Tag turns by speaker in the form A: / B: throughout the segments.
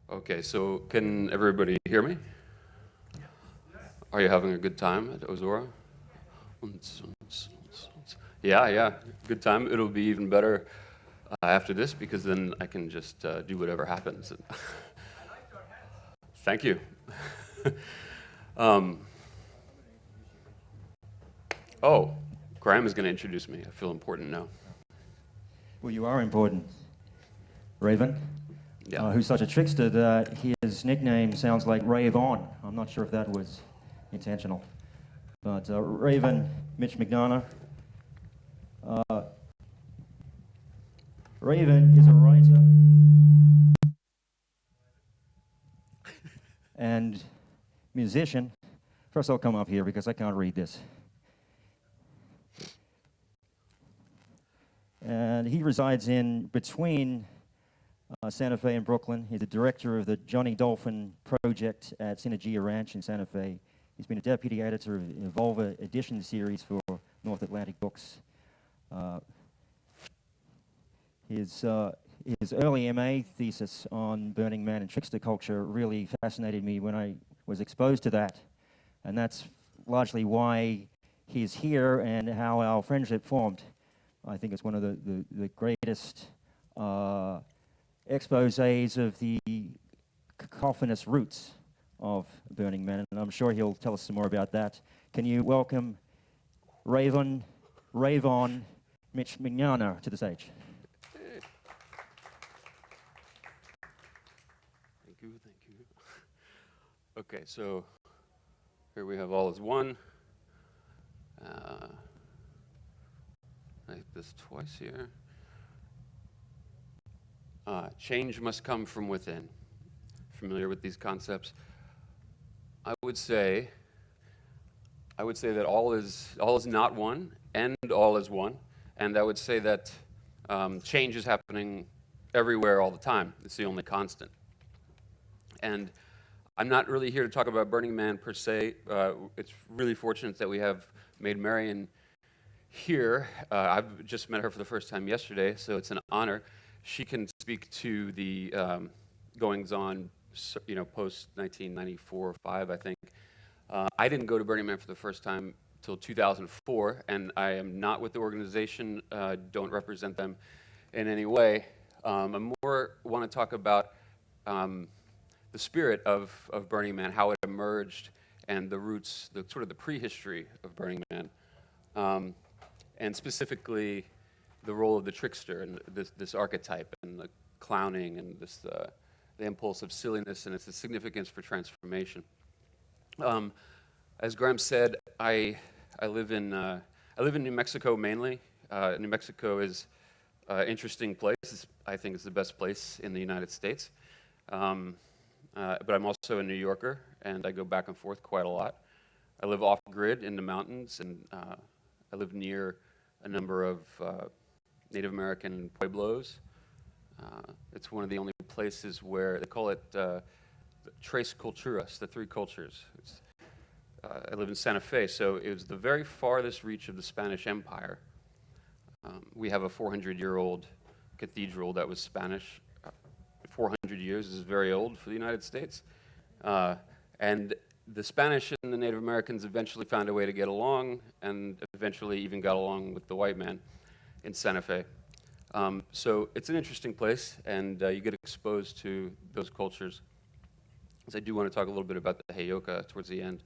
A: Okay, so can everybody hear me? Are you having a good time at Ozora? Yeah, good time. It'll be even better after this because then I can just do whatever happens. Thank you. um, oh, Graham is going to introduce me. I feel important now.
B: Well, you are important, Raven.
A: Yeah.
B: Who's such a trickster that his nickname sounds like Rave On. I'm not sure if that was intentional. But Raven, Mitch Mignano. Raven is a writer and musician. First, I'll come up here because I can't read this. And he resides in between Santa Fe and Brooklyn. He's the director of the Johnny Dolphin project at Synergia Ranch in Santa Fe. He's been a deputy editor of the Evolver Edition series for North Atlantic Books. His early MA thesis on Burning Man and trickster culture really fascinated me when I was exposed to that. And that's largely why he's here and how our friendship formed. I think it's one of the greatest exposés of the cacophonous roots of Burning Man, and I'm sure he'll tell us some more about that. Can you welcome Rave On, Mitch Mignano to the stage?
A: Thank you. Okay, so here we have All Is One. I hit this twice here. Change must come from within. Familiar with these concepts? I would say that all is not one, and all is one, and I would say that change is happening everywhere all the time. It's the only constant. And I'm not really here to talk about Burning Man per se. It's really fortunate that we have made Marian here. I've just met her for the first time yesterday, so it's an honor. She can speak to the goings-on, post 1994 or 5, I think. I didn't go to Burning Man for the first time till 2004, and I am not with the organization. Don't represent them in any way. I more want to talk about the spirit of Burning Man, how it emerged, and the roots, sort of the prehistory of Burning Man, and specifically the role of the trickster and this archetype and the clowning and this the impulse of silliness and its significance for transformation. As Graham said, I live in New Mexico mainly. New Mexico is an interesting place. I think it's the best place in the United States. But I'm also a New Yorker, and I go back and forth quite a lot. I live off-grid in the mountains, and I live near a number of Native American pueblos. It's one of the only places where they call it Tres Culturas, the three cultures. I live in Santa Fe, so it was the very farthest reach of the Spanish Empire. We have a 400-year-old cathedral that was Spanish. 400 years is very old for the United States. And the Spanish and the Native Americans eventually found a way to get along, and eventually even got along with the white man in Santa Fe. So it's an interesting place, and you get exposed to those cultures. So I do want to talk a little bit about the Heyoka towards the end.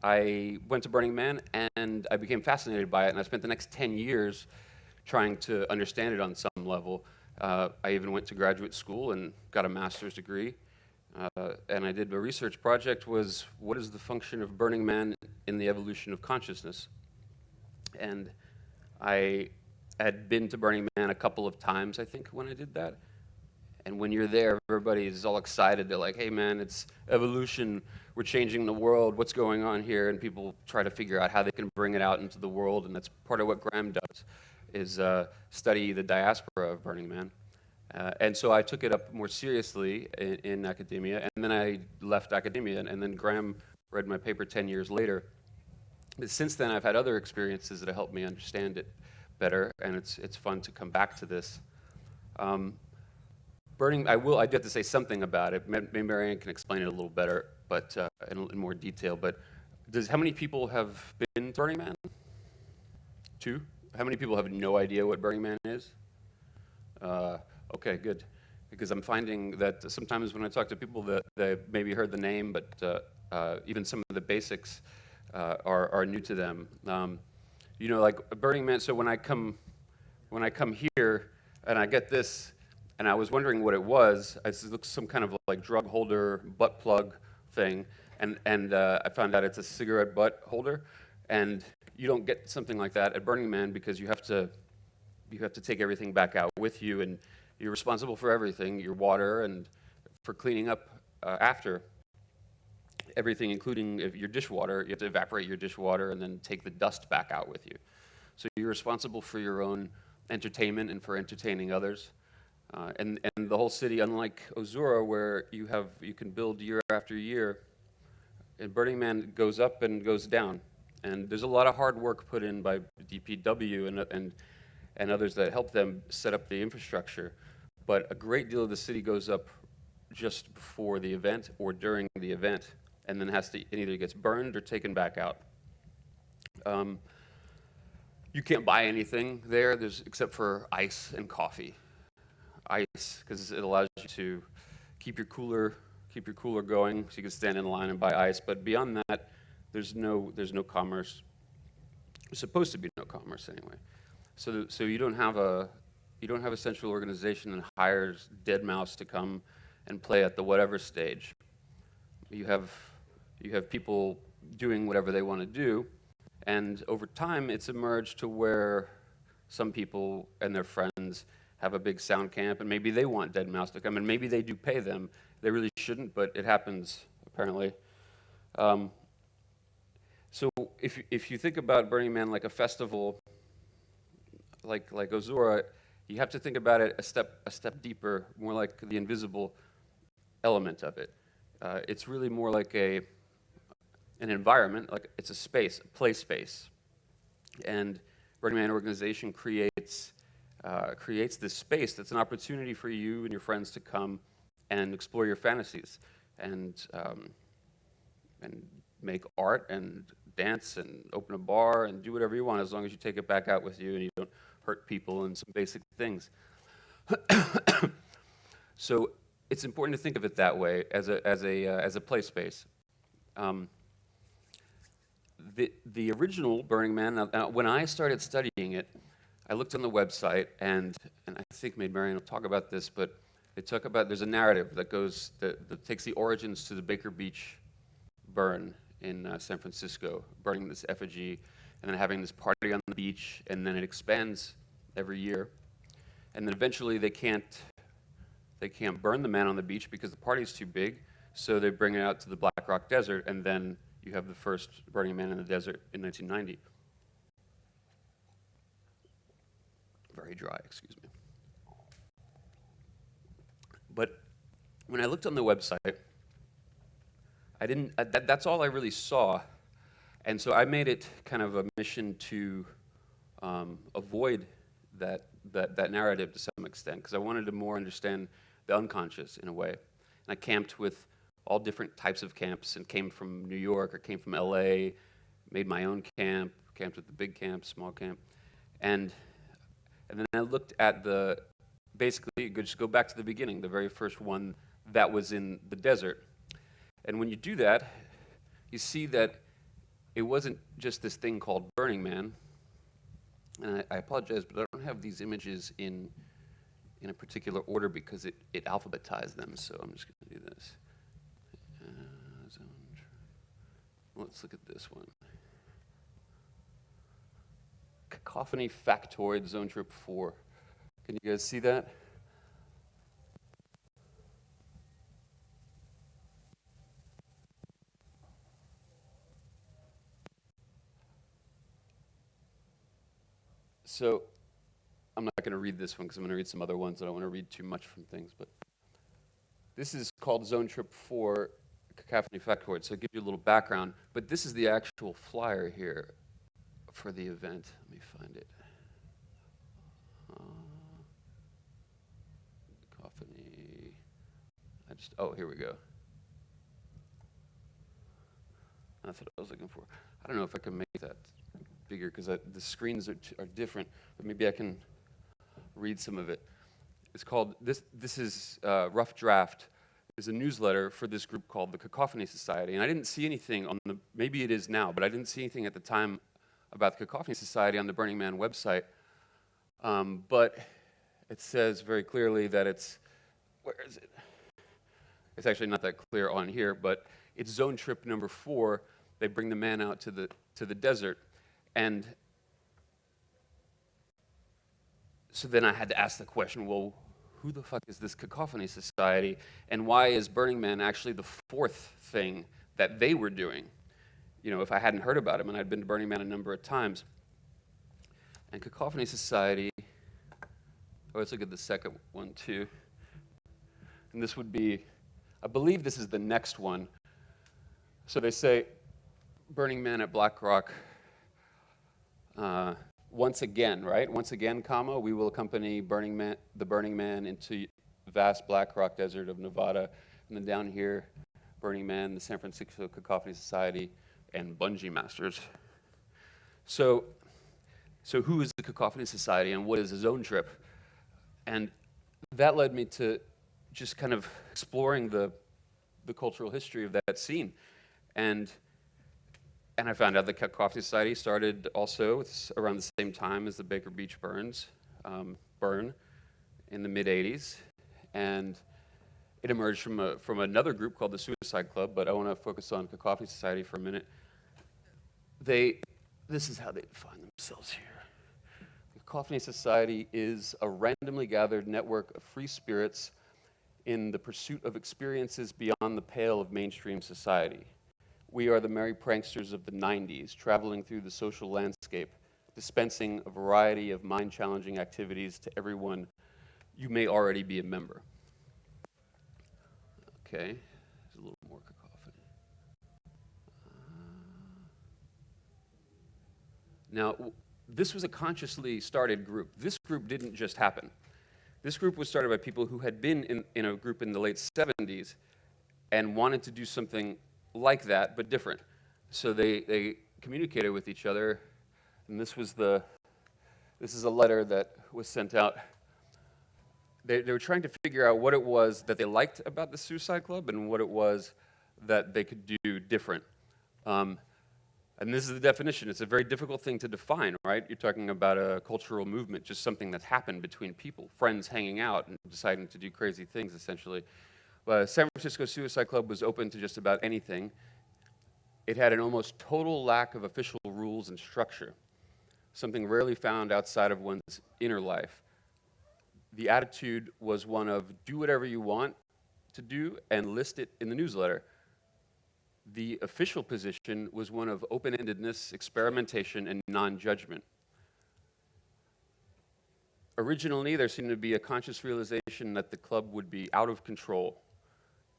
A: I went to Burning Man, and I became fascinated by it, and I spent the next 10 years trying to understand it on some level. I even went to graduate school and got a master's degree. And I did a research project was, what is the function of Burning Man in the evolution of consciousness? And I had been to Burning Man a couple of times, I think, when I did that. And when you're there, everybody's all excited. They're like, hey, man, it's evolution. We're changing the world. What's going on here? And people try to figure out how they can bring it out into the world. And that's part of what Graham does, is study the diaspora of Burning Man. And so I took it up more seriously in academia. And then I left academia. And then Graham read my paper 10 years later. But since then, I've had other experiences that have helped me understand it better. And it's fun to come back to this. I do have to say something about it. Maybe Marian can explain it a little better, but in more detail. But how many people have been to Burning Man? 2? How many people have no idea what Burning Man is? Okay, good. Because I'm finding that sometimes when I talk to people that they maybe heard the name, but even some of the basics are new to them. You know, like Burning Man. So when I come here and I get this, and I was wondering what it was. It looks some kind of like drug holder butt plug thing, and I found out it's a cigarette butt holder, and you don't get something like that at Burning Man because you have to take everything back out with you, and you're responsible for everything, your water, and for cleaning up after everything, including if your dishwater. You have to evaporate your dishwater and then take the dust back out with you. So you're responsible for your own entertainment and for entertaining others. And the whole city, unlike Ozura, where you can build year after year, and Burning Man goes up and goes down. And there's a lot of hard work put in by DPW and others that help them set up the infrastructure. But a great deal of the city goes up just before the event or during the event, and then it either gets burned or taken back out. You can't buy anything there, except for ice and coffee. Ice, because it allows you to keep your cooler going, so you can stand in line and buy ice. But beyond that, there's no commerce. There's supposed to be no commerce anyway. So you don't have a central organization that hires dead mouse to come and play at the whatever stage. You have people doing whatever they want to do, and over time it's emerged to where some people and their friends have a big sound camp, and maybe they want dead mouse to come, and maybe they do pay them. They really shouldn't, but it happens apparently. So if you think about Burning Man like a festival, like Ozura, you have to think about it a step deeper, more like the invisible element of it. It's really more like an environment, like it's a space, a play space, and Burning Man organization creates this space that's an opportunity for you and your friends to come and explore your fantasies and make art and dance and open a bar and do whatever you want, as long as you take it back out with you and you don't hurt people and some basic things. So it's important to think of it that way, as a play space. The original Burning Man, when I started studying it, I looked on the website, and I think maybe Marian will talk about this, but there's a narrative that takes the origins to the Baker Beach burn in San Francisco, burning this effigy, and then having this party on the beach, and then it expands every year. And then eventually they can't burn the man on the beach because the party's too big, so they bring it out to the Black Rock Desert, and then you have the first Burning Man in the desert in 1990. Very dry, excuse me. But when I looked on the website, that's all I really saw. And so I made it kind of a mission to avoid that narrative to some extent, because I wanted to more understand the unconscious in a way. And I camped with all different types of camps, and came from New York or came from LA, made my own camp, camped at the big camp, small camp. And then I looked at basically, just go back to the beginning, the very first one that was in the desert. And when you do that, you see that it wasn't just this thing called Burning Man. And I apologize, but I don't have these images in a particular order because it alphabetized them, so I'm just going to do this. Let's look at this one. Cacophony Factoid Zone Trip 4. Can you guys see that? So I'm not going to read this one because I'm going to read some other ones. I don't want to read too much from things, but this is called Zone Trip 4 Cacophony Factoid, so I'll give you a little background. But this is the actual flyer here for the event. Let me find it. Cacophony Oh, here we go. That's what I was looking for. I don't know if I can make that bigger because the screens are different, but maybe I can read some of it. It's called, this is Rough Draft, is a newsletter for this group called the Cacophony Society. And I didn't see anything on the, maybe it is now, but I didn't see anything at the time about the Cacophony Society on the Burning Man website. But it says very clearly that it's, where is it? It's actually not that clear on here, but it's zone trip number 4. They bring the man out to the desert. And so then I had to ask the question, well, who the fuck is this Cacophony Society, and why is Burning Man actually the 4th thing that they were doing? You know, if I hadn't heard about him, and I'd been to Burning Man a number of times. And Cacophony Society, let's look at the second one too. And this would be, I believe this is the next one. So they say, Burning Man at Black Rock, once again, right? Once again, comma, we will accompany the Burning Man into vast Black Rock desert of Nevada. And then down here, Burning Man, the San Francisco Cacophony Society, and Bungee Masters. So who is the Cacophony Society and what is a zone trip? And that led me to just kind of exploring the cultural history of that scene. And I found out the Cacophony Society started also around the same time as the Baker Beach burn in the mid-'80s. And it emerged from another group called the Suicide Club, but I want to focus on Cacophony Society for a minute. This is how they define themselves here. The Cacophony Society is a randomly gathered network of free spirits in the pursuit of experiences beyond the pale of mainstream society. We are the merry pranksters of the 90s, traveling through the social landscape, dispensing a variety of mind-challenging activities to everyone. You may already be a member. Okay, there's a little more cacophony. Now, this was a consciously started group. This group didn't just happen. This group was started by people who had been in a group in the late 70s and wanted to do something like that, but different. So they communicated with each other, and this is a letter that was sent out. They were trying to figure out what it was that they liked about the Suicide Club and what it was that they could do different. And this is the definition. It's a very difficult thing to define, right? You're talking about a cultural movement, just something that's happened between people, friends hanging out and deciding to do crazy things, essentially. San Francisco Suicide Club was open to just about anything. It had an almost total lack of official rules and structure, something rarely found outside of one's inner life. The attitude was one of do whatever you want to do and list it in the newsletter. The official position was one of open-endedness, experimentation, and non-judgment. Originally, there seemed to be a conscious realization that the club would be out of control.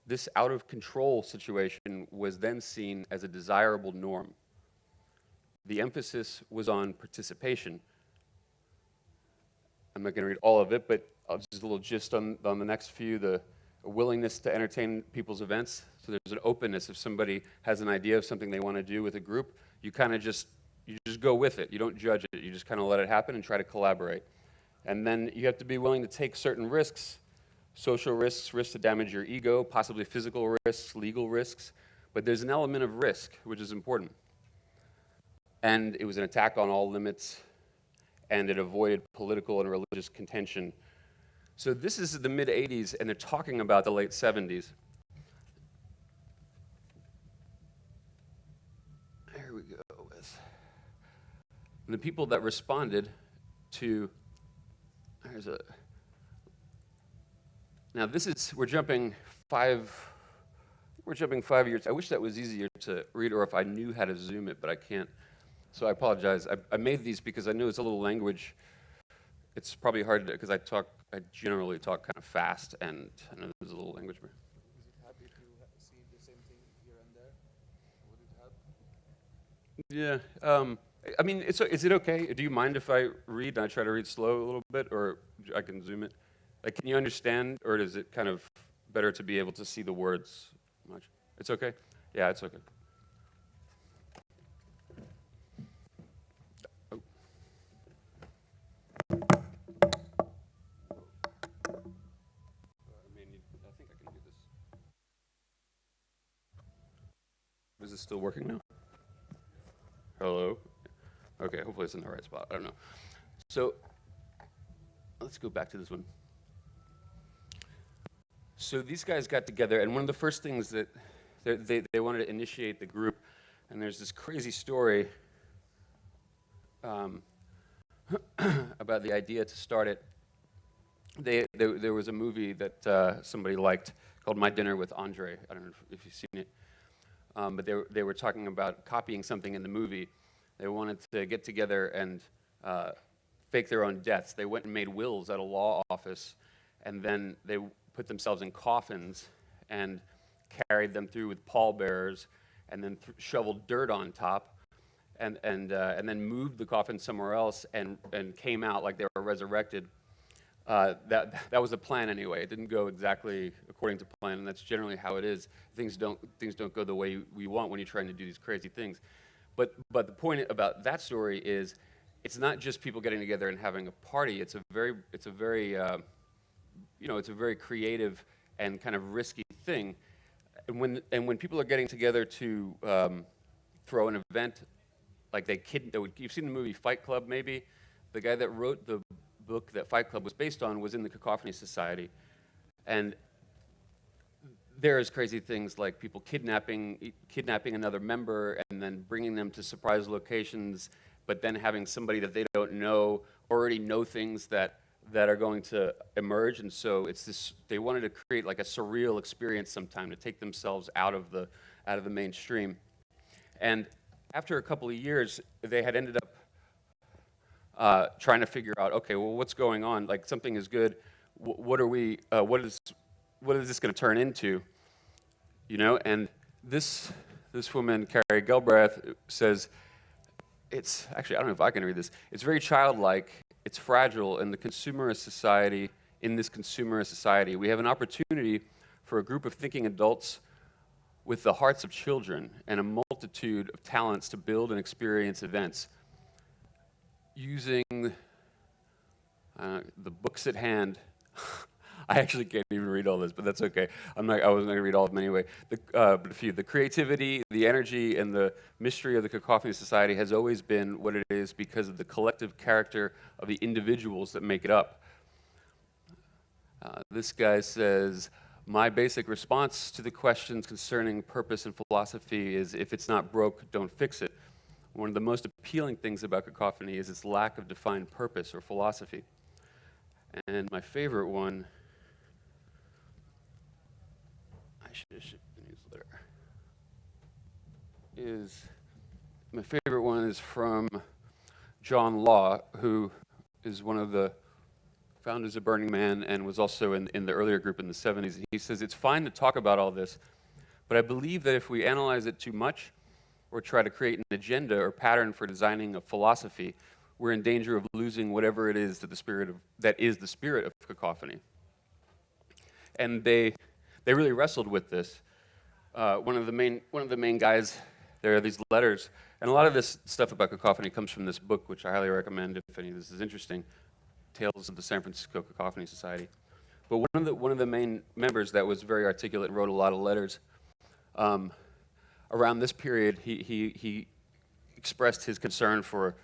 A: This out-of-control situation was then seen as a desirable norm. The emphasis was on participation. I'm not going to read all of it, but just a little gist on the next few, the willingness to entertain people's events. So there's an openness. If somebody has an idea of something they want to do with a group, you kind of just go with it. You don't judge it. You just kind of let it happen and try to collaborate. And then you have to be willing to take certain risks. Social risks, risks to damage your ego, possibly physical risks, legal risks, but there's an element of risk, which is important. And it was an attack on all limits, and it avoided political and religious contention. So this is the mid-'80s, and they're talking about the late '70s. Here we go with the people that responded to, now this is, we're jumping 5 years. I wish that was easier to read, or if I knew how to zoom it, but I can't. So I apologize. I made these because I knew it's a little language. It's probably hard to, because I generally talk kind of fast, and I know there's a little language.
C: Does it help if you see the same thing here and there? Would it help?
A: Yeah. I mean, is it okay? Do you mind if I read and I try to read slow a little bit, or I can zoom it? Like, can you understand, or does it kind of better to be able to see the words much. It's okay? Yeah, it's okay. Oh. I think I can do this. Is it still working now? Hello? Okay, hopefully it's in the right spot. I don't know. So let's go back to this one. So these guys got together, and one of the first things that they wanted to initiate the group, and there's this crazy story about the idea to start it. There was a movie that somebody liked called My Dinner with Andre. I don't know if you've seen it. But they were talking about copying something in the movie. They wanted to get together and fake their own deaths. They went and made wills at a law office, and then they put themselves in coffins and carried them through with pallbearers, and then shoveled dirt on top, and then moved the coffin somewhere else and came out like they were resurrected. That was the plan anyway. It didn't go exactly according to plan, and that's generally how it is. Things don't go the way we want when you're trying to do these crazy things. But the point about that story is, it's not just people getting together and having a party. It's a very creative and kind of risky thing. And when people are getting together to throw an event, like you've seen the movie Fight Club, maybe. The guy that wrote the book that Fight Club was based on was in the Cacophony Society. And there's crazy things like people kidnapping another member and then bringing them to surprise locations, but then having somebody that they don't know already know things that are going to emerge. And so they wanted to create like a surreal experience sometime to take themselves out of the mainstream. And after a couple of years, they had ended up trying to figure out, okay, well, what's going on? Like, something is good. What is this going to turn into? You know, and this woman, Carrie Gelbrath, says, it's actually, I don't know if I can read this. It's very childlike. It's fragile in this consumerist society. We have an opportunity for a group of thinking adults with the hearts of children and a multitude of talents to build and experience events. Using the books at hand, I actually can't even read all this, but that's okay. I wasn't going to read all of them anyway. But a few. The creativity, the energy, and the mystery of the Cacophony Society has always been what it is because of the collective character of the individuals that make it up. This guy says, my basic response to the questions concerning purpose and philosophy is, if it's not broke, don't fix it. One of the most appealing things about Cacophony is its lack of defined purpose or philosophy. And my favorite one, I should have shipped the newsletter, is from John Law, who is one of the founders of Burning Man and was also in the earlier group in the 70s. He says, it's fine to talk about all this, but I believe that if we analyze it too much or try to create an agenda or pattern for designing a philosophy, we're in danger of losing whatever it is that is the spirit of Cacophony. And they really wrestled with this. One of the main guys, there are these letters, and a lot of this stuff about Cacophony comes from this book, which I highly recommend if any of this is interesting, Tales of the San Francisco Cacophony Society. But one of the main members that was very articulate and wrote a lot of letters, around this period, he expressed his concern for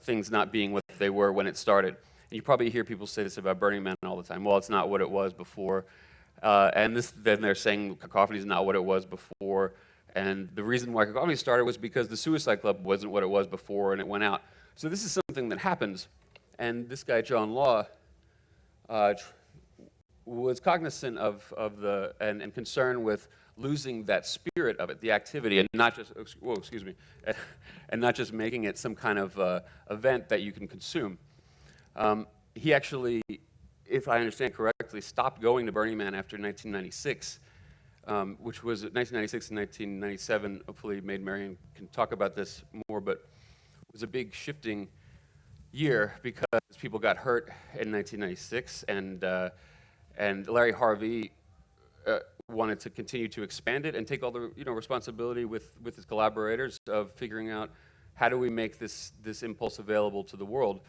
A: things not being what they were when it started. And you probably hear people say this about Burning Man all the time. Well, it's not what it was before. Then they're saying Cacophony is not what it was before. And the reason why Cacophony started was because the Suicide Club wasn't what it was before, and it went out. So this is something that happens. And this guy, John Law, was cognizant of and concerned with losing that spirit of it, the activity, and not just, and not just making it some kind of event that you can consume. He actually, if I understand correctly, stopped going to Burning Man after 1996, which was 1996 and 1997. Hopefully, Marian can talk about this more, but it was a big shifting year because people got hurt in 1996, and Larry Harvey wanted to continue to expand it and take all the responsibility with his collaborators of figuring out how do we make this impulse available to the world.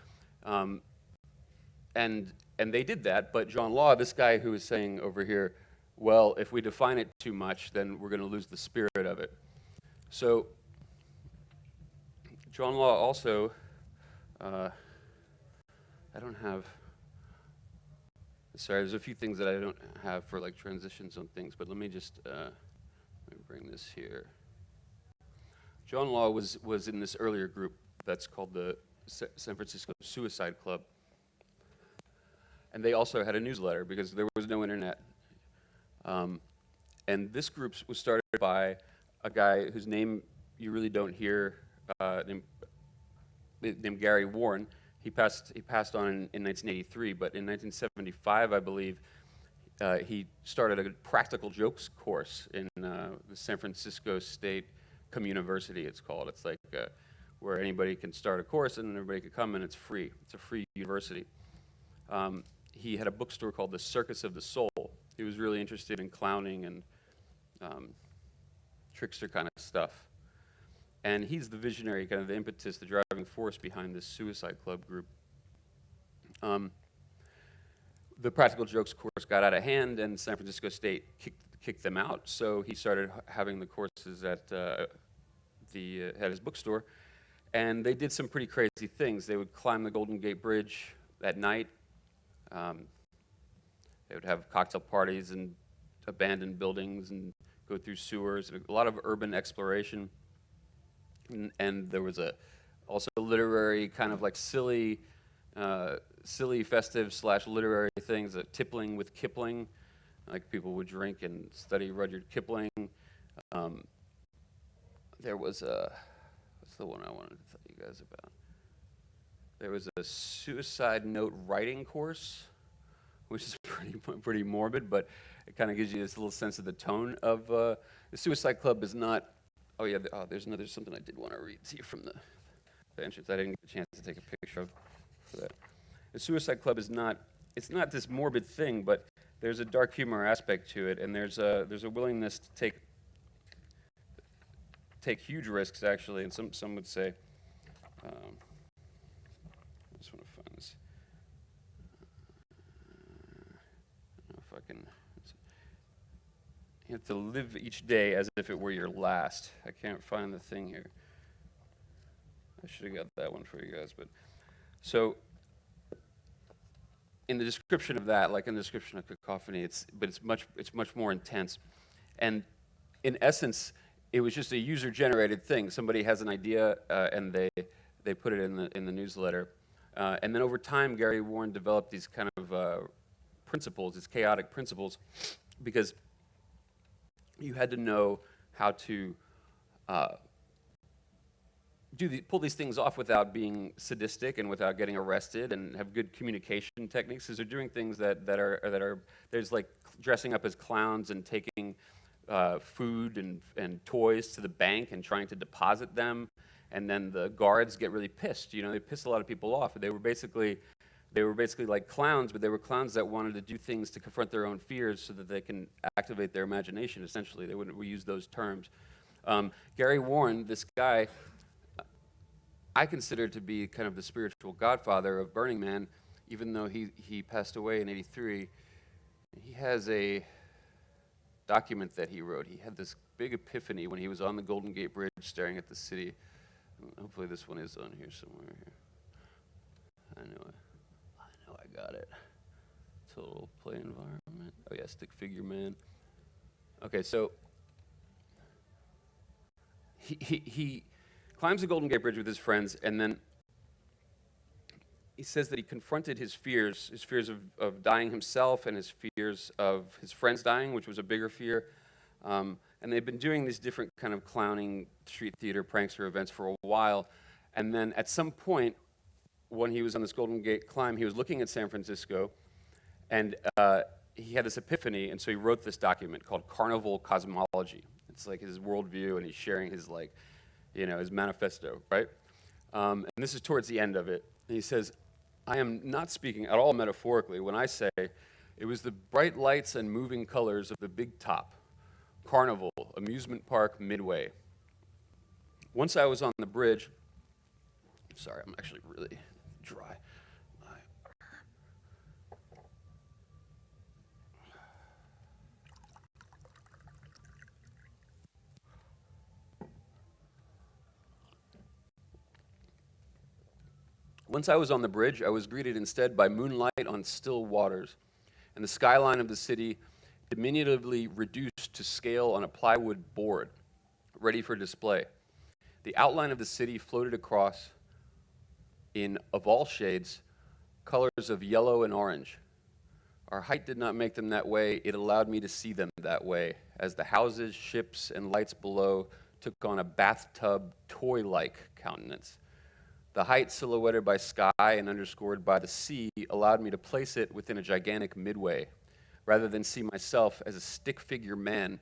A: And they did that, but John Law, this guy who is saying over here, well, if we define it too much, then we're going to lose the spirit of it. So John Law also, I don't have, sorry, there's a few things that I don't have for like transitions on things, but let me just let me bring this here. John Law was in this earlier group that's called the San Francisco Suicide Club. And they also had a newsletter because there was no internet. And this group was started by a guy whose name you really don't hear, named Gary Warren. He passed on in 1983, but in 1975, I believe, he started a practical jokes course in the San Francisco State Communiversity, it's called. It's like where anybody can start a course and everybody can come and it's free. It's a free university. He had a bookstore called The Circus of the Soul. He was really interested in clowning and trickster kind of stuff. And he's the visionary, kind of the impetus, the driving force behind this Suicide Club group. The practical jokes course got out of hand, and San Francisco State kicked them out. So he started having the courses at his bookstore, and they did some pretty crazy things. They would climb the Golden Gate Bridge at night. They would have cocktail parties and abandoned buildings and go through sewers. A lot of urban exploration. And there was also literary kind of like silly festive / literary things, tippling with Kipling, like people would drink and study Rudyard Kipling. There was what's the one I wanted to tell you guys about? There was a suicide note writing course, which is pretty morbid, but it kind of gives you this little sense of the tone of the Suicide Club is not. Oh yeah, there's something I did want to read to you from the entrance. I didn't get a chance to take a picture of for that. The Suicide Club is not. It's not this morbid thing, but there's a dark humor aspect to it, and there's a willingness to take huge risks actually, and some would say. I just want to find this. I don't know if I can. You have to live each day as if it were your last. I can't find the thing here. I should have got that one for you guys, but so in the description of that, like in the description of Cacophony, it's much more intense. And in essence, it was just a user-generated thing. Somebody has an idea, and they put it in the newsletter. And then over time, Gary Warren developed these kind of principles, these chaotic principles, because you had to know how to pull these things off without being sadistic and without getting arrested, and have good communication techniques. Because they're doing things that are there's like dressing up as clowns and taking food and toys to the bank and trying to deposit them, and then the guards get really pissed. You know, they pissed a lot of people off. They were basically like clowns, but they were clowns that wanted to do things to confront their own fears so that they can activate their imagination, essentially. They wouldn't reuse those terms. Gary Warren, this guy, I consider to be kind of the spiritual godfather of Burning Man, even though he passed away in '83. He has a document that he wrote. He had this big epiphany when he was on the Golden Gate Bridge staring at the city. Hopefully this one is on here somewhere. I know I got it. Total play environment. Oh yeah, stick figure man. Okay, so he climbs the Golden Gate Bridge with his friends, and then he says that he confronted his fears of dying himself and his fears of his friends dying, which was a bigger fear. And they've been doing these different kind of clowning, street theater, prankster events for a while. And then at some point, when he was on this Golden Gate climb, he was looking at San Francisco, and he had this epiphany, and so he wrote this document called Carnival Cosmology. It's like his worldview, and he's sharing his his manifesto, right? And this is towards the end of it. And he says, I am not speaking at all metaphorically when I say It was the bright lights and moving colors of the Big Top, Carnival, amusement park, Midway. Once I was on the bridge, sorry, I'm actually really dry. Once I was on the bridge, I was greeted instead by moonlight on still waters, and the skyline of the city diminutively reduced to scale on a plywood board, ready for display. The outline of the city floated across in, of all shades, colors of yellow and orange. Our height did not make them that way, it allowed me to see them that way, as the houses, ships, and lights below took on a bathtub, toy-like countenance. The height, silhouetted by sky and underscored by the sea, allowed me to place it within a gigantic midway, rather than see myself as a stick-figure man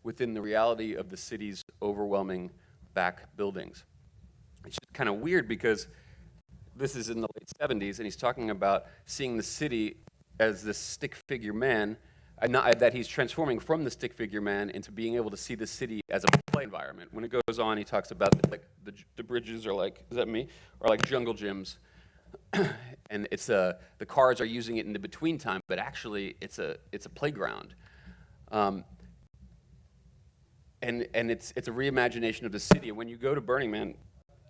A: within the reality of the city's overwhelming back buildings. It's just kind of weird because this is in the late 70s, and he's talking about seeing the city as this stick-figure man, and not, that he's transforming from the stick-figure man into being able to see the city as a play environment. When it goes on, he talks about like the bridges are like, is that me? Are like jungle gyms, and it's the cars are using it in the between time, but actually it's a playground, and it's a reimagination of the city. And when you go to Burning Man,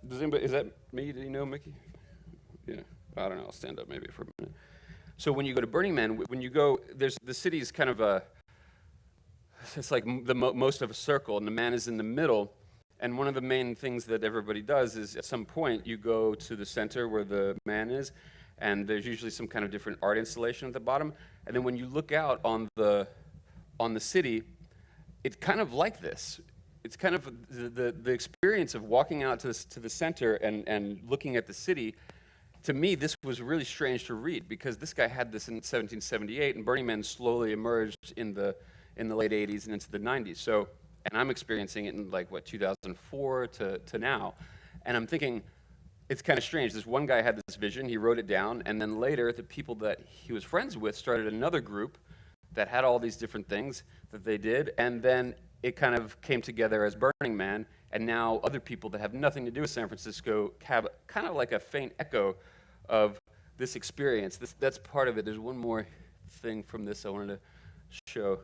A: does anybody, is that me? Do you know Mickey? Yeah, I don't know. I'll stand up maybe for a minute. So when you go to Burning Man, when you go, there's the city's kind of it's like most of a circle, and the man is in the middle. And one of the main things that everybody does is at some point you go to the center where the man is, and there's usually some kind of different art installation at the bottom. And then when you look out on the city, it's kind of like this. It's kind of the experience of walking out to the center and looking at the city. To me, this was really strange to read because this guy had this in 1778, and Burning Man slowly emerged in the late 80s and into the 90s. So, and I'm experiencing it in 2004 to now, and I'm thinking it's kind of strange. This one guy had this vision, he wrote it down, and then later the people that he was friends with started another group that had all these different things that they did, and then it kind of came together as Burning Man, and now other people that have nothing to do with San Francisco have kind of like a faint echo of this experience. That's part of it. There's one more thing from this I wanted to show.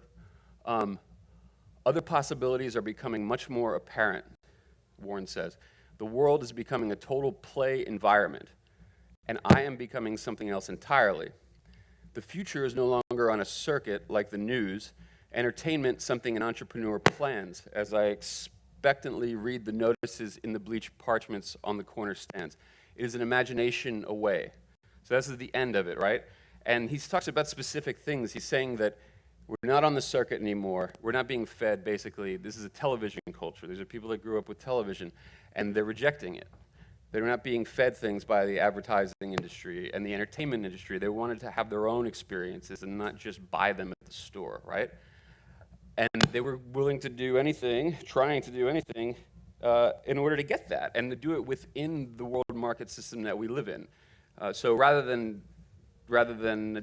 A: Other possibilities are becoming much more apparent, Warren says. The world is becoming a total play environment, and I am becoming something else entirely. The future is no longer on a circuit like the news, entertainment something an entrepreneur plans, as I expectantly read the notices in the bleached parchments on the corner stands. It is an imagination away. So this is the end of it, right? And he talks about specific things. He's saying that we're not on the circuit anymore. We're not being fed, basically. This is a television culture. These are people that grew up with television, and they're rejecting it. They're not being fed things by the advertising industry and the entertainment industry. They wanted to have their own experiences and not just buy them at the store, right? And they were willing to do anything, trying to do anything, in order to get that, and to do it within the world market system that we live in. So rather than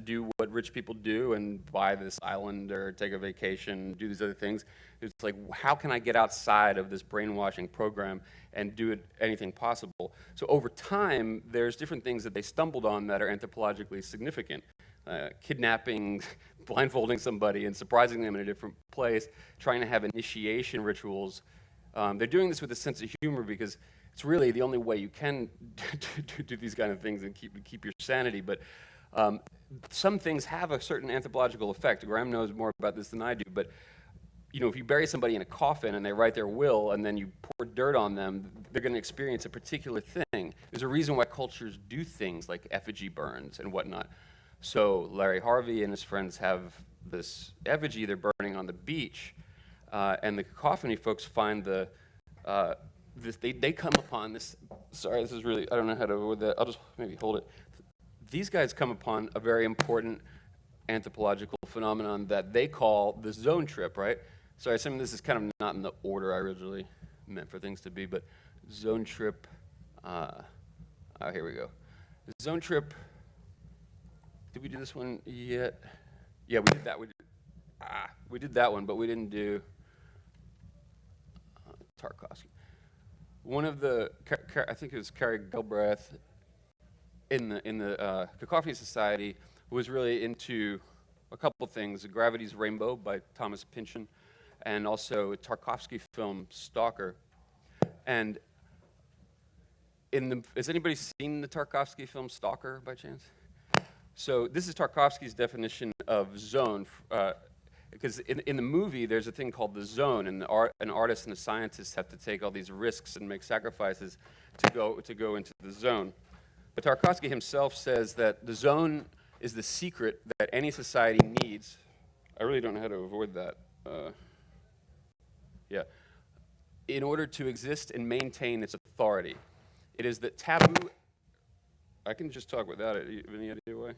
A: do what rich people do and buy this island or take a vacation, do these other things, it's like, how can I get outside of this brainwashing program and do anything possible? So over time, there's different things that they stumbled on that are anthropologically significant. Kidnapping, blindfolding somebody and surprising them in a different place, trying to have initiation rituals. They're doing this with a sense of humor because it's really the only way you can do these kind of things and keep your sanity. But some things have a certain anthropological effect. Graham knows more about this than I do, but if you bury somebody in a coffin and they write their will and then you pour dirt on them, they're going to experience a particular thing. There's a reason why cultures do things like effigy burns and whatnot. So Larry Harvey and his friends have this effigy they're burning on the beach, and the cacophony folks find they come upon this. Sorry, this is really, I don't know how to word that. I'll just maybe hold it. These guys come upon a very important anthropological phenomenon that they call the zone trip, right? Sorry, some of this is kind of not in the order I originally meant for things to be, but zone trip, here we go. Zone trip, did we do this one yet? Yeah, we did that. We did that one, but we didn't do Tarkovsky. One of the, I think it was Cary Galbraith in the Cacophony Society was really into a couple things: Gravity's Rainbow by Thomas Pynchon, and also a Tarkovsky film Stalker. And has anybody seen the Tarkovsky film Stalker by chance? So this is Tarkovsky's definition of zone, because in the movie there's a thing called the zone, and an artist and a scientist have to take all these risks and make sacrifices to go into the zone. But Tarkovsky himself says that the zone is the secret that any society needs. I really don't know how to avoid that. Yeah. In order to exist and maintain its authority. It is the taboo. I can just talk without it. You have any idea why?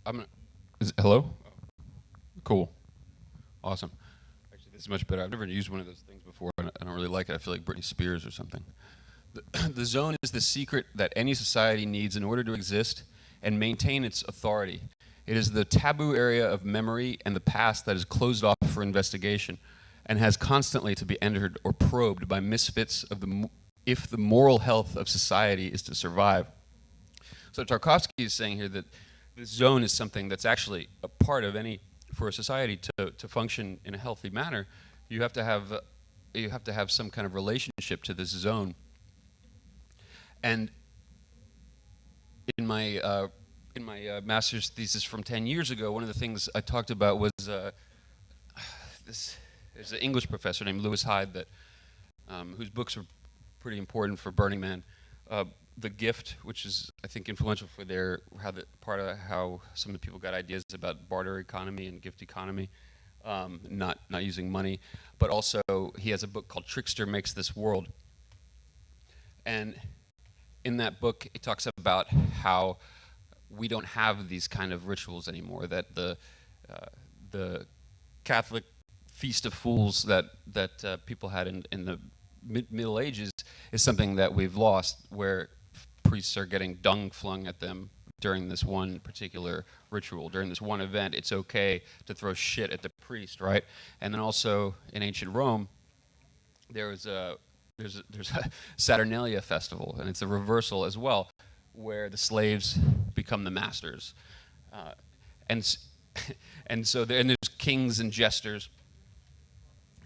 A: Well, hello? Cool. Awesome. Actually, this is much better. I've never used one of those things before, and I don't really like it. I feel like Britney Spears or something. The zone is the secret that any society needs in order to exist and maintain its authority. It is the taboo area of memory and the past that is closed off for investigation and has constantly to be entered or probed by misfits of if the moral health of society is to survive. So Tarkovsky is saying here that this zone is something that's actually a part of for a society to function in a healthy manner. You have to have some kind of relationship to this zone. And in my master's thesis from 10 years ago, one of the things I talked about was there's an English professor named Lewis Hyde that whose books are pretty important for Burning Man. The Gift, which is I think influential for part of how some of the people got ideas about barter economy and gift economy, not using money. But also he has a book called Trickster Makes This World. And in that book, it talks about how we don't have these kind of rituals anymore. That the Catholic Feast of Fools that people had in the Middle Ages is something that we've lost, where priests are getting dung flung at them during this one particular ritual, during this one event. It's okay to throw shit at the priest, right? And then also in ancient Rome, there's a Saturnalia festival, and it's a reversal as well, where the slaves become the masters, and so there's kings and jesters.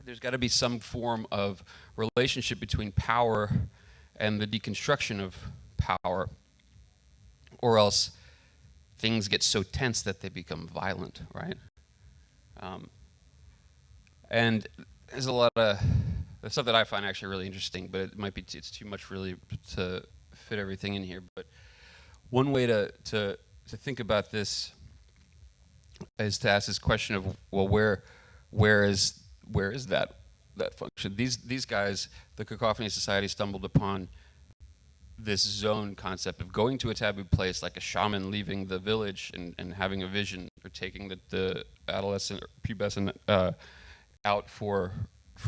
A: There's got to be some form of relationship between power and the deconstruction of power, or else things get so tense that they become violent, right? And there's a lot of stuff that I find actually really interesting, but it's too much really to fit everything in here. But one way to think about this is to ask this question of, well, where is that function? These guys, the Cacophony Society, stumbled upon this zone concept of going to a taboo place, like a shaman leaving the village and having a vision, or taking the adolescent or pubescent out for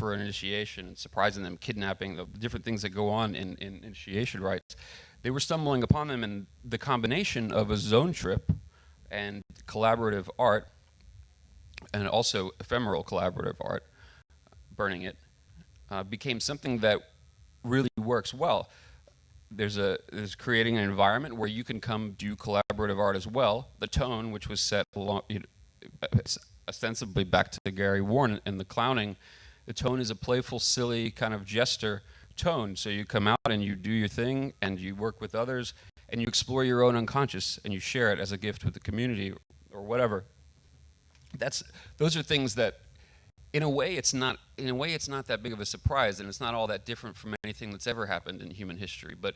A: an initiation and surprising them, kidnapping, the different things that go on in initiation rites. They were stumbling upon them, and the combination of a zone trip and collaborative art and also ephemeral collaborative art, burning it, became something that really works well. There's creating an environment where you can come do collaborative art as well. The tone, which was set along, ostensibly back to Gary Warren and the clowning, the tone is a playful, silly kind of jester tone. So you come out and you do your thing and you work with others and you explore your own unconscious and you share it as a gift with the community or whatever. Those are things that, in a way, it's not that big of a surprise, and it's not all that different from anything that's ever happened in human history. But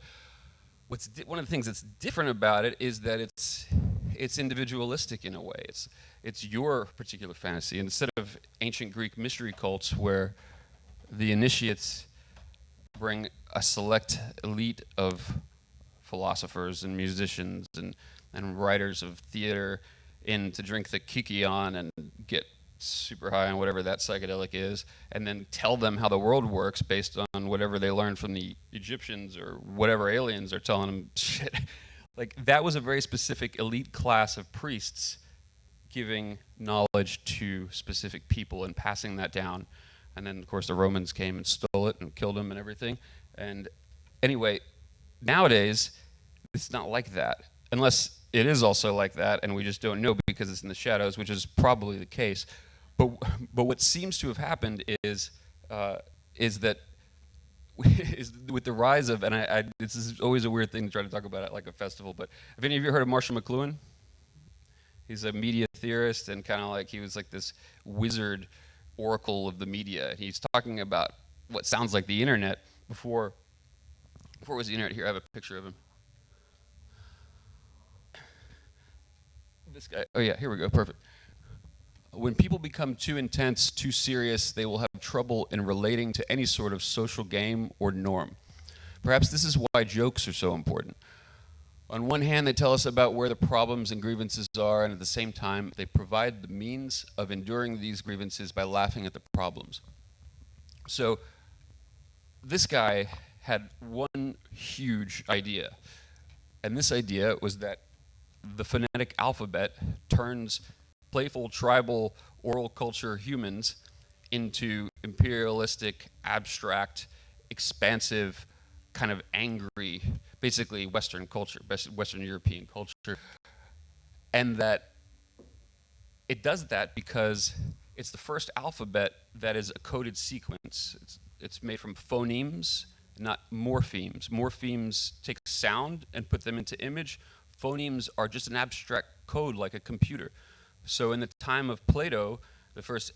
A: one of the things that's different about it is that it's individualistic in a way. It's your particular fantasy. Instead of ancient Greek mystery cults where the initiates bring a select elite of philosophers and musicians and writers of theater in to drink the kikion and get super high on whatever that psychedelic is, and then tell them how the world works based on whatever they learned from the Egyptians or whatever aliens are telling them shit. Like, that was a very specific elite class of priests giving knowledge to specific people and passing that down. And then, of course, the Romans came and stole it and killed them and everything. And anyway, nowadays, it's not like that. Unless it is also like that, and we just don't know because it's in the shadows, which is probably the case. But what seems to have happened is that with the rise of, and this is always a weird thing to try to talk about at like a festival, but have any of you heard of Marshall McLuhan? He's a media theorist, and kind of like he was like this wizard oracle of the media. He's talking about what sounds like the internet before it was the internet. Here, I have a picture of him. This guy, oh yeah, here we go, perfect. When people become too intense, too serious, they will have trouble in relating to any sort of social game or norm. Perhaps this is why jokes are so important. On one hand, they tell us about where the problems and grievances are, and at the same time, they provide the means of enduring these grievances by laughing at the problems. So this guy had one huge idea, and this idea was that the phonetic alphabet turns playful, tribal, oral culture humans into imperialistic, abstract, expansive, kind of angry, basically Western culture, Western European culture. And that it does that because it's the first alphabet that is a coded sequence. It's made from phonemes, not morphemes. Morphemes take sound and put them into image. Phonemes are just an abstract code like a computer. So in the time of Plato, the first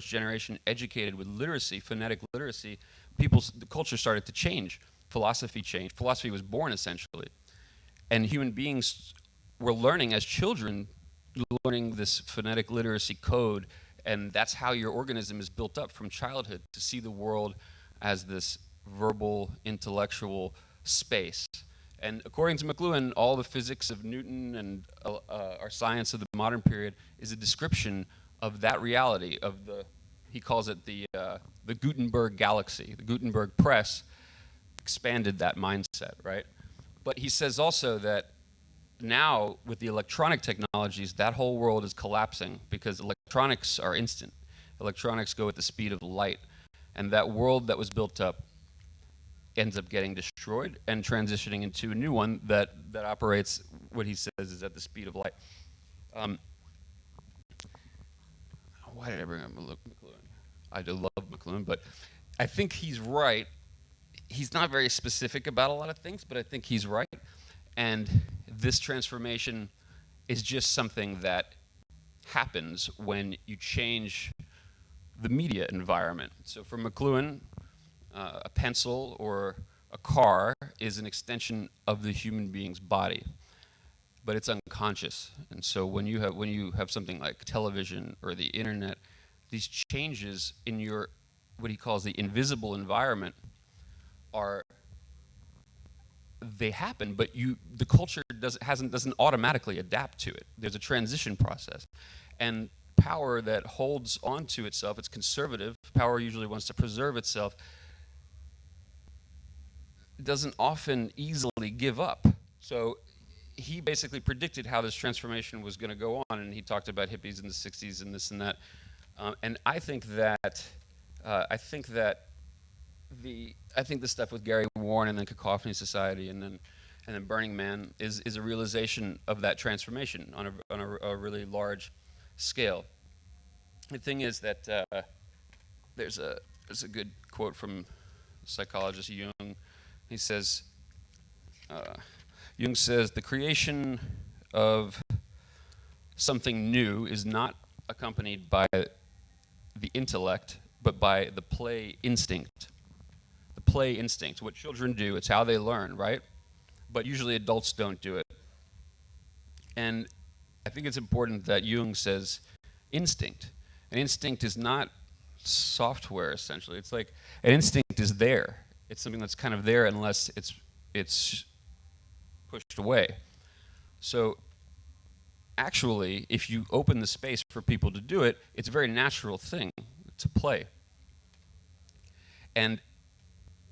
A: generation educated with literacy, phonetic literacy, the culture started to change. Philosophy changed. Philosophy was born essentially. And human beings were learning as children, learning this phonetic literacy code, and that's how your organism is built up from childhood, to see the world as this verbal, intellectual space. And according to McLuhan, all the physics of Newton and our science of the modern period is a description of that reality, of he calls it the Gutenberg galaxy. The Gutenberg press expanded that mindset, right? But he says also that now, with the electronic technologies, that whole world is collapsing because electronics are instant. Electronics go at the speed of light. And that world that was built up ends up getting destroyed and transitioning into a new one that operates, what he says, is at the speed of light. Why did I bring up McLuhan? I do love McLuhan, but I think he's right. He's not very specific about a lot of things, but I think he's right. And this transformation is just something that happens when you change the media environment. So for McLuhan, a pencil or a car is an extension of the human being's body, but it's unconscious. And so when you have something like television or the internet, these changes in your, what he calls the invisible environment, they happen, but the culture doesn't automatically adapt to it. There's a transition process. And power that holds onto itself, it's conservative, power usually wants to preserve itself, doesn't often easily give up. So he basically predicted how this transformation was going to go on, and he talked about hippies in the 60s and this and that. And I think that the stuff with Gary Warren and then Cacophony Society and then Burning Man is a realization of that transformation on a really large scale. The thing is that there's a good quote from psychologist Jung. He says, Jung says, the creation of something new is not accompanied by the intellect, but by the play instinct. The play instinct, what children do, it's how they learn, right? But usually adults don't do it. And I think it's important that Jung says instinct. An instinct is not software, essentially. It's like an instinct is there. It's something that's kind of there unless it's pushed away. So actually, if you open the space for people to do it, it's a very natural thing to play. And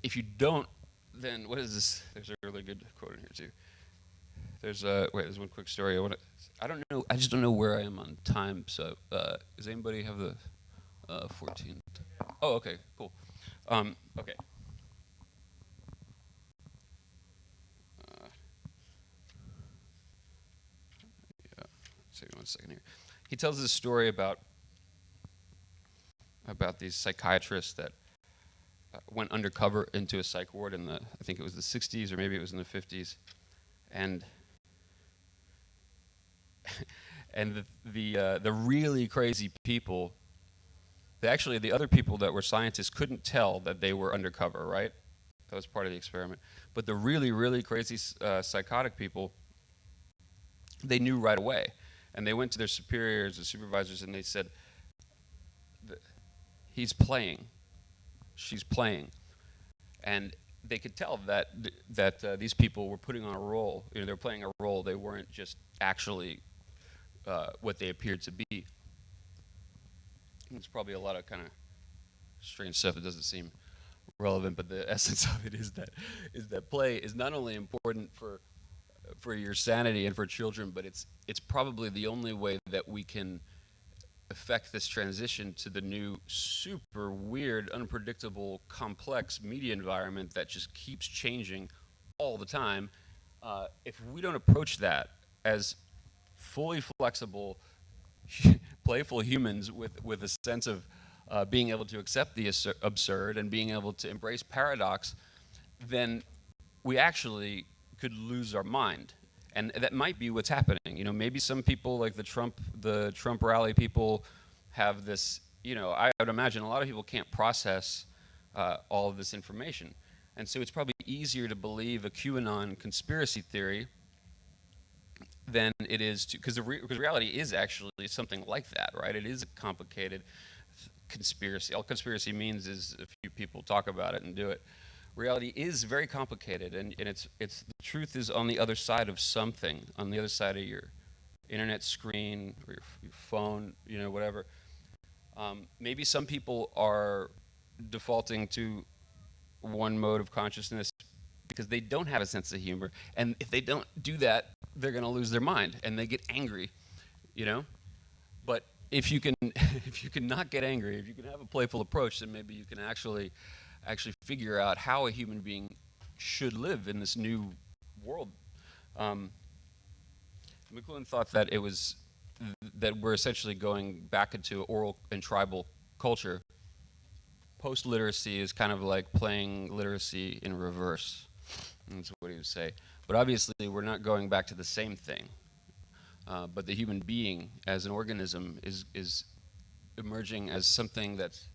A: if you don't, then what is this? There's a really good quote in here too. There's one quick story. I don't know. I just don't know where I am on time. So does anybody have the 14? Oh, okay, cool. Okay. Say 1 second here. He tells this story about these psychiatrists that went undercover into a psych ward in I think it was the 60s or maybe it was in the 50s, and the really crazy people, the other people that were scientists couldn't tell that they were undercover, right? That was part of the experiment. But the really, really crazy psychotic people, they knew right away. And they went to their superiors, the supervisors, and they said, he's playing, she's playing. And they could tell that these people were putting on a role. You know, they were playing a role. They weren't just actually what they appeared to be. There's probably a lot of kind of strange stuff that doesn't seem relevant, but the essence of it is that play is not only important for your sanity and for children, but it's probably the only way that we can affect this transition to the new super weird, unpredictable, complex media environment that just keeps changing all the time. If we don't approach that as fully flexible, playful humans with a sense of being able to accept the absurd and being able to embrace paradox, then we actually could lose our mind. And that might be what's happening. You know, maybe some people like the Trump rally people have this, you know, I would imagine a lot of people can't process all of this information. And so it's probably easier to believe a QAnon conspiracy theory than it is to, because reality is actually something like that, right? It is a complicated conspiracy. All conspiracy means is a few people talk about it and do it. Reality is very complicated, and it's the truth is on the other side of something, on the other side of your internet screen or your phone, you know, whatever. Maybe some people are defaulting to one mode of consciousness because they don't have a sense of humor, and if they don't do that, they're going to lose their mind and they get angry, you know. But if you can not get angry, if you can have a playful approach, then maybe you can actually figure out how a human being should live in this new world. McLuhan thought that that we're essentially going back into oral and tribal culture. Post-literacy is kind of like playing literacy in reverse. That's what he would say. But obviously, we're not going back to the same thing. But the human being, as an organism, is emerging as something that's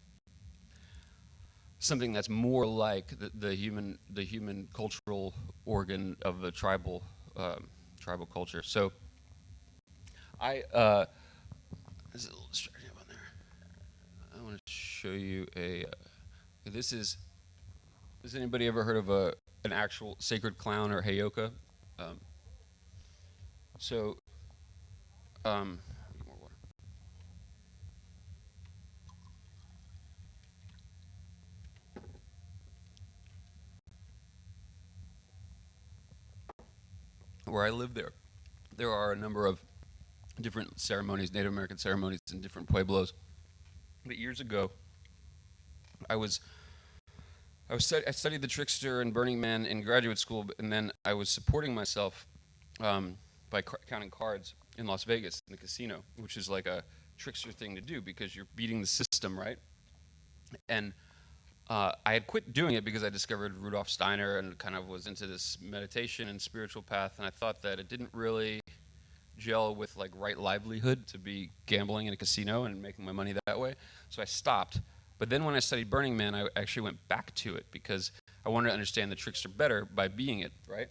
A: more like the human cultural organ of the tribal culture. So there's a little distracting up on there. I want to show you has anybody ever heard of an actual sacred clown or heyoka? Get more water. Where I live there, there are a number of different ceremonies, Native American ceremonies in different pueblos. But years ago, I studied the trickster and Burning Man in graduate school, and then I was supporting myself by counting cards in Las Vegas in the casino, which is like a trickster thing to do because you're beating the system, right? And I had quit doing it because I discovered Rudolf Steiner and kind of was into this meditation and spiritual path, and I thought that it didn't really gel with like right livelihood to be gambling in a casino and making my money that way. So I stopped. But then when I studied Burning Man, I actually went back to it because I wanted to understand the trickster better by being it, right?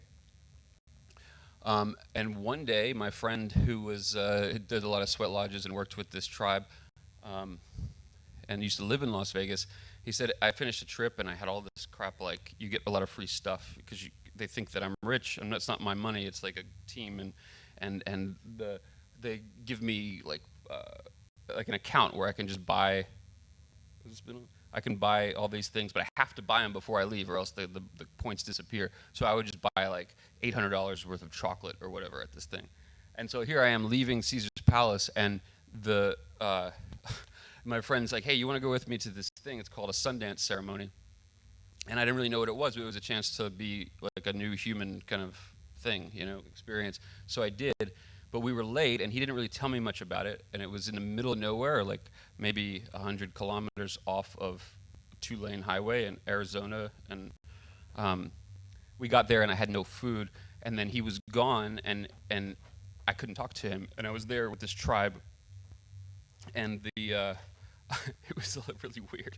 A: And one day, my friend who did a lot of sweat lodges and worked with this tribe and used to live in Las Vegas, he said, I finished a trip and I had all this crap, like you get a lot of free stuff because they think that I'm rich and that's not my money, it's like a team, and they give me like an account where I can just buy, I can buy all these things, but I have to buy them before I leave or else the points disappear. So I would just buy like $800 worth of chocolate or whatever at this thing. And so here I am leaving Caesar's Palace, and my friend's like, hey, you want to go with me to this thing? It's called a Sundance ceremony. And I didn't really know what it was, but it was a chance to be like a new human kind of thing, experience. So I did, but we were late, and he didn't really tell me much about it, and it was in the middle of nowhere, like maybe 100 kilometers off of a 2-lane highway in Arizona, and we got there, and I had no food, and then he was gone, and I couldn't talk to him, and I was there with this tribe, and it was really weird.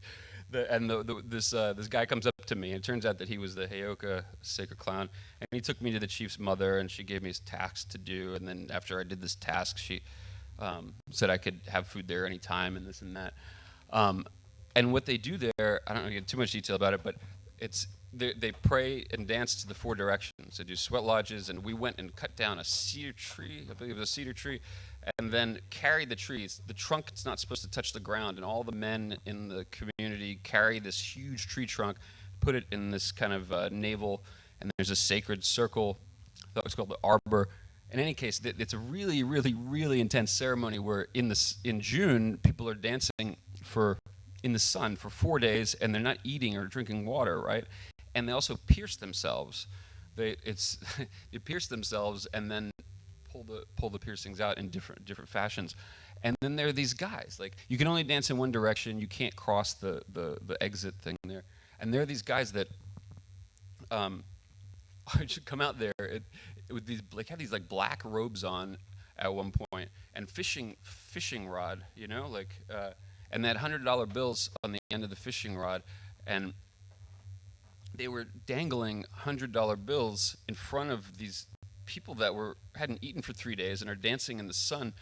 A: This guy comes up to me, and it turns out that he was the Heyoka sacred clown, and he took me to the chief's mother, and she gave me his tasks to do, and then after I did this task, she said I could have food there anytime, and this and that. And what they do there, I don't want to get too much detail about it, but they pray and dance to the 4 directions. They do sweat lodges, and we went and cut down a cedar tree, I believe it was a cedar tree, and then carried the trees. The trunk is not supposed to touch the ground, and all the men in the community carry this huge tree trunk, put it in this kind of navel, and there's a sacred circle. It's called the arbor. In any case, it's a really, really, really intense ceremony where in June, people are dancing in the sun for 4 days, and they're not eating or drinking water, right? And they also pierce themselves. They pierce themselves and then pull the piercings out in different fashions. And then there are these guys, like you can only dance in one direction, you can't cross the exit thing there. And there are these guys that should come out there with these, like, had these like black robes on at one point, and fishing rod, and they had $100 bills on the end of the fishing rod, and they were dangling $100 bills in front of these people that hadn't eaten for 3 days and are dancing in the sun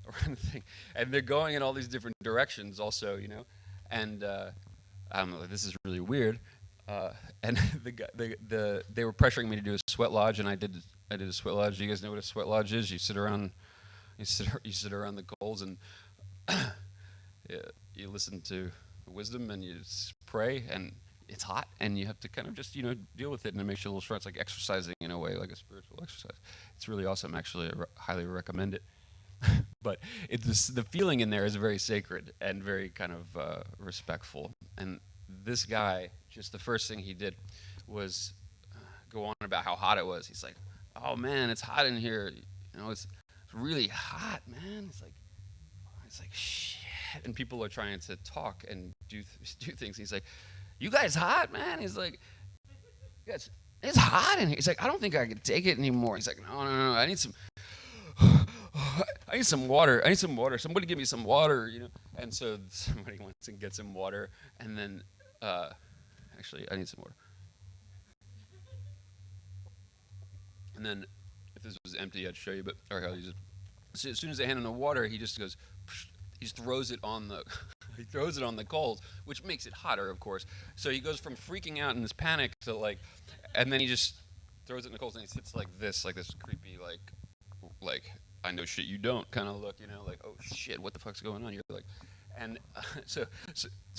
A: around the thing, and they're going in all these different directions also, and this is really weird. And they were pressuring me to do a sweat lodge, and I did a sweat lodge. Do you guys know what a sweat lodge is? You sit around the coals, and you listen to wisdom, and you pray, and it's hot, and you have to kind of just deal with it, and it makes you a little strong. It's like exercising in a way, like a spiritual exercise. It's really awesome, actually. I highly recommend it. But the feeling in there is very sacred and very kind of respectful. And this guy, just the first thing he did was go on about how hot it was. He's like, "Oh man, it's hot in here. It's really hot, man." It's like shit. And people are trying to talk and do things. He's like, "You guys hot, man?" He's like, "Yes, it's hot in here." He's like, "I don't think I can take it anymore." He's like, No, I need some water. I need some water. Somebody give me some water, And so somebody wants and gets him water, and then, actually, I need some water. And then, if this was empty, I'd show you, but I'll use it. So as soon as they hand him the water, he just goes, he just throws it on the coals, which makes it hotter, of course. So he goes from freaking out in this panic to and then he just throws it in the coals, and he sits like this creepy, like I know shit you don't kind of look, like, oh shit, what the fuck's going on? You're like, and so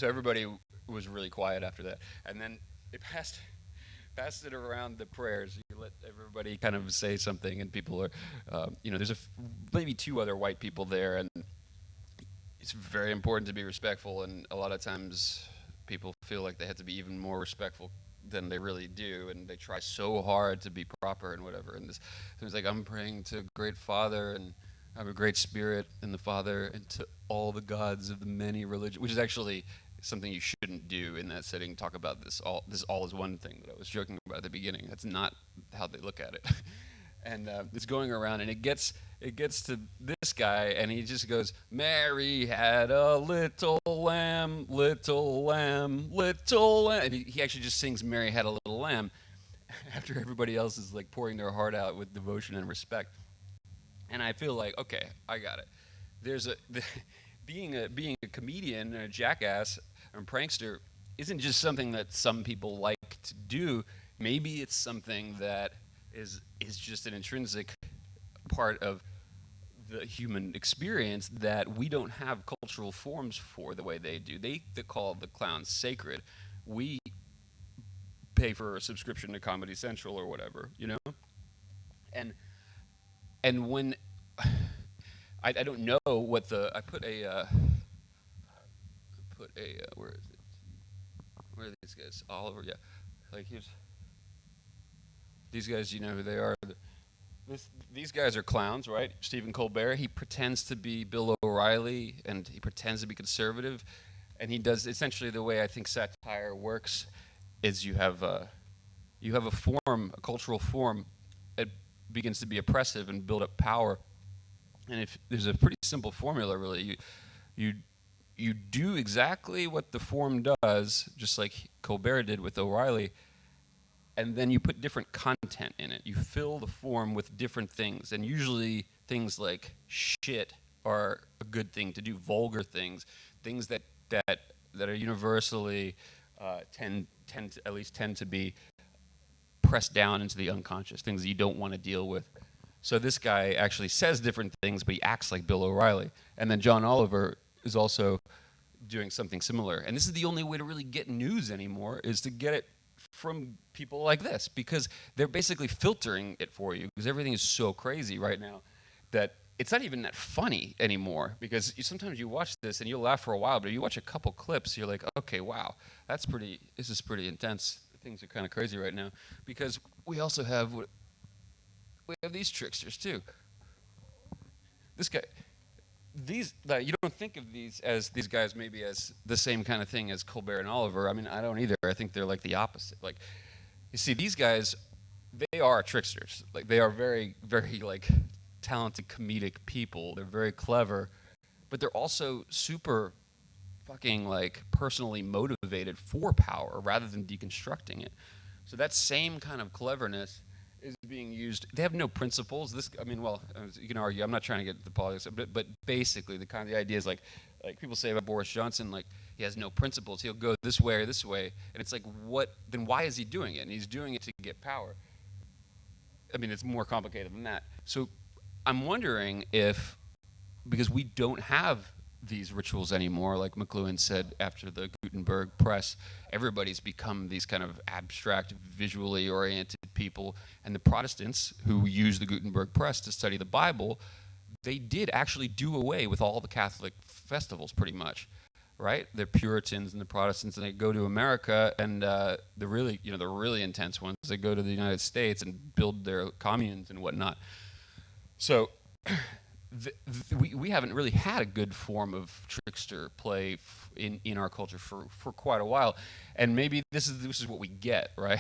A: everybody was really quiet after that, and then it passed it around the prayers. let everybody kind of say something, and people are, there's maybe two other white people there, and it's very important to be respectful, and a lot of times people feel like they have to be even more respectful than they really do, and they try so hard to be proper and whatever. And this, so it's like, I'm praying to a great Father, and I have a great Spirit in the Father, and to all the gods of the many religions, which is actually something you shouldn't do in that setting. Talk about this all is one thing that I was joking about at the beginning. That's not how they look at it. And it's going around, and it gets to this guy, and he just goes, Mary had a little lamb, little lamb, little lamb. And he actually just sings Mary had a little lamb after everybody else is like pouring their heart out with devotion and respect. And I feel like, okay, I got it. Being a comedian and a jackass and prankster isn't just something that some people like to do. Maybe it's something that is just an intrinsic part of the human experience that we don't have cultural forms for the way they do. They call the clowns sacred. We pay for a subscription to Comedy Central or whatever, And when I don't know what I put a where is it? Where are these guys? Oliver, yeah. Like these guys, you know who they are. These guys are clowns, right? Stephen Colbert, he pretends to be Bill O'Reilly, and he pretends to be conservative, and he does essentially the way I think satire works is you have a form, a cultural form that begins to be oppressive and build up power. And if there's a pretty simple formula, really, you do exactly what the form does, just like Colbert did with O'Reilly, and then you put different content in it. You fill the form with different things, and usually things like shit are a good thing to do. Vulgar things that are universally tend to be pressed down into the unconscious, things that you don't want to deal with. So this guy actually says different things, but he acts like Bill O'Reilly. And then John Oliver is also doing something similar. And this is the only way to really get news anymore, is to get it from people like this, because they're basically filtering it for you, because everything is so crazy right now that it's not even that funny anymore, because sometimes you watch this and you'll laugh for a while, but if you watch a couple clips, you're like, okay, wow, this is pretty intense. Things are kind of crazy right now, because we also have these tricksters too. This guy, you don't think of these guys maybe as the same kind of thing as Colbert and Oliver. I mean, I don't either. I think they're like the opposite. Like, you see, these guys, they are tricksters. Like, they are very, very like talented comedic people. They're very clever, but they're also super fucking like personally motivated for power rather than deconstructing it. So that same kind of cleverness is being used. They have no principles. You can argue. I'm not trying to get the politics, but basically the idea is like people say about Boris Johnson, like he has no principles. He'll go this way or this way, and it's like, what? Then why is he doing it? And he's doing it to get power. I mean, it's more complicated than that. So I'm wondering if, because we don't have these rituals anymore, like McLuhan said after the Gutenberg press, everybody's become these kind of abstract, visually oriented people. And the Protestants who used the Gutenberg press to study the Bible, they did actually do away with all the Catholic festivals pretty much, right? The Puritans and the Protestants, and they go to America, and the really intense ones, they go to the United States and build their communes and whatnot. So we haven't really had a good form of trickster play in our culture for quite a while, and maybe this is what we get, right?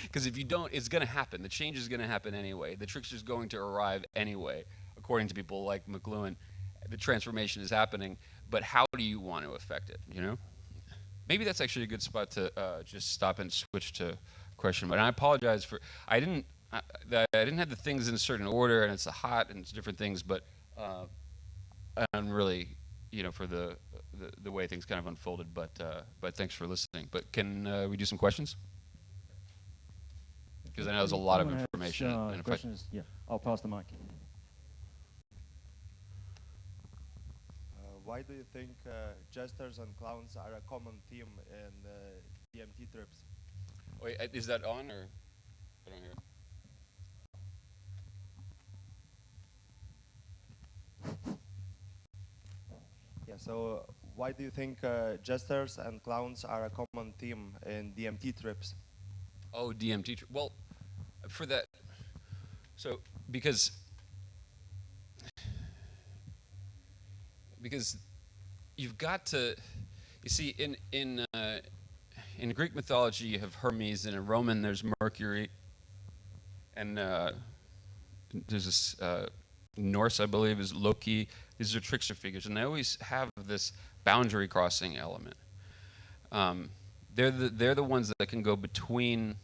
A: Because if you don't, it's going to happen. The change is going to happen anyway. The trickster is going to arrive anyway, according to people like McLuhan. The transformation is happening, but how do you want to affect it? Maybe that's actually a good spot to just stop and switch to question. But I apologize for I didn't have the things in a certain order, and it's hot and it's different things, but I'm really, for the way things kind of unfolded. But thanks for listening. But can we do some questions? Because I know there's a lot of information. And
B: questions? Yeah, I'll pass the mic.
D: Why do you think jesters and clowns are a common theme in DMT trips?
A: Wait, is that on or? I don't hear it.
D: Yeah, so why do you think jesters and clowns are a common theme in DMT trips?
A: Oh, DMT. Well, for that, so because you've got to, you see, in Greek mythology you have Hermes, and in Roman there's Mercury, and there's this Norse, I believe, is Loki. These are trickster figures, and they always have this boundary crossing element. They're the ones that can go between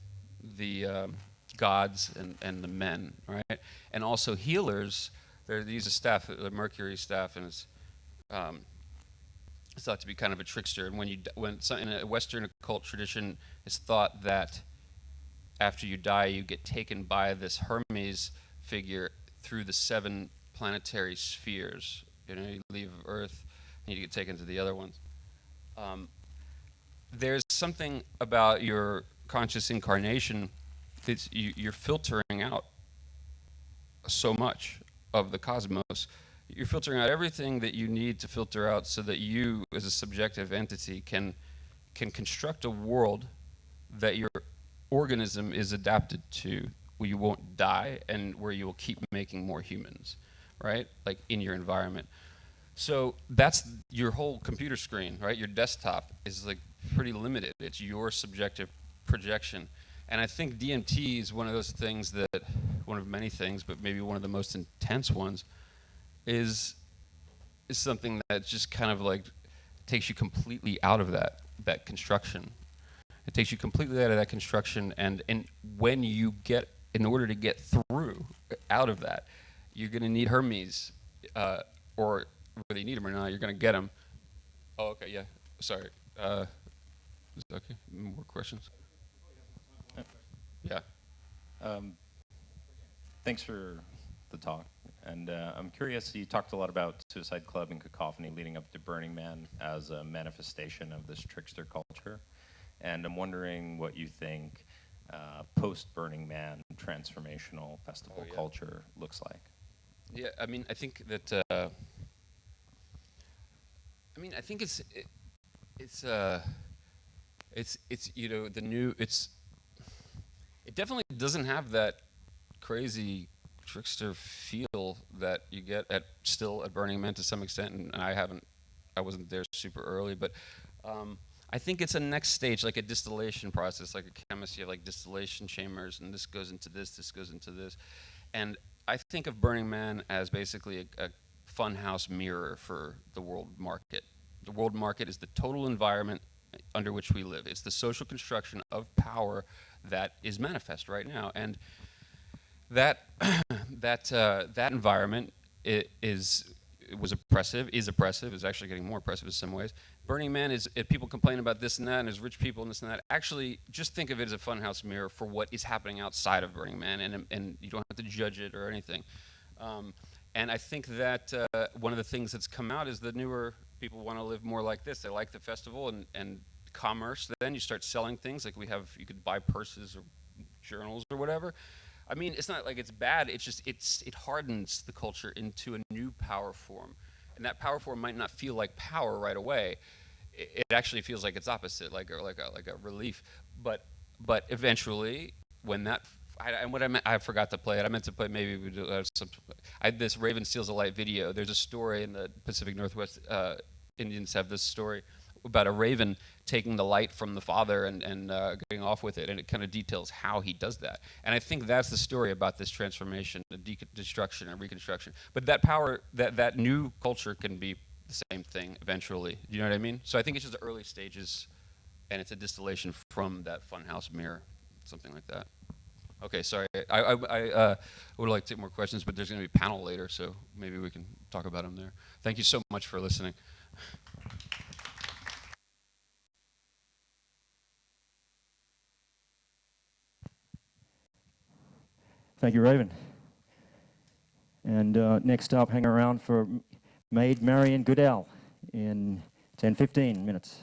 A: the gods and the men, right? And also healers. They use a staff, the Mercury staff, and it's thought to be kind of a trickster. And in a Western occult tradition, it's thought that after you die, you get taken by this Hermes figure through the 7 planetary spheres. You know, you leave Earth, and you get taken to the other ones. There's something about your conscious incarnation that you're filtering out so much of the cosmos. You're filtering out everything that you need to filter out so that you, as a subjective entity, can construct a world that your organism is adapted to, where you won't die and where you will keep making more humans, right? Like in your environment. So that's your whole computer screen, right? Your desktop is like pretty limited. It's your subjective projection. And I think DMT is one of those things that, one of many things, but maybe one of the most intense ones, is something that just kind of like takes you completely out of that construction. It takes you completely out of that construction, and when you get, in order to get through, out of that, you're going to need Hermes, or whether you need him or not, you're going to get him. Oh, okay, yeah, sorry. Is that okay? More questions? Yeah.
E: Thanks for the talk. And I'm curious, you talked a lot about Suicide Club and Cacophony leading up to Burning Man as a manifestation of this trickster culture. And I'm wondering what you think post-Burning Man transformational festival culture looks like.
A: Yeah, I mean, I think that, I think it's you know, it definitely doesn't have that crazy trickster feel that you get still at Burning Man to some extent, and I wasn't there super early, but I think it's a next stage, like a distillation process, like a chemist. You have like distillation chambers, and this goes into this goes into this, and I think of Burning Man as basically a funhouse mirror for the world market. The world market is the total environment under which we live. It's the social construction of power that is manifest right now, and that that environment was oppressive, is oppressive, is actually getting more oppressive in some ways. Burning Man is, if people complain about this and that, and there's rich people and this and that, actually just think of it as a funhouse mirror for what is happening outside of Burning Man, and you don't have to judge it or anything. And I think that one of the things that's come out is the newer people want to live more like this. They like the festival and commerce. Then you start selling things, like you could buy purses or journals or whatever. I mean, it's not like it's bad. It's just it hardens the culture into a new power form, and that power form might not feel like power right away. It actually feels like its opposite, like a relief. But eventually, when that I forgot to play it. I meant to play maybe we do this Raven Steals a Light video. There's a story in the Pacific Northwest. Indians have this story about a raven taking the light from the father and getting off with it, and it kind of details how he does that. And I think that's the story about this transformation, the destruction and reconstruction. But that power, that new culture can be the same thing eventually. Do you know what I mean? So I think it's just the early stages, and it's a distillation from that funhouse mirror, something like that. Okay, sorry. I would like to take more questions, but there's going to be a panel later, so maybe we can talk about them there. Thank you so much for listening.
B: Thank you, Raven. And next up, hang around for Maid Marian Goodell in 10-15 minutes.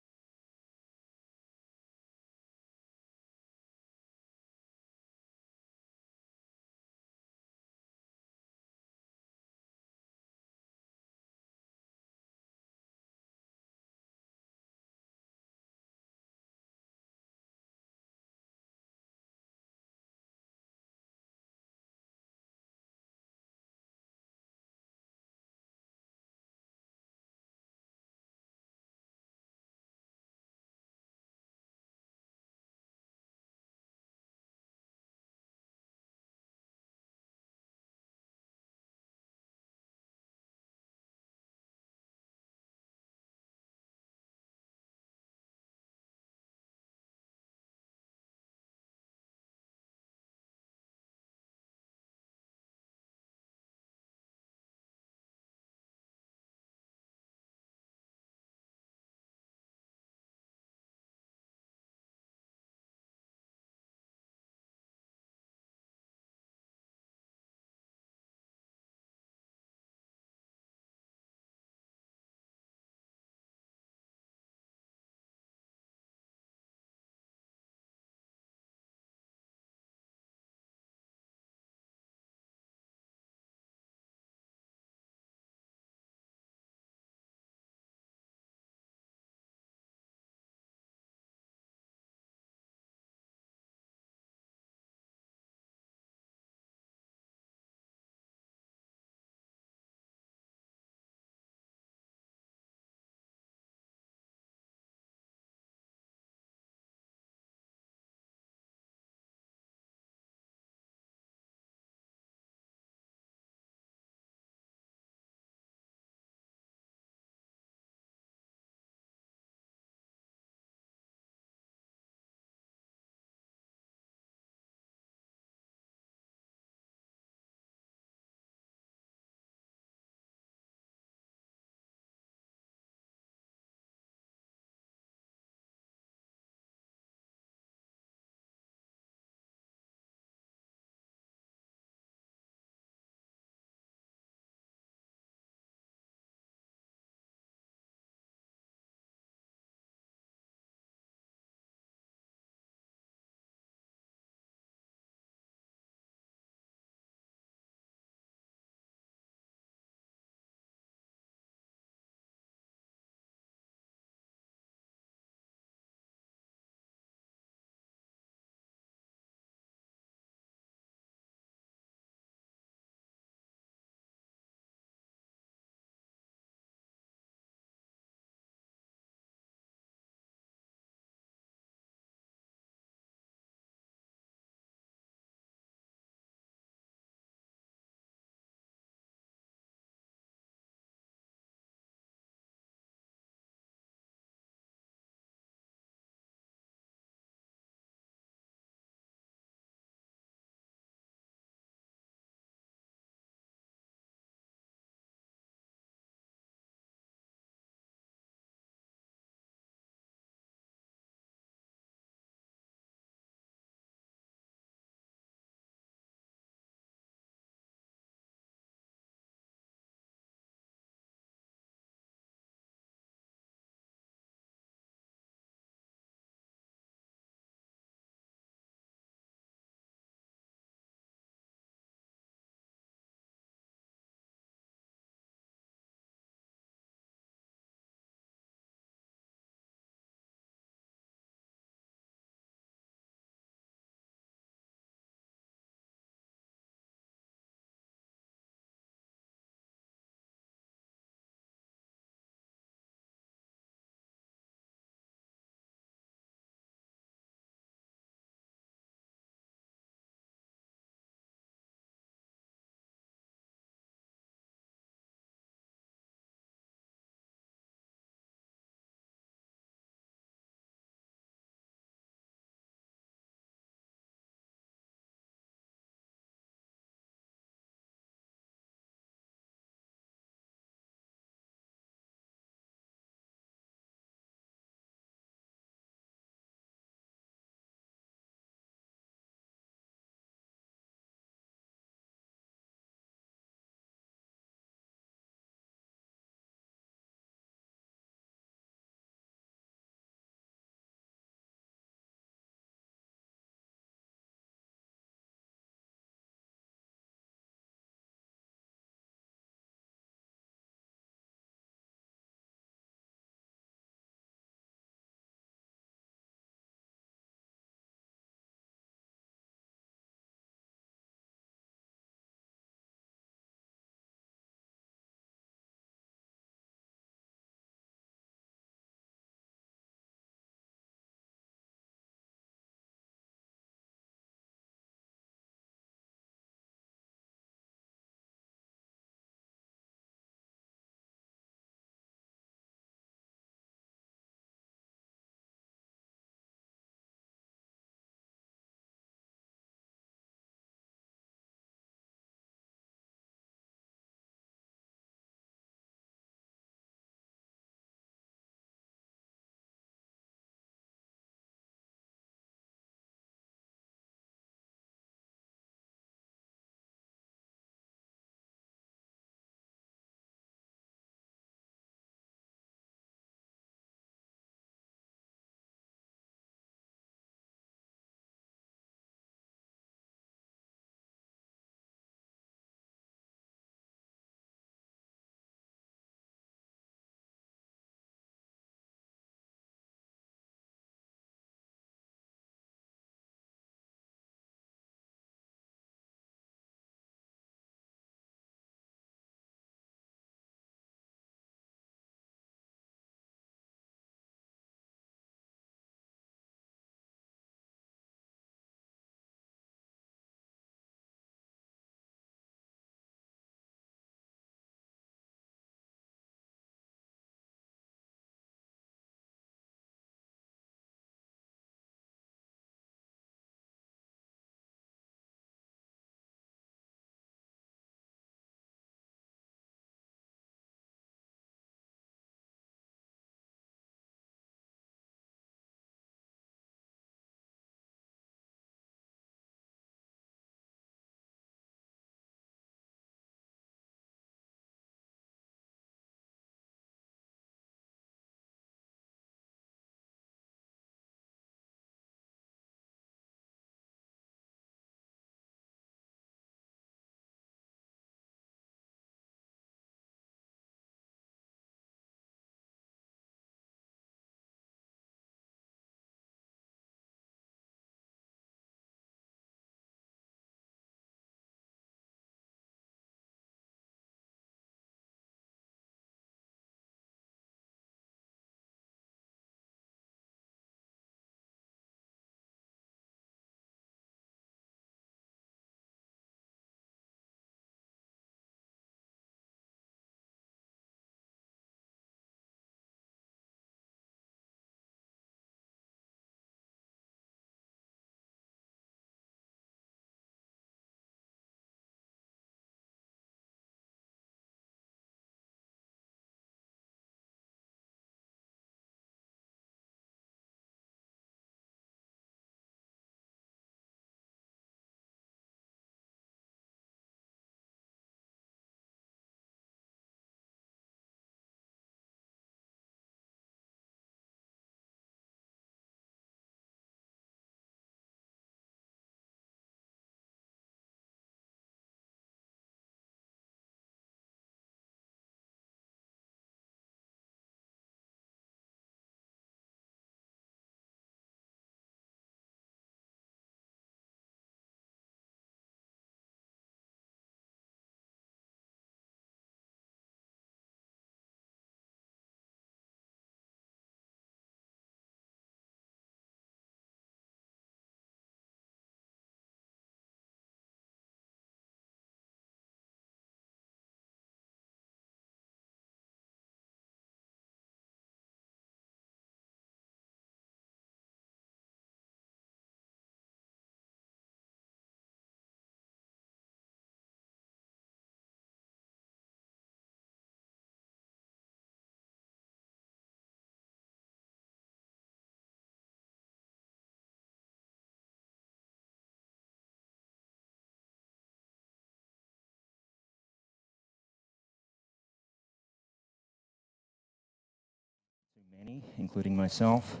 B: many, including myself,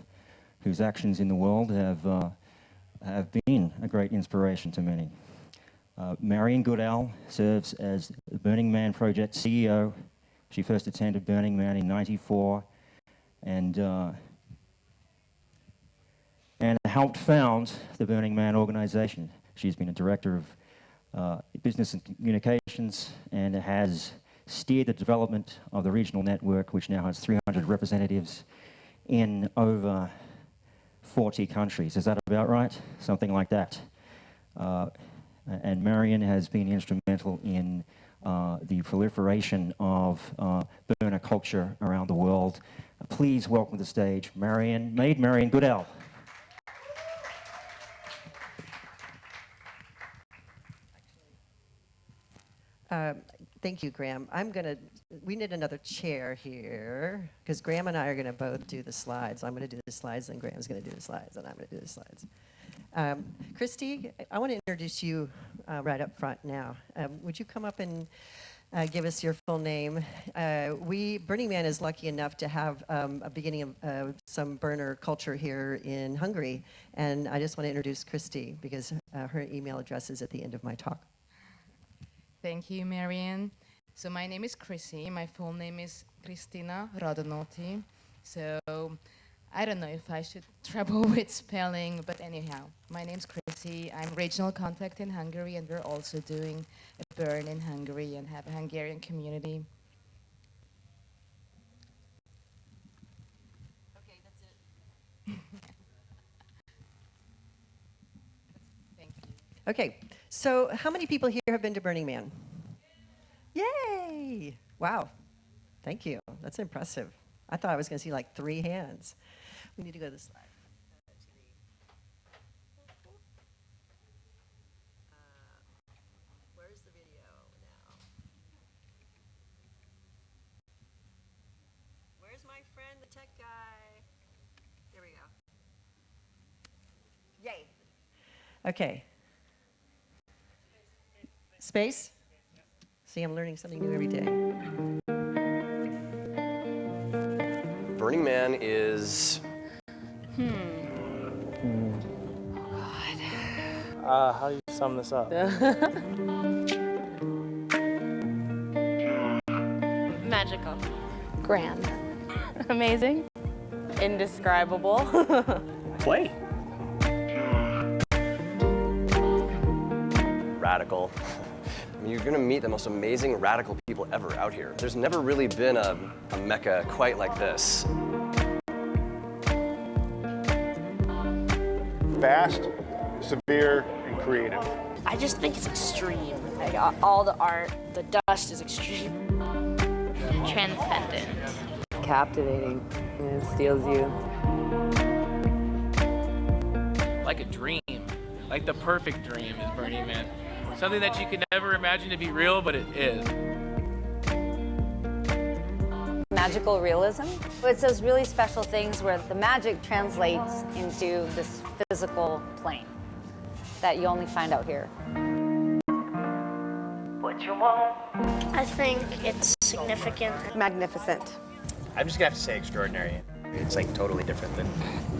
B: whose actions in the world have been a great inspiration to many. Marian Goodell serves as the Burning Man Project CEO. She first attended Burning Man in '94 and helped found the Burning Man organization. She's been a director of business and communications and has steered the development of the regional network, which now has 300 representatives in over 40 countries. Is that about right? Something like that. And Marian has been instrumental in the proliferation of burner culture around the world. Please welcome to the stage Marian Goodell.
F: Thank you, Graham. We need another chair here, because Graham and I are gonna both do the slides. I'm gonna do the slides, and Graham's gonna do the slides, and I'm gonna do the slides. Christy, I want to introduce you right up front now. Would you come up and give us your full name? Burning Man is lucky enough to have a beginning of some burner culture here in Hungary, and I just want to introduce Christy, because her email address is at the end of my talk.
G: Thank you, Marian. So my name is Chrissy. My full name is Kristina Radonoti. So I don't know if I should trouble with spelling, but anyhow, my name's Chrissy. I'm regional contact in Hungary, and we're also doing a burn in Hungary and have a Hungarian community. Okay, that's it. Thank you.
F: Okay, so how many people here have been to Burning Man? Yay! Wow, thank you. That's impressive. I thought I was going to see like 3 hands. We need to go to the slide. Where's the video now? Where's my friend, the tech guy? There we go. Yay. Okay. Space? See, I'm learning something new every day.
H: Burning Man is...
C: How do you sum this up?
I: Magical. Grand. Amazing. Indescribable.
H: Play. Radical. I mean, you're gonna meet the most amazing radical people ever out here. There's never really been a mecca quite like this.
J: Fast, severe, and creative.
I: I just think it's extreme. Like, all the art, the dust is extreme. Transcendent.
K: Captivating. It steals you.
L: Like a dream. Like the perfect dream is Burning Man. Something that you could never imagine to be real, but it is.
K: Magical realism. It's those really special things where the magic translates into this physical plane that you only find out here.
I: What you want? I think it's significant.
K: Magnificent.
M: I'm just gonna have to say extraordinary. It's like totally different than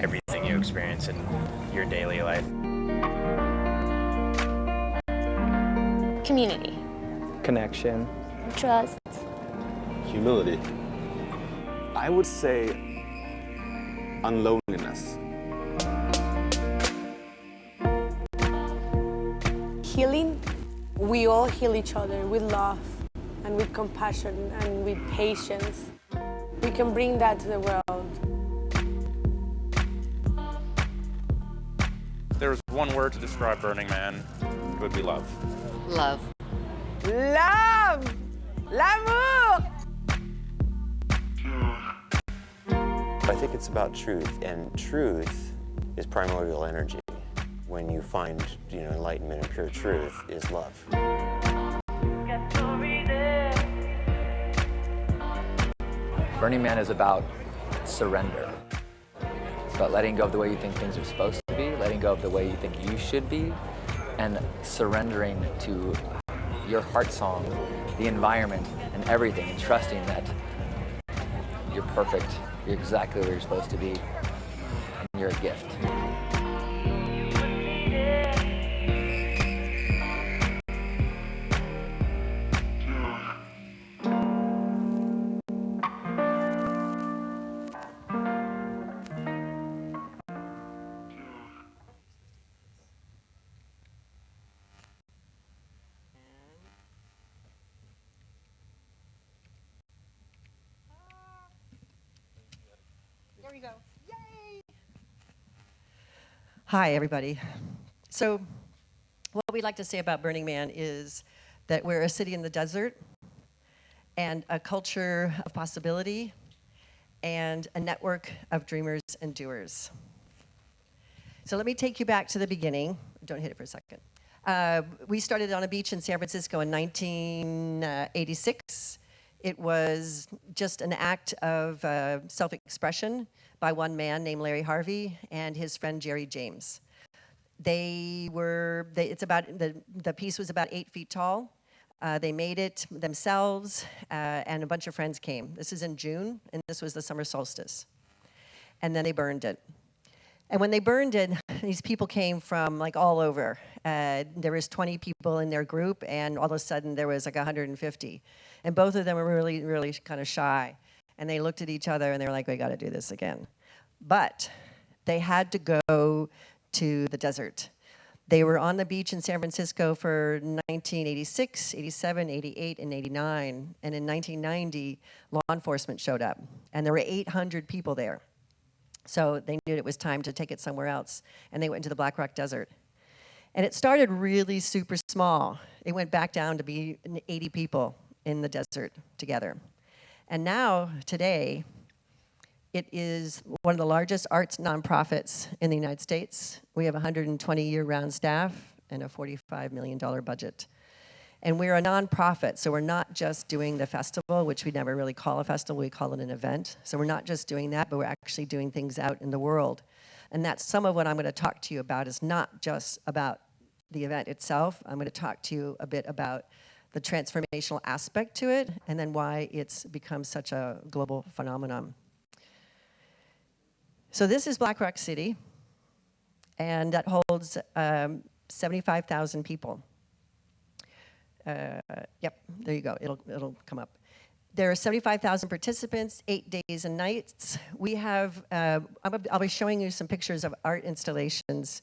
M: everything you experience in your daily life.
I: Community.
C: Connection.
I: Trust.
J: Humility.
N: I would say unloneliness.
O: Healing. We all heal each other with love and with compassion and with patience. We can bring that to the world.
P: There was one word to describe Burning Man, it would be love.
I: Love.
O: Love! L'amour!
Q: I think it's about truth, and truth is primordial energy. When you find, enlightenment and pure truth is love.
R: Burning Man is about surrender. It's about letting go of the way you think things are supposed to be, letting go of the way you think you should be, and surrendering to your heart song, the environment, and everything, and trusting that you're perfect, You're exactly where you're supposed to be, and you're a gift.
F: There we go. Yay! Hi, everybody. So, what we'd like to say about Burning Man is that we're a city in the desert and a culture of possibility and a network of dreamers and doers. So let me take you back to the beginning. Don't hit it for a second. We started on a beach in San Francisco in 1986. It was just an act of self-expression by one man named Larry Harvey and his friend Jerry James. The piece was about 8 feet tall. They made it themselves, and a bunch of friends came. This is in June, and this was the summer solstice. And then they burned it. And when they burned it, these people came from like all over. There was 20 people in their group, and all of a sudden there was like 150. And both of them were really, really kind of shy. And they looked at each other, and they were like, we got to do this again. But they had to go to the desert. They were on the beach in San Francisco for 1986, 87, 88, and 89. And in 1990, law enforcement showed up. And there were 800 people there. So they knew it was time to take it somewhere else. And they went into the Black Rock Desert. And it started really super small. It went back down to be 80 people in the desert together. And now, today, it is one of the largest arts nonprofits in the United States. We have 120 year-round staff and a $45 million budget. And we're a nonprofit, so we're not just doing the festival, which we never really call a festival, we call it an event. So we're not just doing that, but we're actually doing things out in the world. And that's some of what I'm going to talk to you about, is not just about the event itself. I'm going to talk to you a bit about the transformational aspect to it, and then why it's become such a global phenomenon. So this is Black Rock City, and that holds 75,000 people. Yep, there you go. It'll come up. There are 75,000 participants, 8 days and nights. We have, I'll be showing you some pictures of art installations,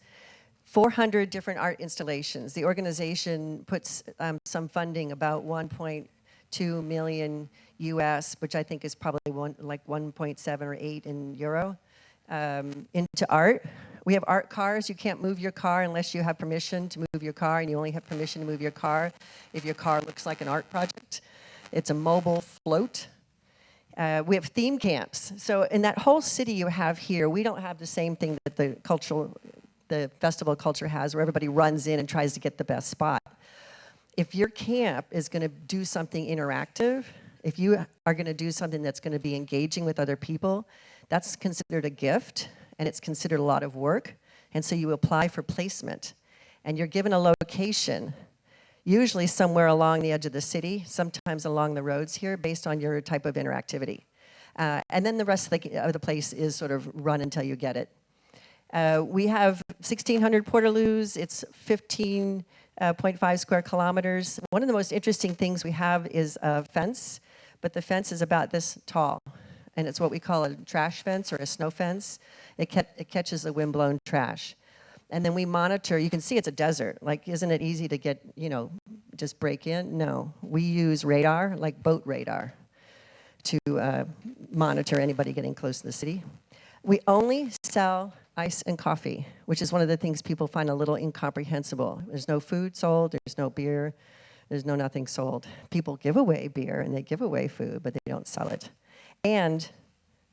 F: 400 different art installations. The organization puts some funding, about 1.2 million US, which I think is probably like 1.7 or 8 in euro, into art. We have art cars. You can't move your car unless you have permission to move your car, and you only have permission to move your car if your car looks like an art project. It's a mobile float. We have theme camps. So in that whole city you have here, we don't have the same thing that the festival culture has, where everybody runs in and tries to get the best spot. If your camp is going to do something interactive, if you are going to do something that's going to be engaging with other people, that's considered a gift, and it's considered a lot of work. And so you apply for placement, and you're given a location, usually somewhere along the edge of the city, sometimes along the roads here, based on your type of interactivity. And then the rest of the place is sort of run until you get it. We have 1,600 portaloos. It's 15.5 square kilometers. One of the most interesting things we have is a fence, but the fence is about this tall. And it's what we call a trash fence or a snow fence. It catches the windblown trash. And then we monitor. You can see it's a desert. Like, isn't it easy to get, just break in? No. We use radar, like boat radar, to monitor anybody getting close to the city. We only sell ice and coffee, which is one of the things people find a little incomprehensible. There's no food sold. There's no beer. There's nothing sold. People give away beer and they give away food, but they don't sell it. And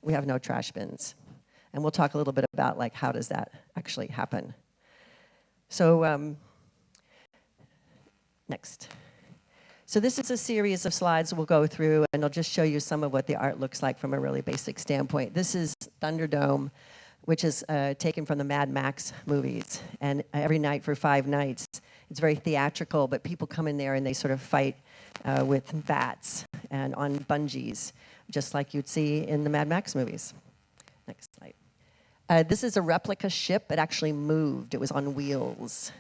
F: we have no trash bins. And we'll talk a little bit about how does that actually happen. So next. So this is a series of slides we'll go through, and I'll just show you some of what the art looks like from a really basic standpoint. This is Thunderdome, which is taken from the Mad Max movies. And every night for 5 nights, it's very theatrical, but people come in there and they sort of fight with bats and on bungees, just like you'd see in the Mad Max movies. Next slide. This is a replica ship. It actually moved. It was on wheels.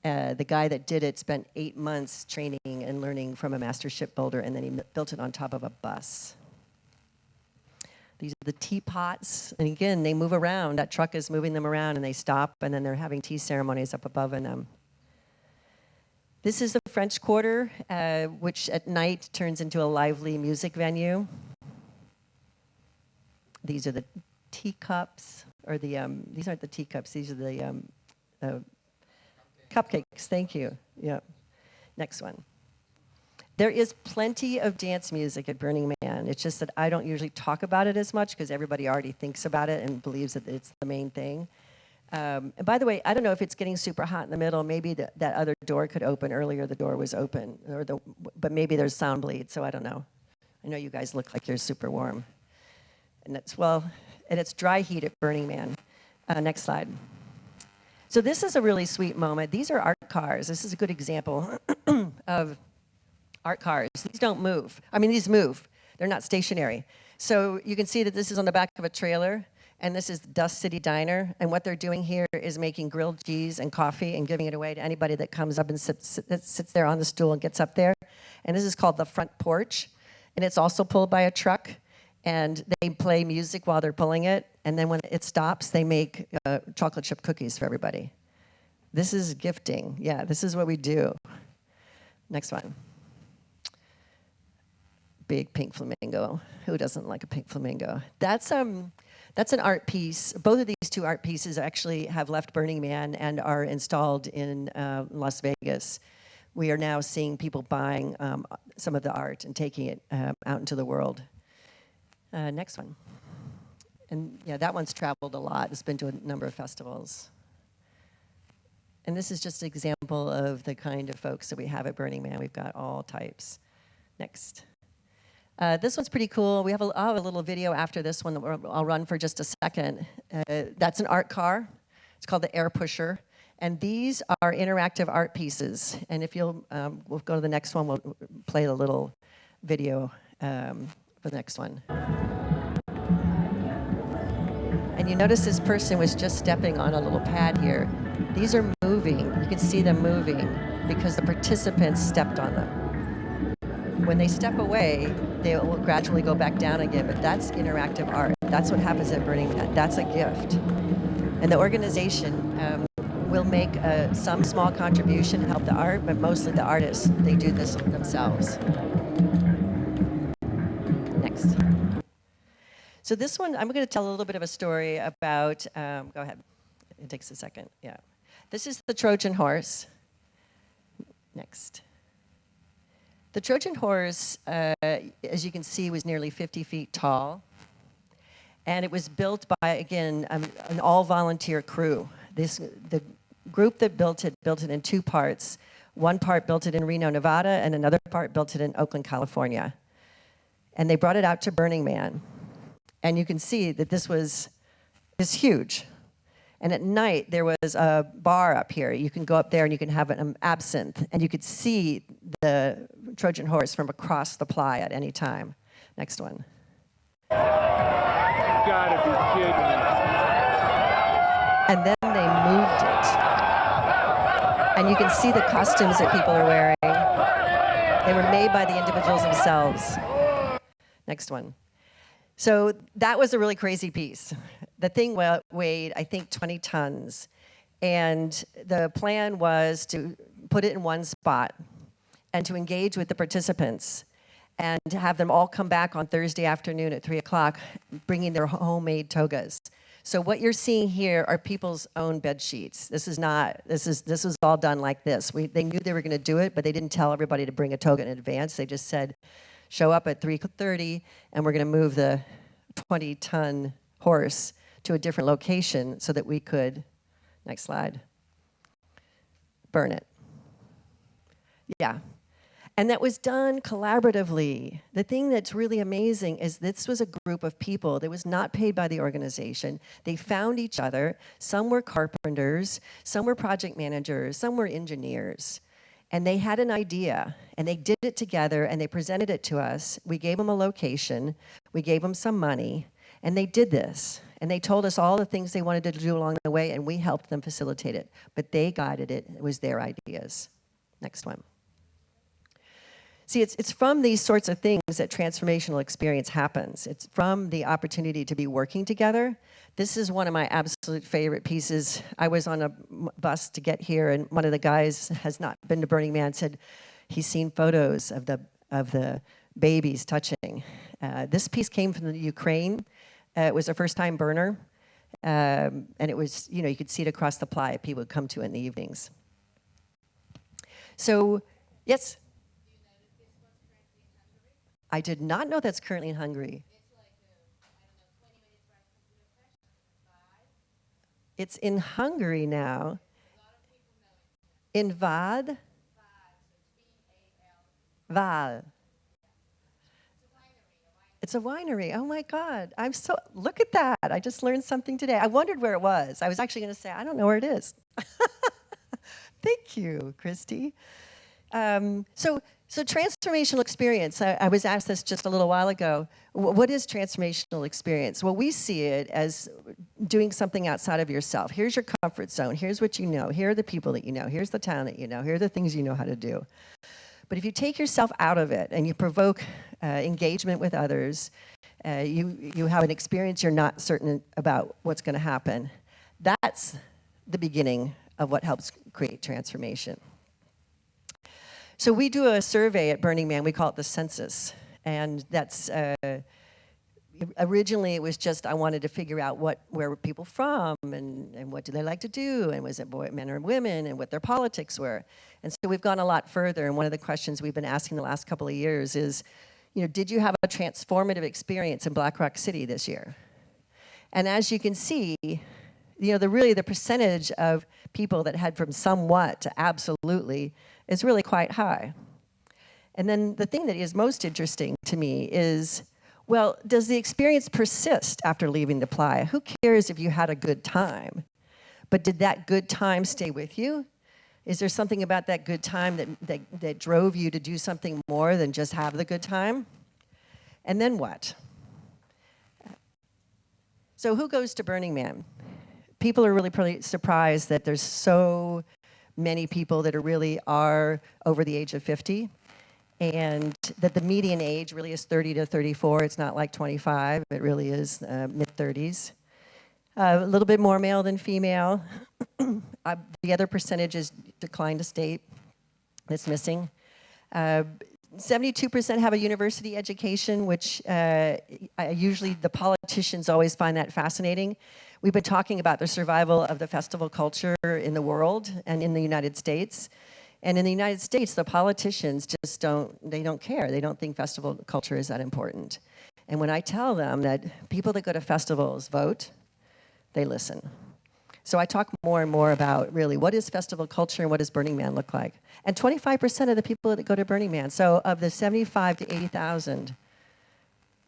F: The guy that did it spent 8 months training and learning from a master shipbuilder, and then he built it on top of a bus. These are the teapots, and again, they move around. That truck is moving them around, and they stop, and then they're having tea ceremonies up above in them. This is the French Quarter, which at night turns into a lively music venue. These are the teacups, or the, these aren't the teacups, these are the cupcakes, thank you. Yeah. Next one. There is plenty of dance music at Burning Man. It's just that I don't usually talk about it as much because everybody already thinks about it and believes that it's the main thing. And by the way, I don't know if it's getting super hot in the middle. Maybe that other door could open earlier. The door was open, but maybe there's sound bleed, so I don't know. I know you guys look like you're super warm. And it's dry heat at Burning Man. Next slide. So this is a really sweet moment. These are art cars. This is a good example of art cars. These don't move. I mean, these move. They're not stationary. So you can see that this is on the back of a trailer, and this is Dust City Diner. And what they're doing here is making grilled cheese and coffee and giving it away to anybody that comes up and sits there on the stool and gets up there. And this is called the front porch. And it's also pulled by a truck. And they play music while they're pulling it. And then when it stops, they make chocolate chip cookies for everybody. This is gifting. Yeah, this is what we do. Next one. Big pink flamingo. Who doesn't like a pink flamingo? That's an art piece. Both of these two art pieces actually have left Burning Man and are installed in Las Vegas. We are now seeing people buying some of the art and taking it out into the world. Next one. And yeah, that one's traveled a lot. It's been to a number of festivals. And this is just an example of the kind of folks that we have at Burning Man. We've got all types. Next. This one's pretty cool. I'll have a little video after this one that I'll run for just a second. That's an art car. It's called the Air Pusher. And these are interactive art pieces. And if we'll go to the next one, we'll play the little video for the next one. And you notice this person was just stepping on a little pad here. These are moving. You can see them moving because the participants stepped on them. When they step away, they will gradually go back down again, but that's interactive art. That's what happens at Burning Man. That's a gift. And the organization will make some small contribution to help the art, but mostly the artists, they do this themselves. Next. So this one, I'm going to tell a little bit of a story about, go ahead. It takes a second, yeah. This is the Trojan horse. Next. The Trojan horse, as you can see, was nearly 50 feet tall. And it was built by, again, an all-volunteer crew. The group that built it in two parts. One part built it in Reno, Nevada, and another part built it in Oakland, California. And they brought it out to Burning Man. And you can see that this is huge. And at night, there was a bar up here. You can go up there and you can have an absinthe. And you could see the Trojan horse from across the ply at any time. Next one.
S: You gotta be kidding me.
F: And then they moved it. And you can see the costumes that people are wearing. They were made by the individuals themselves. Next one. So that was a really crazy piece. The thing weighed, I think, 20 tons. And the plan was to put it in one spot and to engage with the participants and to have them all come back on Thursday afternoon at 3 o'clock, bringing their homemade togas. So what you're seeing here are people's own bed sheets. This was all done like this. They knew they were going to do it, but they didn't tell everybody to bring a toga in advance. They just said, show up at 3:30, and we're going to move the 20-ton horse to a different location so that we could, next slide, burn it. Yeah. And that was done collaboratively. The thing that's really amazing is this was a group of people that was not paid by the organization. They found each other. Some were carpenters, some were project managers, some were engineers. And they had an idea, and they did it together, and they presented it to us. We gave them a location, we gave them some money, and they did this. And they told us all the things they wanted to do along the way, and we helped them facilitate it. But they guided it. It was their ideas. Next one. See, it's from these sorts of things that transformational experience happens. It's from the opportunity to be working together. This is one of my absolute favorite pieces. I was on a bus to get here, and one of the guys has not been to Burning Man, said he's seen photos of the babies touching. This piece came from the Ukraine. It was a first-time burner, and it was, you could see it across the playa. People would come to it in the evenings. So, yes? I did not know that's currently in Hungary. It's in Hungary now. In Vad? Val. It's a winery. Oh my God. Look at that. I just learned something today. I wondered where it was. I was actually going to say, I don't know where it is. Thank you, Christy. So transformational experience, I was asked this just a little while ago. What is transformational experience? Well, we see it as doing something outside of yourself. Here's your comfort zone. Here's what you know. Here are the people that you know. Here's the town that you know. Here are the things you know how to do. But if you take yourself out of it and you provoke engagement with others, you have an experience you're not certain about what's going to happen, that's the beginning of what helps create transformation. So we do a survey at Burning Man. We call it the census. And that's, originally it was just I wanted to figure out where were people from and what do they like to do, and was it men or women, and what their politics were. And so we've gone a lot further, and one of the questions we've been asking the last couple of years is, did you have a transformative experience in Black Rock City this year? And as you can see, the percentage of people that had from somewhat to absolutely is really quite high. And then the thing that is most interesting to me is, well, does the experience persist after leaving the playa? Who cares if you had a good time? But did that good time stay with you? Is there something about that good time that drove you to do something more than just have the good time? And then what? So who goes to Burning Man? People are really pretty surprised that there's so many people that really are over the age of 50, and that the median age really is 30 to 34. It's not like 25. It really is mid-30s. A little bit more male than female. The other percentage is decline to state that's missing. 72% have a university education, which usually the politicians always find that fascinating. We've been talking about the survival of the festival culture in the world and in the United States. And in the United States, the politicians just don't care. They don't think festival culture is that important. And when I tell them that people that go to festivals vote, they listen. So I talk more and more about really what is festival culture and what does Burning Man look like. And 25% of the people that go to Burning Man, so of the 75 to 80,000,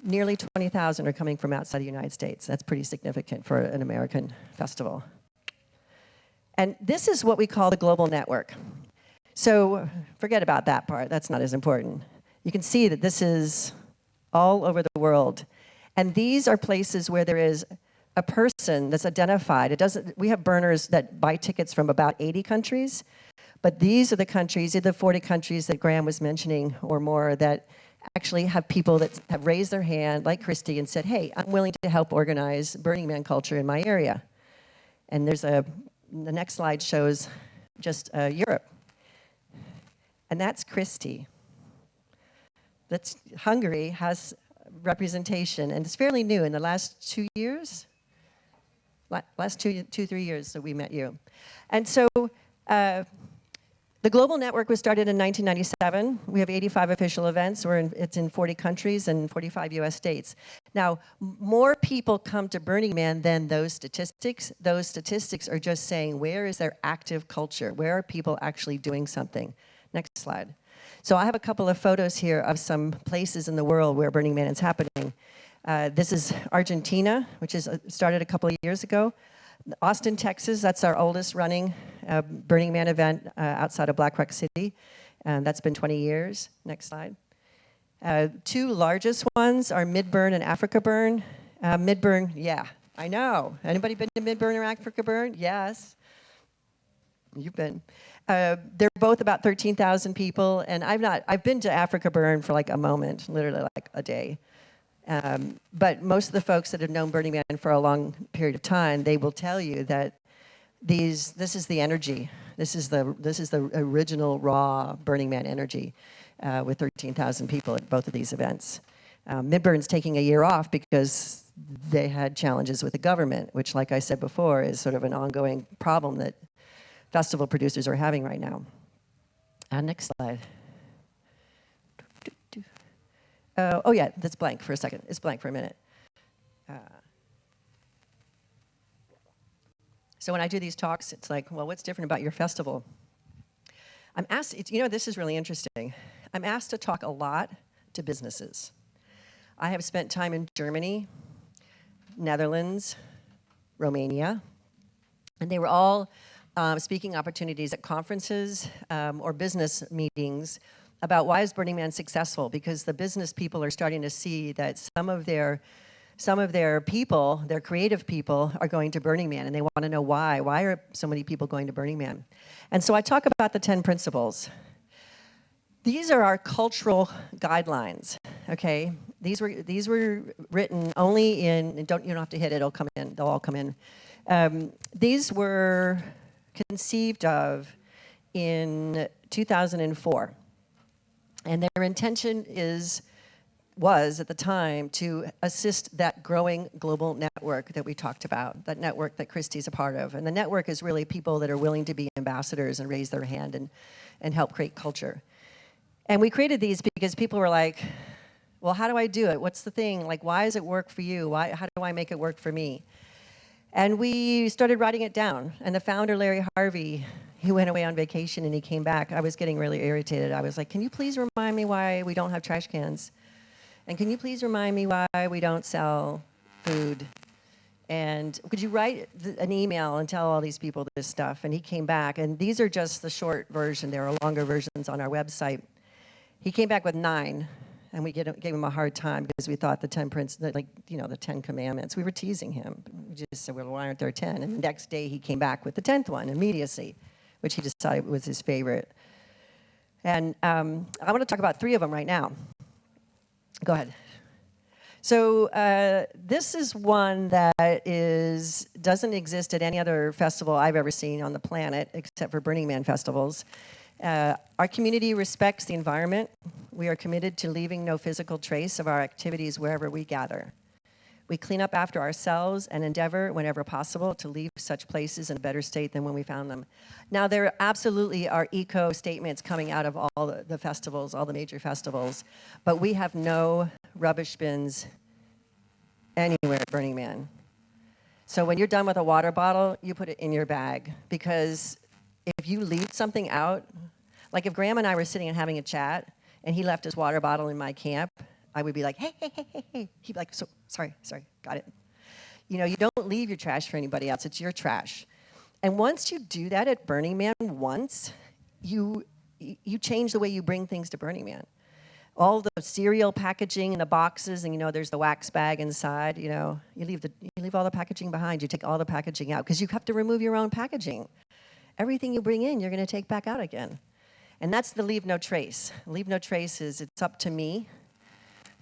F: nearly 20,000 are coming from outside the United States. That's pretty significant for an American festival. And this is what we call the global network. So forget about that part. That's not as important. You can see that this is all over the world. And these are places where there is a person that's identified. We have burners that buy tickets from about 80 countries, but these are the countries, the 40 countries that Graham was mentioning or more, that actually have people that have raised their hand, like Christy, and said, hey, I'm willing to help organize Burning Man culture in my area. And the next slide shows just Europe. And that's Christy. Hungary has representation, and it's fairly new in the last 2 years. Last 3 years that we met you. And so the global network was started in 1997. We have 85 official events. It's in 40 countries and 45 US states. Now, more people come to Burning Man than those statistics. Those statistics are just saying, where is their active culture? Where are people actually doing something? Next slide. So I have a couple of photos here of some places in the world where Burning Man is happening. This is Argentina, which is started a couple of years ago. Austin, Texas, that's our oldest running Burning Man event outside of Black Rock City. That's been 20 years. Next slide. Two largest ones are Midburn and Africa Burn. Midburn, yeah, I know. Anybody been to Midburn or Africa Burn? Yes. You've been. They're both about 13,000 people, and I've been to Africa Burn for like a moment, literally like a day. But most of the folks that have known Burning Man for a long period of time, they will tell you that this is the energy. This is the original raw Burning Man energy with 13,000 people at both of these events. Midburn's taking a year off because they had challenges with the government, which, like I said before, is sort of an ongoing problem that festival producers are having right now. Next slide. Oh yeah, that's blank for a second. It's blank for a minute. So when I do these talks, it's like, well, what's different about your festival? I'm asked, this is really interesting. I'm asked to talk a lot to businesses. I have spent time in Germany, Netherlands, Romania, and they were all speaking opportunities at conferences or business meetings about why is Burning Man successful, because the business people are starting to see that some of their people, their creative people, are going to Burning Man, and they want to know why. Why are so many people going to Burning Man? And so I talk about the 10 principles. These are our cultural guidelines, okay? These were written only in, you don't have to hit it, it'll come in, they'll all come in. These were conceived of in 2004. And their intention was at the time to assist that growing global network that we talked about, that network that Christy's a part of. And the network is really people that are willing to be ambassadors and raise their hand and help create culture. And we created these because people were like, well, how do I do it? What's the thing? Like, why does it work for you? How do I make it work for me? And we started writing it down. And the founder, Larry Harvey, he went away on vacation and he came back. I was getting really irritated. I was like, can you please remind me why we don't have trash cans? And can you please remind me why we don't sell food? And could you write an email and tell all these people this stuff? And he came back, and these are just the short version. There are longer versions on our website. He came back with 9, and we gave him a hard time because we thought the 10 the 10 commandments. We were teasing him. We just said, well, why aren't there 10? And the next day he came back with the 10th one, immediacy, which he decided was his favorite. And I want to talk about 3 of them right now. Go ahead. So this is one that doesn't exist at any other festival I've ever seen on the planet, except for Burning Man festivals. Our community respects the environment. We are committed to leaving no physical trace of our activities wherever we gather. We clean up after ourselves and endeavor, whenever possible, to leave such places in a better state than when we found them. Now, there absolutely are eco statements coming out of all the festivals, all the major festivals, but we have no rubbish bins anywhere at Burning Man. So when you're done with a water bottle, you put it in your bag, because if you leave something out, like if Graham and I were sitting and having a chat, and he left his water bottle in my camp, I would be like, hey. He'd be like, so, sorry, got it. You don't leave your trash for anybody else. It's your trash. And once you do that at Burning Man once, you change the way you bring things to Burning Man. All the cereal packaging in the boxes, and there's the wax bag inside, you leave all the packaging behind. You take all the packaging out, because you have to remove your own packaging. Everything you bring in, you're going to take back out again. And that's the leave no trace. Leave no trace is it's up to me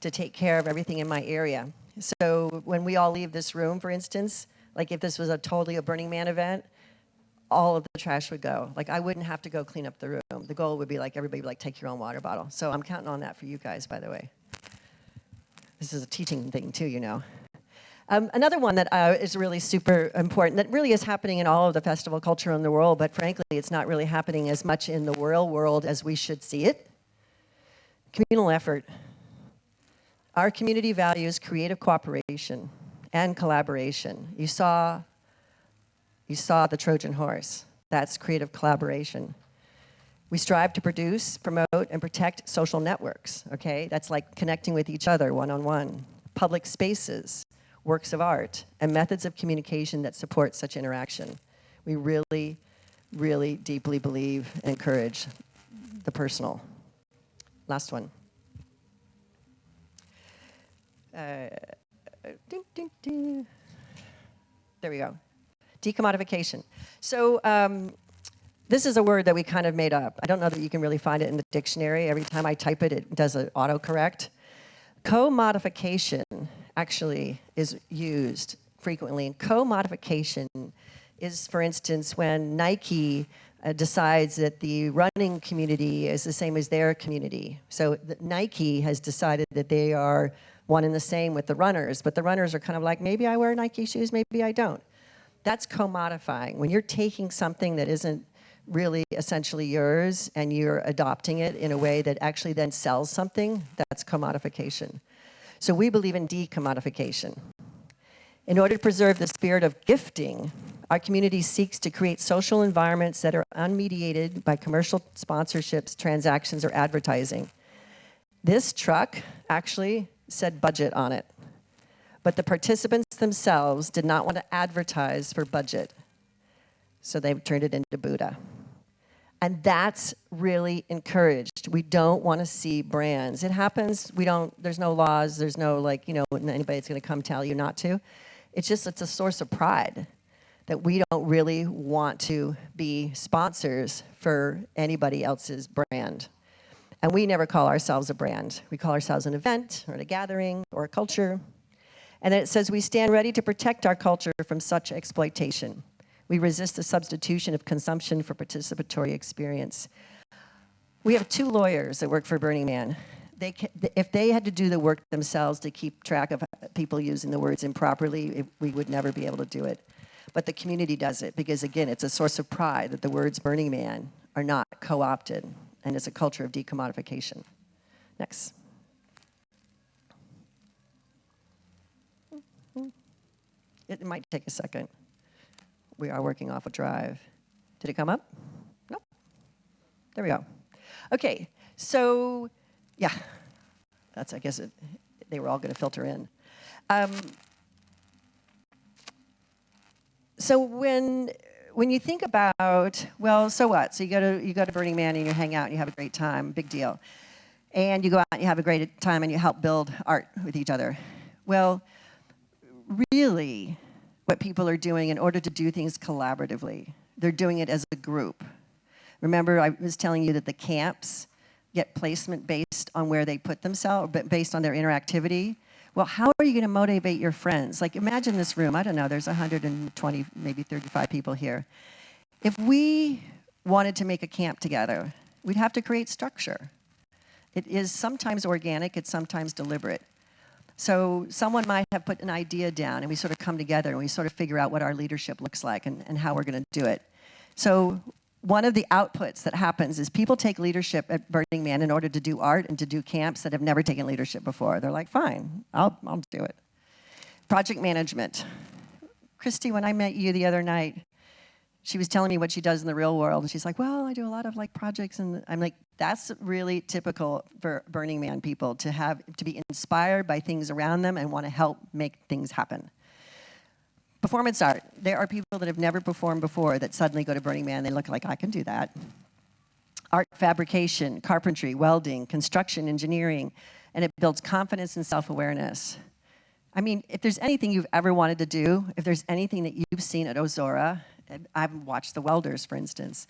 F: to take care of everything in my area. So when we all leave this room, for instance, like if this was totally a Burning Man event, all of the trash would go. Like I wouldn't have to go clean up the room. The goal would be like everybody would like take your own water bottle. So I'm counting on that for you guys, by the way. This is a teaching thing too, Another one that is really super important, that really is happening in all of the festival culture in the world, but frankly, it's not really happening as much in the real world as we should see it. Communal effort. Our community values creative cooperation and collaboration. You saw the Trojan horse. That's creative collaboration. We strive to produce, promote, and protect social networks, okay? That's like connecting with each other one-on-one. Public spaces, works of art, and methods of communication that support such interaction. We really really deeply believe and encourage the personal. Last one. Ding, ding, ding. There we go. Decommodification. So this is a word that we kind of made up. I don't know that you can really find it in the dictionary. Every time I type it, it does an autocorrect. Co-modification actually is used frequently. And co-modification is, for instance, when Nike decides that the running community is the same as their community. So Nike has decided that they are one and the same with the runners, but the runners are kind of like, maybe I wear Nike shoes, maybe I don't. That's co-modifying. When you're taking something that isn't really essentially yours and you're adopting it in a way that actually then sells something, that's commodification. So we believe in decommodification. In order to preserve the spirit of gifting, our community seeks to create social environments that are unmediated by commercial sponsorships, transactions, or advertising. This truck actually said budget on it, but the participants themselves did not want to advertise for budget, so they turned it into Buddha. And that's really encouraged. We don't want to see brands. It happens, there's no laws, there's no anybody that's going to come tell you not to. It's a source of pride that we don't really want to be sponsors for anybody else's brand. And we never call ourselves a brand. We call ourselves an event or a gathering or a culture. And then it says we stand ready to protect our culture from such exploitation. We resist the substitution of consumption for participatory experience. We have 2 lawyers that work for Burning Man. If they had to do the work themselves to keep track of people using the words improperly, we would never be able to do it. But the community does it because, again, it's a source of pride that the words Burning Man are not co-opted, and it's a culture of decommodification. Next. It might take a second. We are working off a drive. Did it come up? Nope. There we go. Okay, so yeah, I guess they were all going to filter in. So when you think about, well, so what? So you go to Burning Man and you hang out and you have a great time, big deal. And you go out and you have a great time and you help build art with each other. Well, really, what people are doing in order to do things collaboratively, they're doing it as a group. Remember, I was telling you that the camps get placement based on where they put themselves, but based on their interactivity. Well, how are you going to motivate your friends? Like, imagine this room. I don't know, there's 120, maybe 35 people here. If we wanted to make a camp together, we'd have to create structure. It is sometimes organic, it's sometimes deliberate. So someone might have put an idea down, and we sort of come together, and we sort of figure out what our leadership looks like and how we're going to do it. So one of the outputs that happens is people take leadership at Burning Man in order to do art and to do camps that have never taken leadership before. They're like, fine, I'll do it. Project management. Christy, when I met you the other night, she was telling me what she does in the real world, and she's like, well, I do a lot of projects, and I'm like, that's really typical for Burning Man people, to be inspired by things around them and want to help make things happen. Performance art. There are people that have never performed before that suddenly go to Burning Man, they look like, I can do that. Art fabrication, carpentry, welding, construction, engineering, and it builds confidence and self-awareness. I mean, if there's anything you've ever wanted to do, if there's anything that you've seen at Ozora, I've watched the welders, for instance.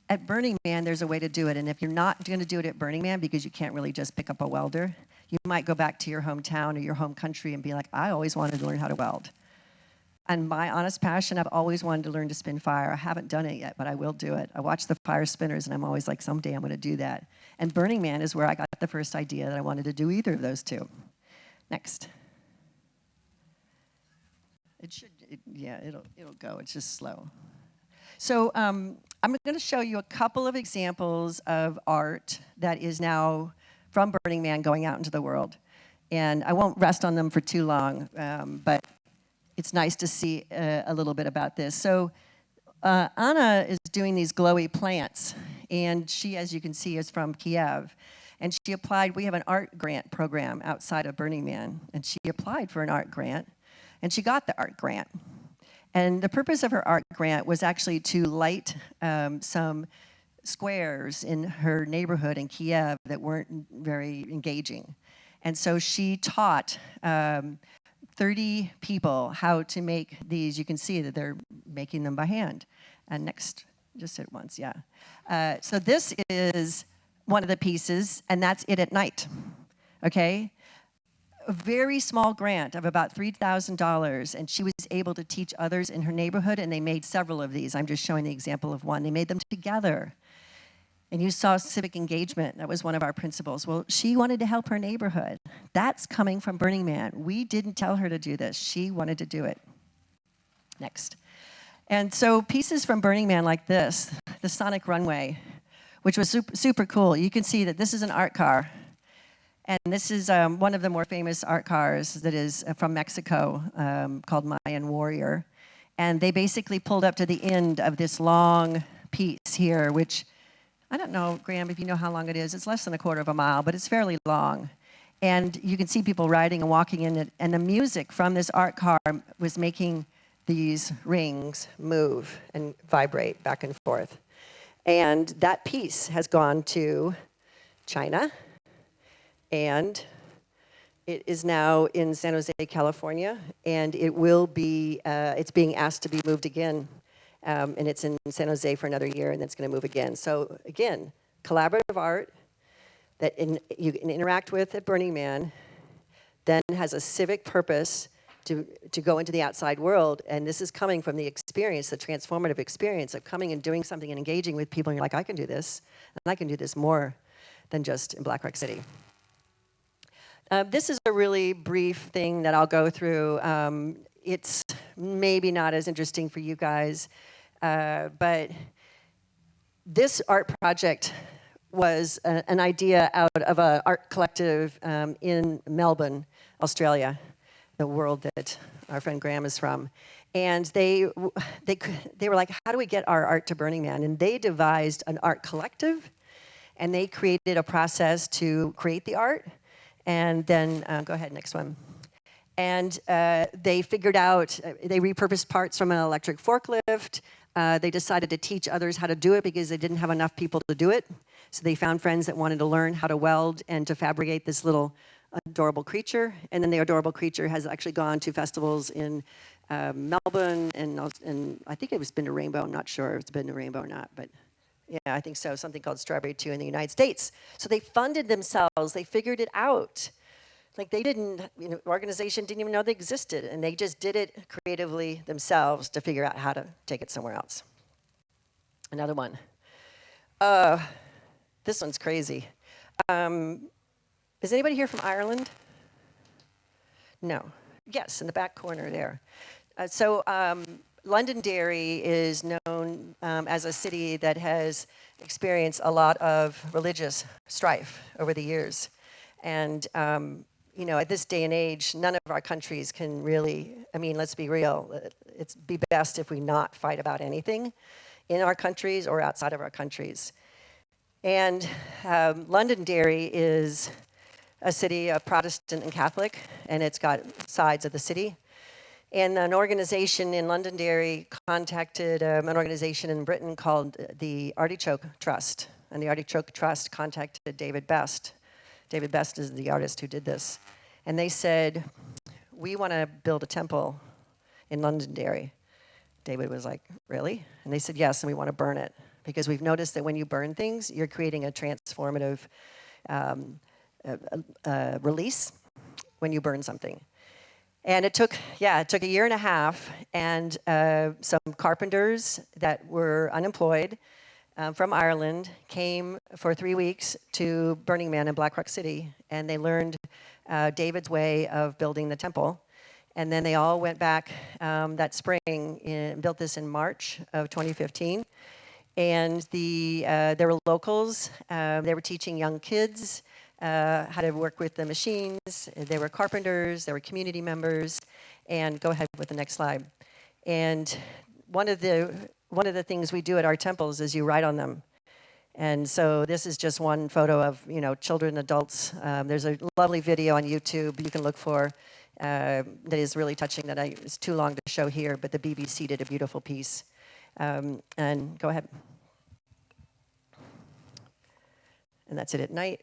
F: At Burning Man, there's a way to do it, and if you're not going to do it at Burning Man because you can't really just pick up a welder, you might go back to your hometown or your home country and be like, I always wanted to learn how to weld. And my honest passion, I've always wanted to learn to spin fire. I haven't done it yet, but I will do it. I watch the fire spinners, and I'm always like, someday I'm going to do that. And Burning Man is where I got the first idea that I wanted to do either of those two. Next. It'll go. It's just slow. So I'm going to show you a couple of examples of art that is now from Burning Man going out into the world. And I won't rest on them for too long, but it's nice to see a little bit about this. So Anna is doing these glowy plants, and she, as you can see, is from Kiev. And she applied, we have an art grant program outside of Burning Man, and she applied for an art grant, and she got the art grant. And the purpose of her art grant was actually to light some squares in her neighborhood in Kiev that weren't very engaging. And so she taught 30 people how to make these. You can see that they're making them by hand. And next, just hit once, yeah. So this is one of the pieces, and that's it at night, okay? A very small grant of about $3,000, and she was able to teach others in her neighborhood, and they made several of these. I'm just showing the example of one. They made them together. And you saw civic engagement. That was one of our principles. Well, she wanted to help her neighborhood. That's coming from Burning Man. We didn't tell her to do this. She wanted to do it. Next. And so pieces from Burning Man like this, the Sonic Runway, which was super cool. You can see that this is an art car. And this is one of the more famous art cars that is from Mexico called Mayan Warrior. And they basically pulled up to the end of this long piece here, which I don't know, Graham, if you know how long it is. It's less than a quarter of a mile, but it's fairly long. And you can see people riding and walking in it. And the music from this art car was making these rings move and vibrate back and forth. And that piece has gone to China. And it is now in San Jose, California. And it will be, it's being asked to be moved again. And it's in San Jose for another year, and then it's going to move again. So again, collaborative art that you can interact with at Burning Man, then has a civic purpose to go into the outside world. And this is coming from the experience, the transformative experience of coming and doing something and engaging with people. And you're like, I can do this, and I can do this more than just in Black Rock City. This is a really brief thing that I'll go through. It's maybe not as interesting for you guys. But this art project was an idea out of an art collective in Melbourne, Australia, the world that our friend Graham is from. And they were like, how do we get our art to Burning Man? And they devised an art collective, and they created a process to create the art. And then, go ahead, next one. And they figured out, they repurposed parts from an electric forklift. They decided to teach others how to do it because they didn't have enough people to do it. So they found friends that wanted to learn how to weld and to fabricate this little adorable creature. And then the adorable creature has actually gone to festivals in Melbourne, and I think it's been to Rainbow. I'm not sure if it's been to Rainbow or not, but yeah, I think so. Something called Strawberry 2 in the United States. So they funded themselves. They figured it out. Like they didn't, organization didn't even know they existed, and they just did it creatively themselves to figure out how to take it somewhere else. Another one. This one's crazy. Is anybody here from Ireland? No. Yes, in the back corner there. Londonderry is known as a city that has experienced a lot of religious strife over the years. And at this day and age, none of our countries can really, let's be real, it's be best if we not fight about anything in our countries or outside of our countries. And Londonderry is a city of Protestant and Catholic, and it's got sides of the city. And an organization in Londonderry contacted an organization in Britain called the Artichoke Trust, and the Artichoke Trust contacted David Best. David Best is the artist who did this. And they said, we want to build a temple in Londonderry. David was like, really? And they said, yes, and we want to burn it. Because we've noticed that when you burn things, you're creating a transformative release when you burn something. And it took a year and a half, and some carpenters that were unemployed from Ireland came for 3 weeks to Burning Man in Black Rock City, and they learned David's way of building the temple. And then they all went back that spring and built this in March of 2015. And there were locals. They were teaching young kids how to work with the machines. There were carpenters. There were community members. And go ahead with the next slide. And one of the things we do at our temples is you write on them. And so this is just one photo of children, adults. There's a lovely video on YouTube you can look for. that is really touching that it's too long to show here, but the BBC did a beautiful piece. And go ahead. And that's it at night.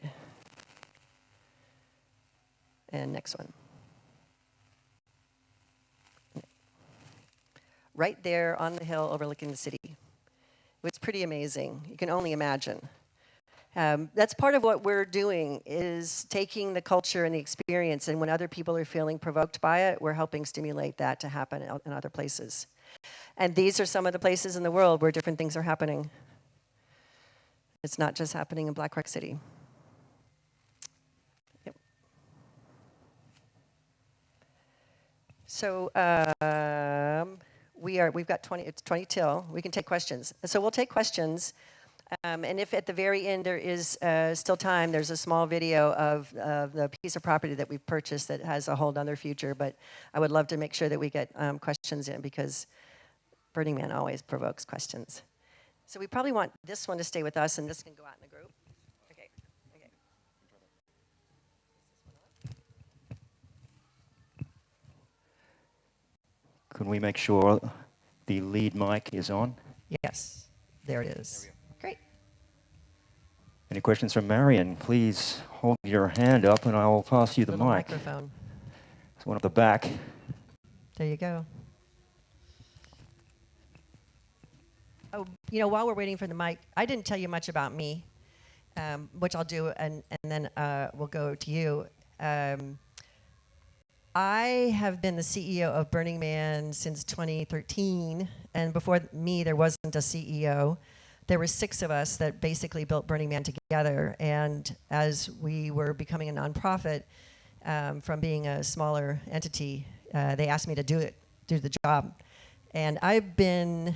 F: And next one. Right there on the hill overlooking the city. It's pretty amazing. You can only imagine. That's part of what we're doing, is taking the culture and the experience, and when other people are feeling provoked by it, we're helping stimulate that to happen in other places. And these are some of the places in the world where different things are happening. It's not just happening in Black Rock City. Yep. So we've got 20, it's 20 till. We can take questions. So we'll take questions. And if at the very end there is still time, there's a small video of the piece of property that we've purchased that has a whole other future. But I would love to make sure that we get questions in, because Burning Man always provokes questions. So we probably want this one to stay with us, and this can go out in the group. Okay. Okay.
B: Can we make sure the lead mic is on?
F: Yes, there it is. Great.
B: Any questions from Marian? Please hold your hand up and I will pass you the
F: Little
B: mic.
F: microphone.
B: It's one at the back.
F: There you go. Oh, while we're waiting for the mic, I didn't tell you much about me, which I'll do, and then we'll go to you. I have been the CEO of Burning Man since 2013, and before me, there wasn't a CEO. There were 6 of us that basically built Burning Man together, and as we were becoming a nonprofit, from being a smaller entity, they asked me to do the job. And I've been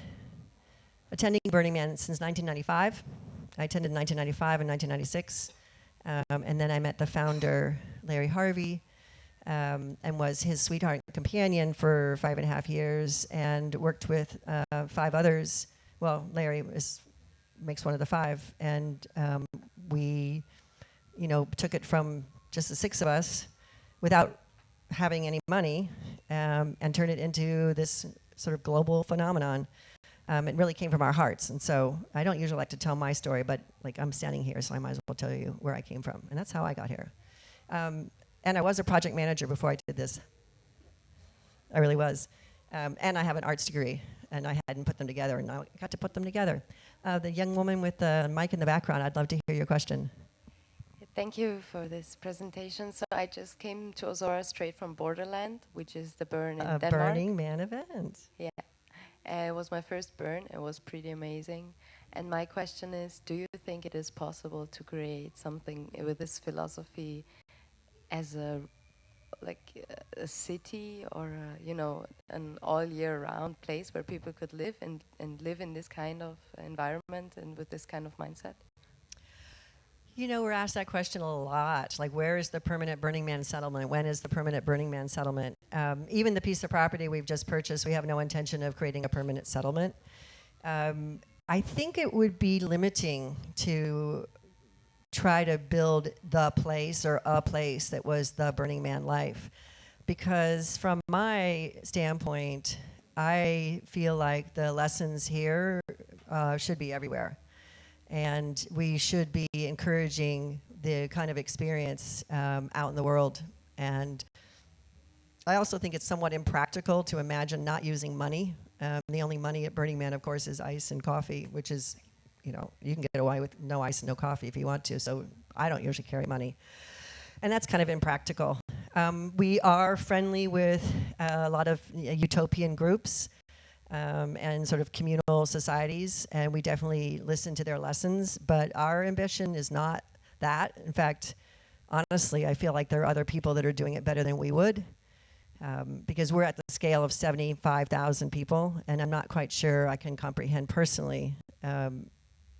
F: attending Burning Man since 1995. I attended 1995 and 1996. And then I met the founder, Larry Harvey, and was his sweetheart and companion for 5.5 years, and worked with 5 others. Well, Larry makes one of the 5. And we, took it from just the 6 of us without having any money, and turned it into this sort of global phenomenon. It really came from our hearts. And so I don't usually like to tell my story, but I'm standing here, so I might as well tell you where I came from. And that's how I got here. And I was a project manager before I did this. I really was. And I have an arts degree, and I hadn't put them together, and I got to put them together. The young woman with the mic in the background, I'd love to hear your question.
T: Thank you for this presentation. So I just came to Ozora straight from Borderland, which is the burn in Denmark.
F: Burning Man event.
T: Yeah. It was my first burn. It was pretty amazing. And my question is, do you think it is possible to create something with this philosophy as a city, or an all year round place where people could live and live in this kind of environment and with this kind of mindset?
F: We're asked that question a lot. Like, where is the permanent Burning Man settlement? When is the permanent Burning Man settlement? Even the piece of property we've just purchased, we have no intention of creating a permanent settlement. I think it would be limiting to try to build the place or a place that was the Burning Man life. Because from my standpoint, I feel like the lessons here should be everywhere. And we should be encouraging the kind of experience out in the world. And I also think it's somewhat impractical to imagine not using money. The only money at Burning Man, of course, is ice and coffee, which is, you can get away with no ice and no coffee if you want to. So I don't usually carry money. And that's kind of impractical. We are friendly with a lot of utopian groups. And sort of communal societies, and we definitely listen to their lessons, but our ambition is not that. In fact, honestly, I feel like there are other people that are doing it better than we would, because we're at the scale of 75,000 people, and I'm not quite sure I can comprehend personally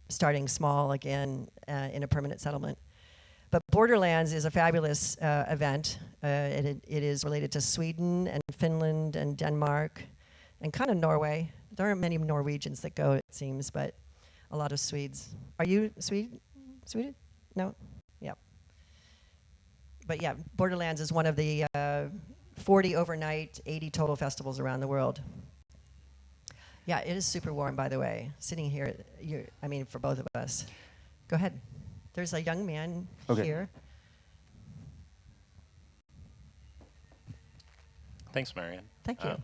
F: starting small again in a permanent settlement. But Borderlands is a fabulous event. It is related to Sweden and Finland and Denmark, and kind of Norway. There aren't many Norwegians that go, it seems, but a lot of Swedes. Are you Sweden? No? Yeah. But yeah, Borderlands is one of the 40 overnight, 80 total festivals around the world. Yeah, it is super warm, by the way. Sitting here, for both of us. Go ahead. There's a young man here.
E: Thanks, Marian.
F: Thank you.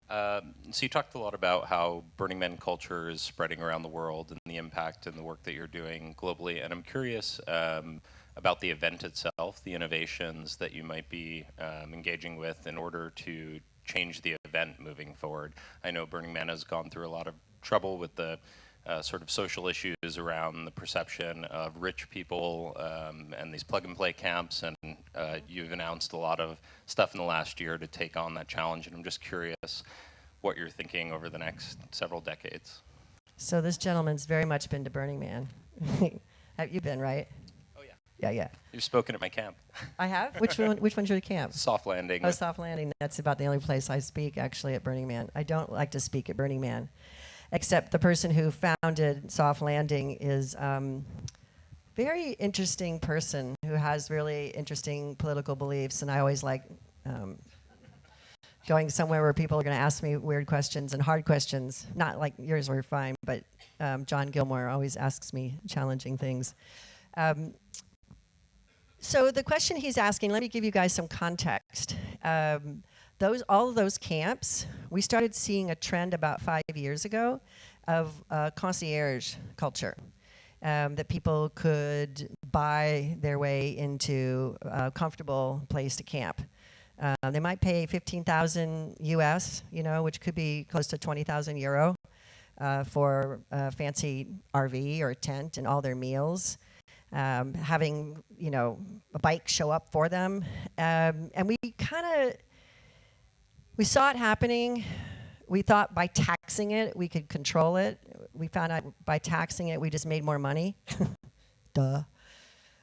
E: So you talked a lot about how Burning Man culture is spreading around the world and the impact and the work that you're doing globally. And I'm curious about the event itself, the innovations that you might be engaging with in order to change the event moving forward. I know Burning Man has gone through a lot of trouble with the sort of social issues around the perception of rich people and these plug-and-play camps, and you've announced a lot of stuff in the last year to take on that challenge, and I'm just curious what you're thinking over the next several decades.
F: So this gentleman's very much been to Burning Man. Have you been, right?
E: Oh, yeah.
F: Yeah, yeah.
E: You've spoken at my camp.
F: I have? Which one's your camp?
E: Soft Landing.
F: Oh, Soft Landing. That's about the only place I speak, actually, at Burning Man. I don't like to speak at Burning Man, except the person who founded Soft Landing is very interesting person who has really interesting political beliefs, and I always like going somewhere where people are going to ask me weird questions and hard questions. Not like yours were fine, but John Gilmore always asks me challenging things. So the question he's asking, let me give you guys some context. All of those camps, we started seeing a trend about 5 years ago of concierge culture, that people could buy their way into a comfortable place to camp. They might pay 15,000 US, which could be close to 20,000 euro for a fancy RV or a tent and all their meals. Having, a bike show up for them. And we saw it happening. We thought by taxing it, we could control it. We found out by taxing it, we just made more money. Duh.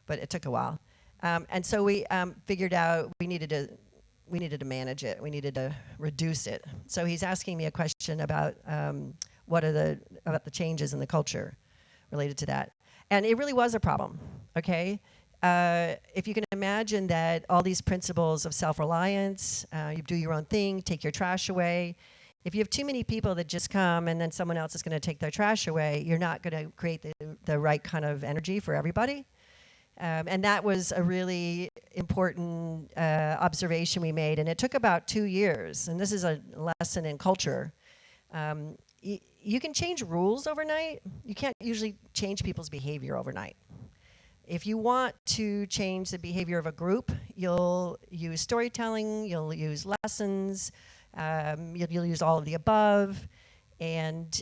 F: But it took a while. And so we figured out we needed to manage it. We needed to reduce it. So he's asking me a question about about the changes in the culture related to that. And it really was a problem, okay? If you can imagine that all these principles of self-reliance, you do your own thing, take your trash away. If you have too many people that just come and then someone else is going to take their trash away, you're not going to create the right kind of energy for everybody. And that was a really important observation we made, and it took about 2 years. And this is a lesson in culture. You can change rules overnight. You can't usually change people's behavior overnight. If you want to change the behavior of a group, you'll use storytelling, you'll use lessons, you'll use all of the above. And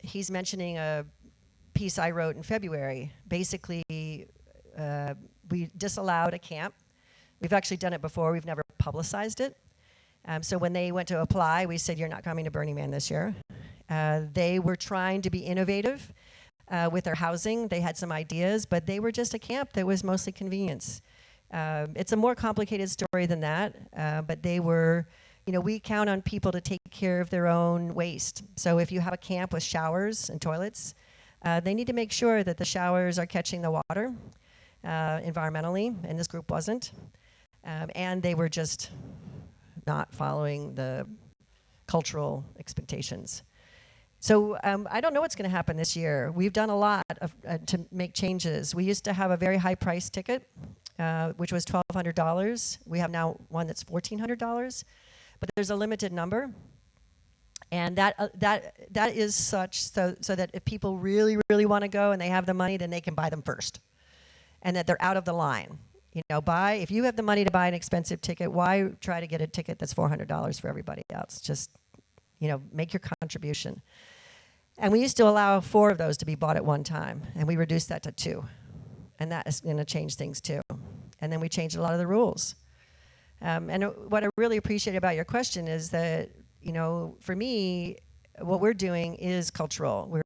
F: he's mentioning a piece I wrote in February. Basically, we disallowed a camp. We've actually done it before. We've never publicized it. So when they went to apply, we said, you're not coming to Burning Man this year. They were trying to be innovative with their housing. They had some ideas, but they were just a camp that was mostly convenience. It's a more complicated story than that, but they were, we count on people to take care of their own waste. So if you have a camp with showers and toilets, they need to make sure that the showers are catching the water environmentally, and this group wasn't. And they were just not following the cultural expectations. So I don't know what's going to happen this year. We've done a lot to make changes. We used to have a very high price ticket, which was $1,200. We have now one that's $1,400, but there's a limited number. And that is such so that if people really, really want to go and they have the money, then they can buy them first, and that they're out of the line. If you have the money to buy an expensive ticket, why try to get a ticket that's $400 for everybody else? Just, make your contribution. And we used to allow 4 of those to be bought at one time, and we reduced that to 2. And that is going to change things too. And then we changed a lot of the rules. And what I really appreciate about your question is that, for me, what we're doing is cultural. We're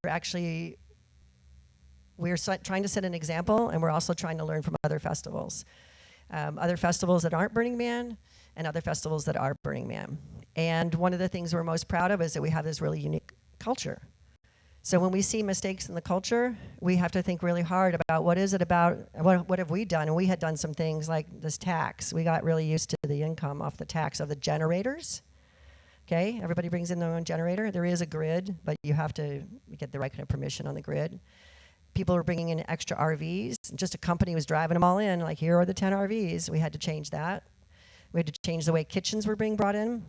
F: trying to set an example, and we're also trying to learn from other festivals that aren't Burning Man, and other festivals that are Burning Man. And one of the things we're most proud of is that we have this really unique culture. So when we see mistakes in the culture, we have to think really hard about what is it about, what have we done? And we had done some things like this tax. We got really used to the income off the tax of the generators. Okay, everybody brings in their own generator. There is a grid, but you have to get the right kind of permission on the grid. People were bringing in extra RVs. Just a company was driving them all in, like, here are the 10 RVs. We had to change that. We had to change the way kitchens were being brought in.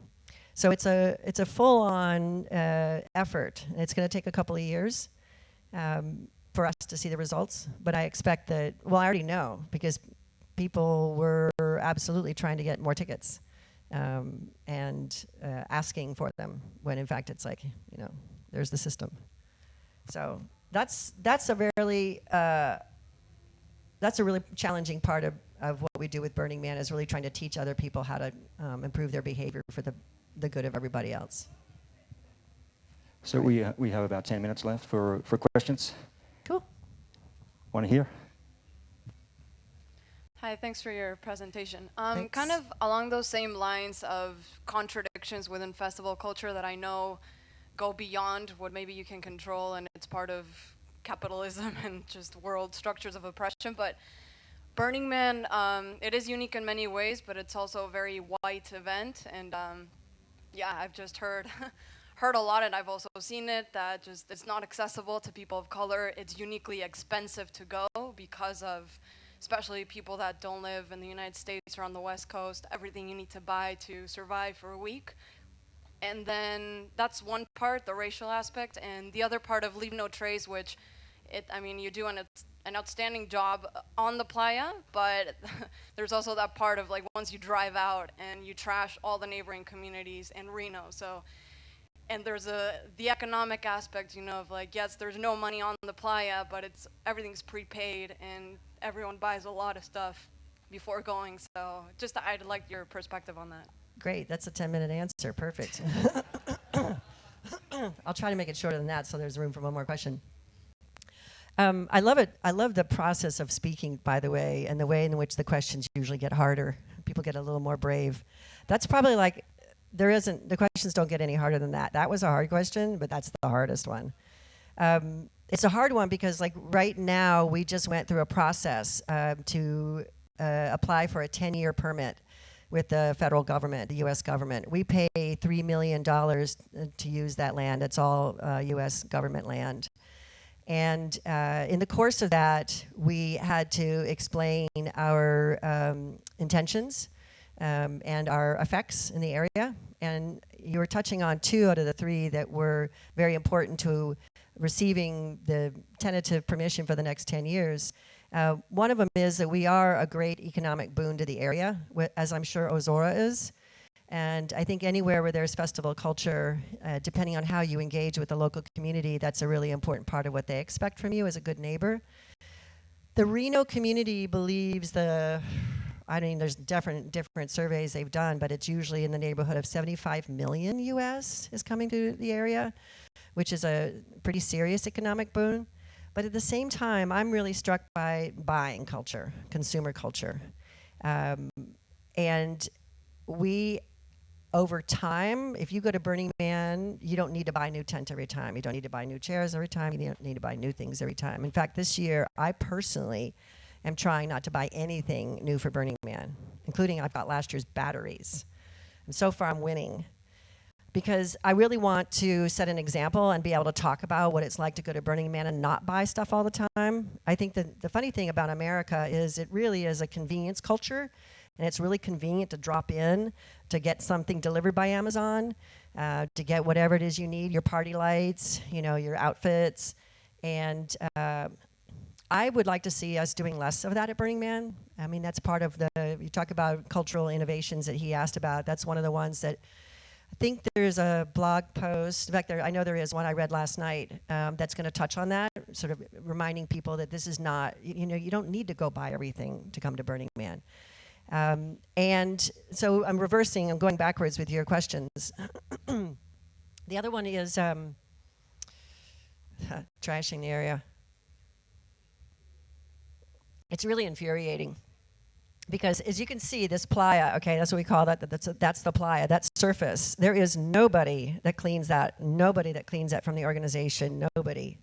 F: So it's a full-on effort. It's going to take a couple of years for us to see the results. But I expect that, well, I already know, because people were absolutely trying to get more tickets and asking for them, when in fact it's like, you know, there's the system. So that's a really challenging part of what we do with Burning Man, is really trying to teach other people how to improve their behavior for the good of everybody else.
B: So we have about 10 minutes left for questions.
F: Cool.
B: Want to hear?
U: Hi, thanks for your presentation.
F: Thanks.
U: Kind of along those same lines of contradictions within festival culture that I know go beyond what maybe you can control, and it's part of capitalism and just world structures of oppression. But Burning Man, it is unique in many ways, but it's also a very white event. And yeah, I've just heard a lot, and I've also seen it, that just it's not accessible to people of color. It's uniquely expensive to go because of, especially people that don't live in the United States or on the West Coast, everything you need to buy to survive for a week. And then that's one part, the racial aspect, and the other part of Leave No Trace, which, you do an outstanding job on the playa, but there's also that part of, like, once you drive out and you trash all the neighboring communities in Reno. So, and there's the economic aspect, you know, of like, yes, there's no money on the playa, but everything's prepaid and everyone buys a lot of stuff before going. So just I'd like your perspective on that.
F: Great, that's a 10-minute answer, perfect. I'll try to make it shorter than that, so there's room for one more question. I love it. I love the process of speaking, by the way, and the way in which the questions usually get harder. People get a little more brave. That's probably like, the questions don't get any harder than that. That was a hard question, but that's the hardest one. It's a hard one because, like, right now, we just went through a process to apply for a 10-year permit with the federal government, the U.S. government. We pay $3 million to use that land. It's all U.S. government land. And in the course of that, we had to explain our intentions and our effects in the area. And you were touching on 2 out of the 3 that were very important to receiving the tentative permission for the next 10 years. One of them is that we are a great economic boon to the area, as I'm sure Ozora is. And I think anywhere where there's festival culture, depending on how you engage with the local community, that's a really important part of what they expect from you as a good neighbor. The Reno community believes there's different surveys they've done, but it's usually in the neighborhood of 75 million US is coming to the area, which is a pretty serious economic boon. But at the same time, I'm really struck by buying culture, consumer culture. And we, over time, if you go to Burning Man, you don't need to buy a new tent every time. You don't need to buy new chairs every time. You don't need to buy new things every time. In fact, this year, I personally am trying not to buy anything new for Burning Man, including I've got last year's batteries. And so far, I'm winning. Because I really want to set an example and be able to talk about what it's like to go to Burning Man and not buy stuff all the time. I think the funny thing about America is it really is a convenience culture, and it's really convenient to drop in, to get something delivered by Amazon, to get whatever it is you need, your party lights, you know, your outfits. And I would like to see us doing less of that at Burning Man. I mean, that's part of you talk about cultural innovations that he asked about. That's one of the ones that I think there's a blog post. In fact, I know there is one I read last night that's going to touch on that, sort of reminding people that this is not, you don't need to go buy everything to come to Burning Man. And so I'm going backwards with your questions. The other one is trashing the area. It's really infuriating. Because as you can see, this playa, okay, that's what we call that, that's the playa, that surface. There is nobody that cleans that from the organization, nobody.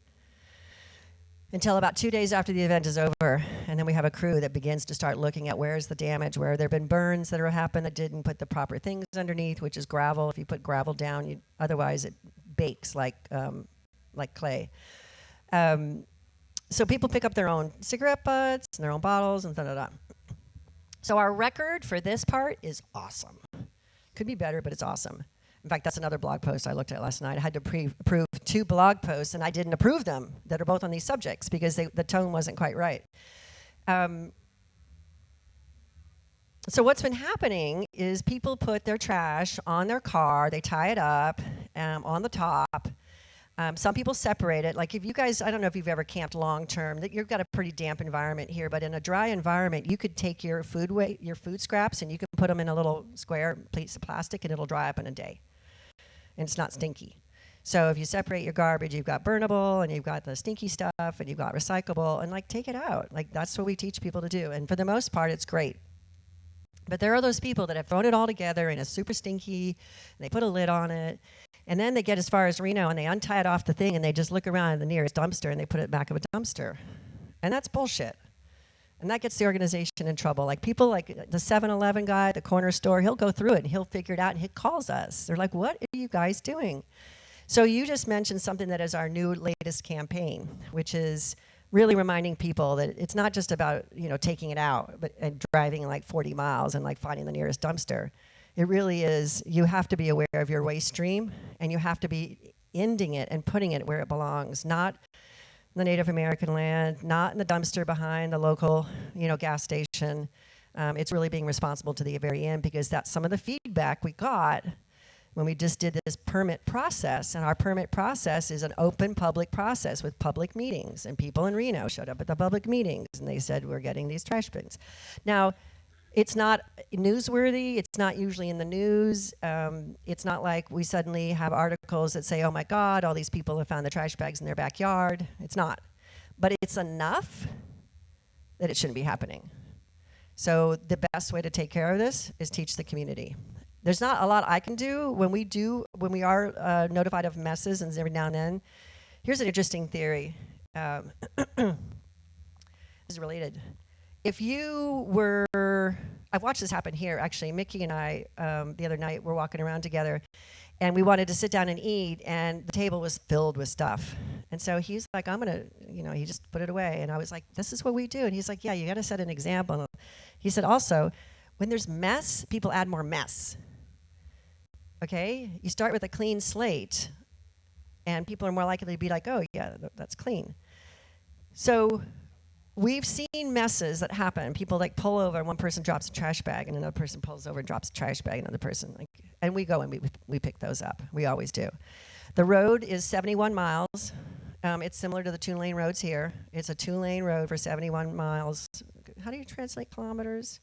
F: Until about 2 days after the event is over, and then we have a crew that begins to start looking at where's the damage, where there have been burns that have happened that didn't put the proper things underneath, which is gravel. If you put gravel down, otherwise it bakes like clay. So people pick up their own cigarette butts and their own bottles and da-da-da. So our record for this part is awesome. Could be better, but it's awesome. In fact, that's another blog post I looked at last night. I had to approve 2 blog posts, and I didn't approve them that are both on these subjects because the tone wasn't quite right. So what's been happening is people put their trash on their car, they tie it up on the top. Some people separate it. Like if you guys, I don't know if you've ever camped long term, that you've got a pretty damp environment here, but in a dry environment, you could take your food scraps and you can put them in a little square piece of plastic and it'll dry up in a day. And it's not stinky. So if you separate your garbage, you've got burnable and you've got the stinky stuff and you've got recyclable, and like take it out. Like that's what we teach people to do. And for the most part, it's great. But there are those people that have thrown it all together and it's super stinky, and they put a lid on it, and then they get as far as Reno and they untie it off the thing and they just look around at the nearest dumpster and they put it back of a dumpster. And that's bullshit. And that gets the organization in trouble. Like people like the 7-Eleven guy at the corner store, he'll go through it and he'll figure it out and he calls us. They're like, what are you guys doing? So you just mentioned something that is our new latest campaign, which is really reminding people that it's not just about, taking it out and driving like 40 miles and like finding the nearest dumpster. It really is, you have to be aware of your waste stream and you have to be ending it and putting it where it belongs, not the Native American land, not in the dumpster behind the local, gas station. It's really being responsible to the very end, because that's some of the feedback we got when we just did this permit process. And our permit process is an open public process with public meetings, and people in Reno showed up at the public meetings and they said, we're getting these trash bins. Now, it's not newsworthy. It's not usually in the news. It's not like we suddenly have articles that say, oh my God, all these people have found the trash bags in their backyard. It's not. But it's enough that it shouldn't be happening. So the best way to take care of this is teach the community. There's not a lot I can do when we are notified of messes and every now and then. Here's an interesting theory. This is related. If you were, I've watched this happen here, actually. Mickey and I, the other night, were walking around together, and we wanted to sit down and eat, and the table was filled with stuff. And so he's like, I'm going to, he just put it away. And I was like, this is what we do. And he's like, yeah, you got to set an example. He said, also, when there's mess, people add more mess. Okay? You start with a clean slate, and people are more likely to be like, oh, yeah, that's clean. So we've seen messes that happen. People like pull over and one person drops a trash bag and another person pulls over and drops a trash bag, another person, and we go and we pick those up. We always do. The road is 71 miles. It's similar to the 2-lane roads here. It's a 2-lane road for 71 miles. How do you translate kilometers?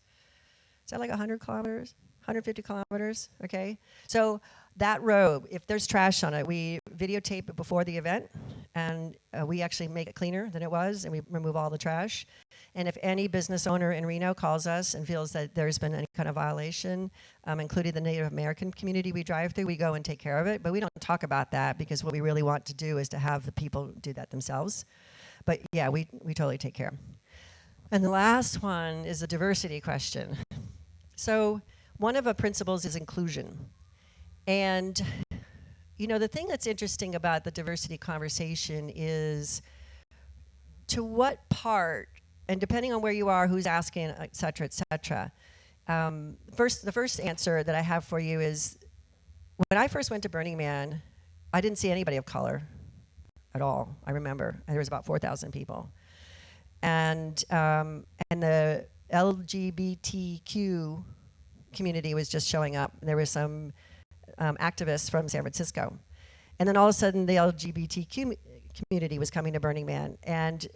F: Is that like 100 kilometers? 150 kilometers, okay? So that road, if there's trash on it, we videotape it before the event, and we actually make it cleaner than it was, and we remove all the trash. And if any business owner in Reno calls us and feels that there's been any kind of violation, including the Native American community we drive through, we go and take care of it. But we don't talk about that, because what we really want to do is to have the people do that themselves. But yeah, we totally take care. And the last one is a diversity question. So one of the principles is inclusion. And, the thing that's interesting about the diversity conversation is to what part, and depending on where you are, who's asking, et cetera, the first answer that I have for you is, when I first went to Burning Man, I didn't see anybody of color at all. I remember there was about 4,000 people. And the LGBTQ community was just showing up. There were some activists from San Francisco. And then all of a sudden, the LGBTQ community was coming to Burning Man. And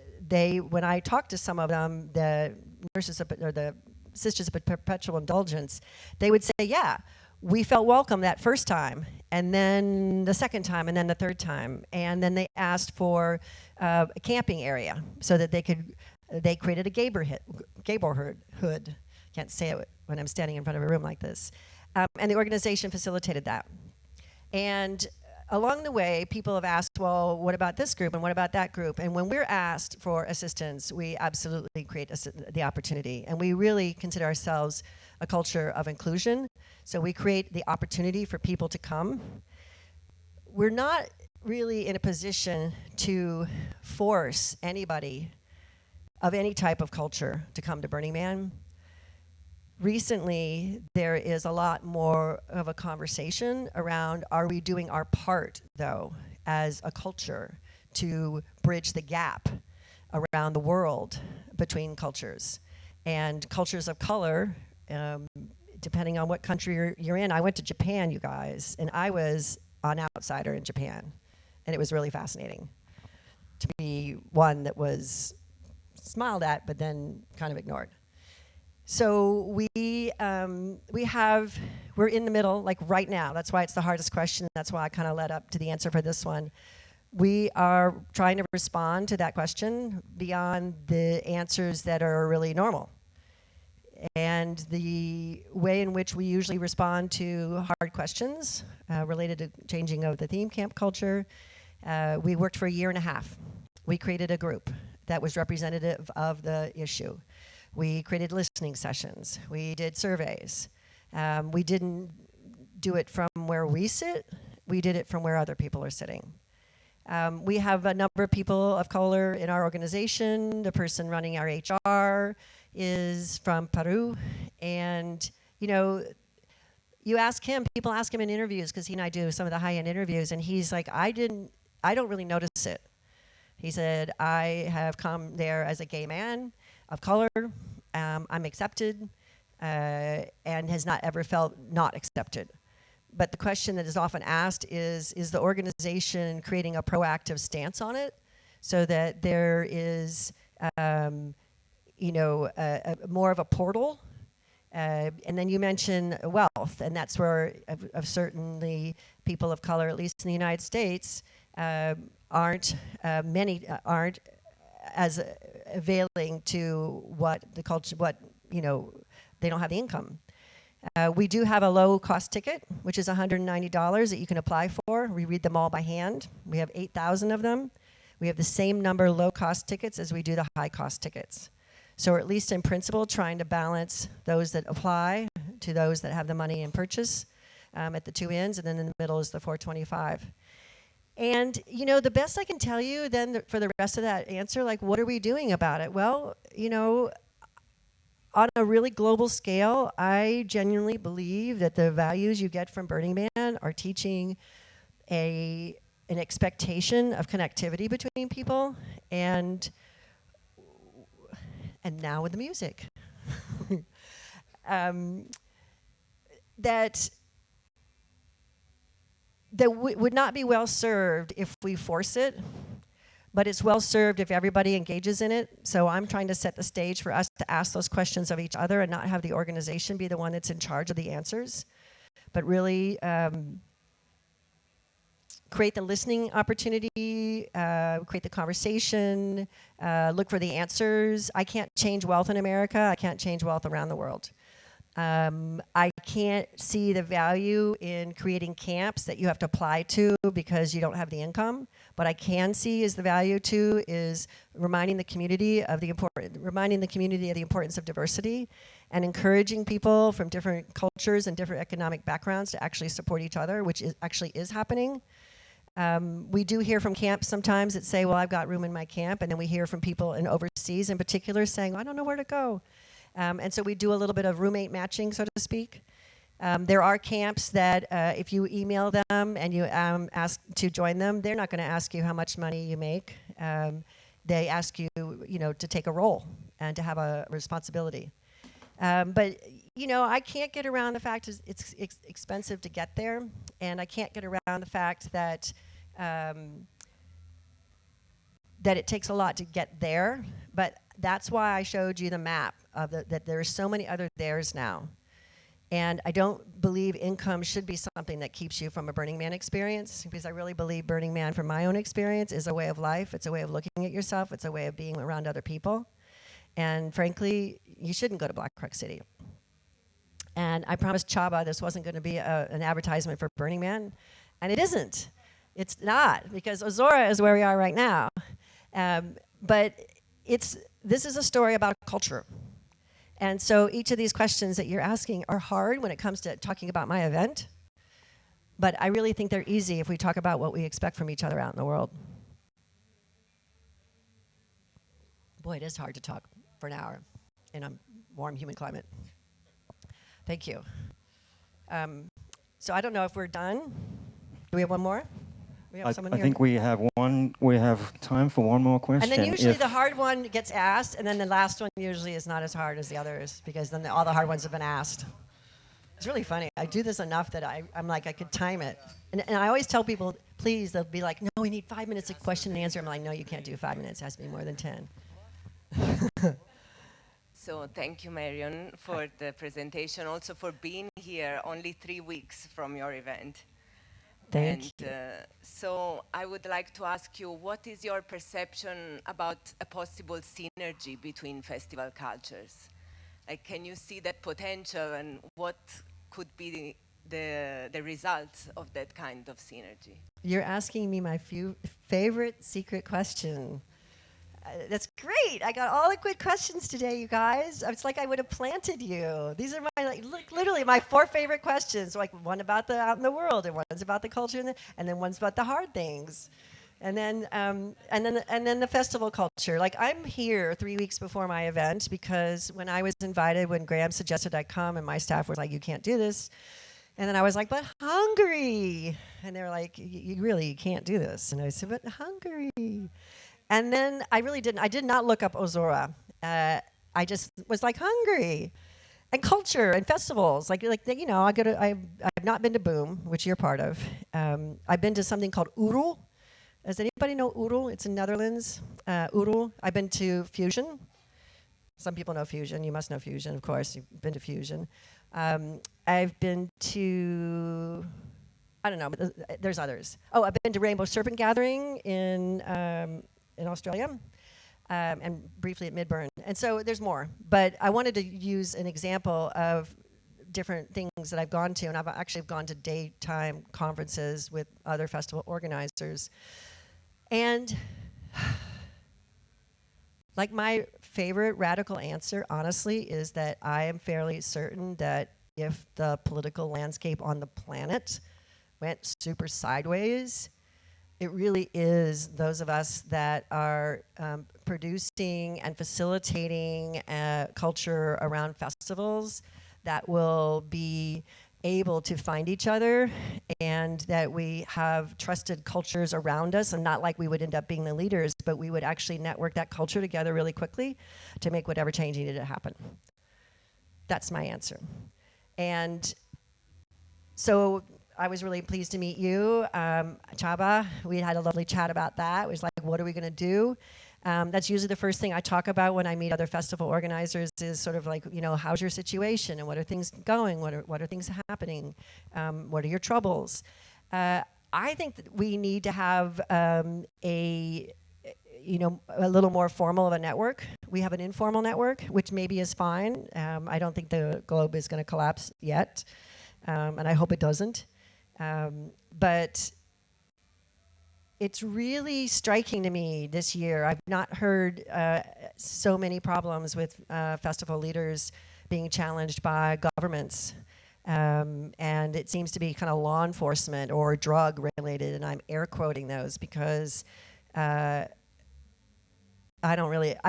F: when I talked to some of them, the nurses or the Sisters of Perpetual Indulgence, they would say, yeah, we felt welcome that first time, and then the second time, and then the third time. And then they asked for a camping area so that they created a neighborhood Can't say it when I'm standing in front of a room like this. And the organization facilitated that. And along the way, people have asked, well, what about this group and what about that group? And when we're asked for assistance, we absolutely create the opportunity. And we really consider ourselves a culture of inclusion. So we create the opportunity for people to come. We're not really in a position to force anybody of any type of culture to come to Burning Man. Recently, there is a lot more of a conversation around, are we doing our part, though, as a culture to bridge the gap around the world between cultures? And cultures of color, depending on what country you're in. I went to Japan, you guys, and I was an outsider in Japan. And it was really fascinating to be one that was smiled at, but then kind of ignored. So we're in the middle, like right now. That's why it's the hardest question. That's why I kind of led up to the answer for this one. We are trying to respond to that question beyond the answers that are really normal. And the way in which we usually respond to hard questions related to changing of the theme camp culture, we worked for a year and a half. We created a group that was representative of the issue. We created listening sessions. We did surveys. We didn't do it from where we sit. We did it from where other people are sitting. We have a number of people of color in our organization. The person running our HR is from Peru. And, you know, people ask him in interviews, because he and I do some of the high-end interviews, and he's like, I don't really notice it. He said, I have come there as a gay man of color. I'm accepted, and has not ever felt not accepted. But the question that is often asked is the organization creating a proactive stance on it so that there is, more of a portal? And then you mention wealth, and that's where certainly people of color, at least in the United States, aren't as availing to what the culture, they don't have the income. We do have a low-cost ticket, which is $190 that you can apply for. We read them all by hand. We have 8,000 of them. We have the same number of low-cost tickets as we do the high-cost tickets. So we're at least in principle trying to balance those that apply to those that have the money and purchase at the two ends, and then in the middle is the $425. And, the best I can tell you then for the rest of that answer, like, what are we doing about it? Well, on a really global scale, I genuinely believe that the values you get from Burning Man are teaching an expectation of connectivity between people, and now with the music. That would not be well served if we force it, but it's well served if everybody engages in it. So I'm trying to set the stage for us to ask those questions of each other and not have the organization be the one that's in charge of the answers, but really create the listening opportunity, create the conversation, look for the answers. I can't change wealth in America. I can't change wealth around the world. I can't see the value in creating camps that you have to apply to because you don't have the income. What I can see is the value to is reminding the community of the importance of diversity and encouraging people from different cultures and different economic backgrounds to actually support each other, which actually is happening. We do hear from camps sometimes that say, well, I've got room in my camp, and then we hear from people in overseas in particular saying, I don't know where to go. And so we do a little bit of roommate matching, so to speak. There are camps that if you email them and you ask to join them, they're not going to ask you how much money you make. They ask you, to take a role and to have a responsibility. But I can't get around the fact it's expensive to get there, and I can't get around the fact that that it takes a lot to get there. But that's why I showed you the map of that there are so many other theirs now. And I don't believe income should be something that keeps you from a Burning Man experience, because I really believe Burning Man, from my own experience, is a way of life. It's a way of looking at yourself. It's a way of being around other people. And frankly, you shouldn't go to Black Rock City. And I promised Chaba this wasn't going to be an advertisement for Burning Man, and it isn't. It's not, because Ozora is where we are right now. But this is a story about culture. And so each of these questions that you're asking are hard when it comes to talking about my event. But I really think they're easy if we talk about what we expect from each other out in the world. Boy, it is hard to talk for an hour in a warm, humid climate. Thank you. So I don't know if we're done. Do we have one more? We have someone
B: I
F: here.
B: think we have one. We have time for one more question.
F: And then usually
B: If-
F: the hard one gets asked, and then the last one usually is not as hard as the others, because then all the hard ones have been asked. It's really funny. I do this enough that I'm like, I could time it. And I always tell people, please, they'll be like, no, we need 5 minutes of question and answer. I'm like, no, you can't do 5 minutes. It has to be more than 10.
D: So thank you, Marian, for the presentation, also for being here only 3 weeks from your event.
F: Thank you.
D: So I would like to ask you, what is your perception about a possible synergy between festival cultures? Like, can you see that potential, and what could be the results of that kind of synergy?
F: You're asking me my favorite secret question. That's great. I got all the good questions today, you guys. It's like I would have planted you. These are my, literally my 4 favorite questions. Like, one about the out in the world, and one's about the culture, and then one's about the hard things, and then the festival culture. Like, I'm here 3 weeks before my event because when I was invited, when Graham suggested I come, and my staff was like, "You can't do this," and then I was like, "But Hungary," and they were like, "You really can't do this," and I said, "But Hungary." And then I did not look up Ozora. I just was like, Hungary and culture and festivals. Like you know, I've not been to Boom, which you're part of. I've been to something called Oerol. Does anybody know Oerol? It's in Netherlands. Oerol. I've been to Fusion. Some people know Fusion. You must know Fusion, of course. You've been to Fusion. I've been to, I don't know, but there's others. Oh, I've been to Rainbow Serpent Gathering in Australia, and briefly at Midburn. And so there's more. But I wanted to use an example of different things that I've gone to, and I've actually gone to daytime conferences with other festival organizers. And like, my favorite radical answer, honestly, is that I am fairly certain that if the political landscape on the planet went super sideways, it really is those of us that are producing and facilitating culture around festivals that will be able to find each other, and that we have trusted cultures around us, and not like we would end up being the leaders, but we would actually network that culture together really quickly to make whatever change needed to happen. That's my answer. And so I was really pleased to meet you, Chaba. We had a lovely chat about that. It was like, what are we going to do? That's usually the first thing I talk about when I meet other festival organizers, is sort of like, you know, how's your situation, and what are things going? What are things happening? What are your troubles? I think that we need to have a little more formal of a network. We have an informal network, which maybe is fine. I don't think the globe is going to collapse yet, and I hope it doesn't. But it's really striking to me this year. I've not heard so many problems with festival leaders being challenged by governments. And it seems to be kind of law enforcement or drug related, and I'm air quoting those because I'm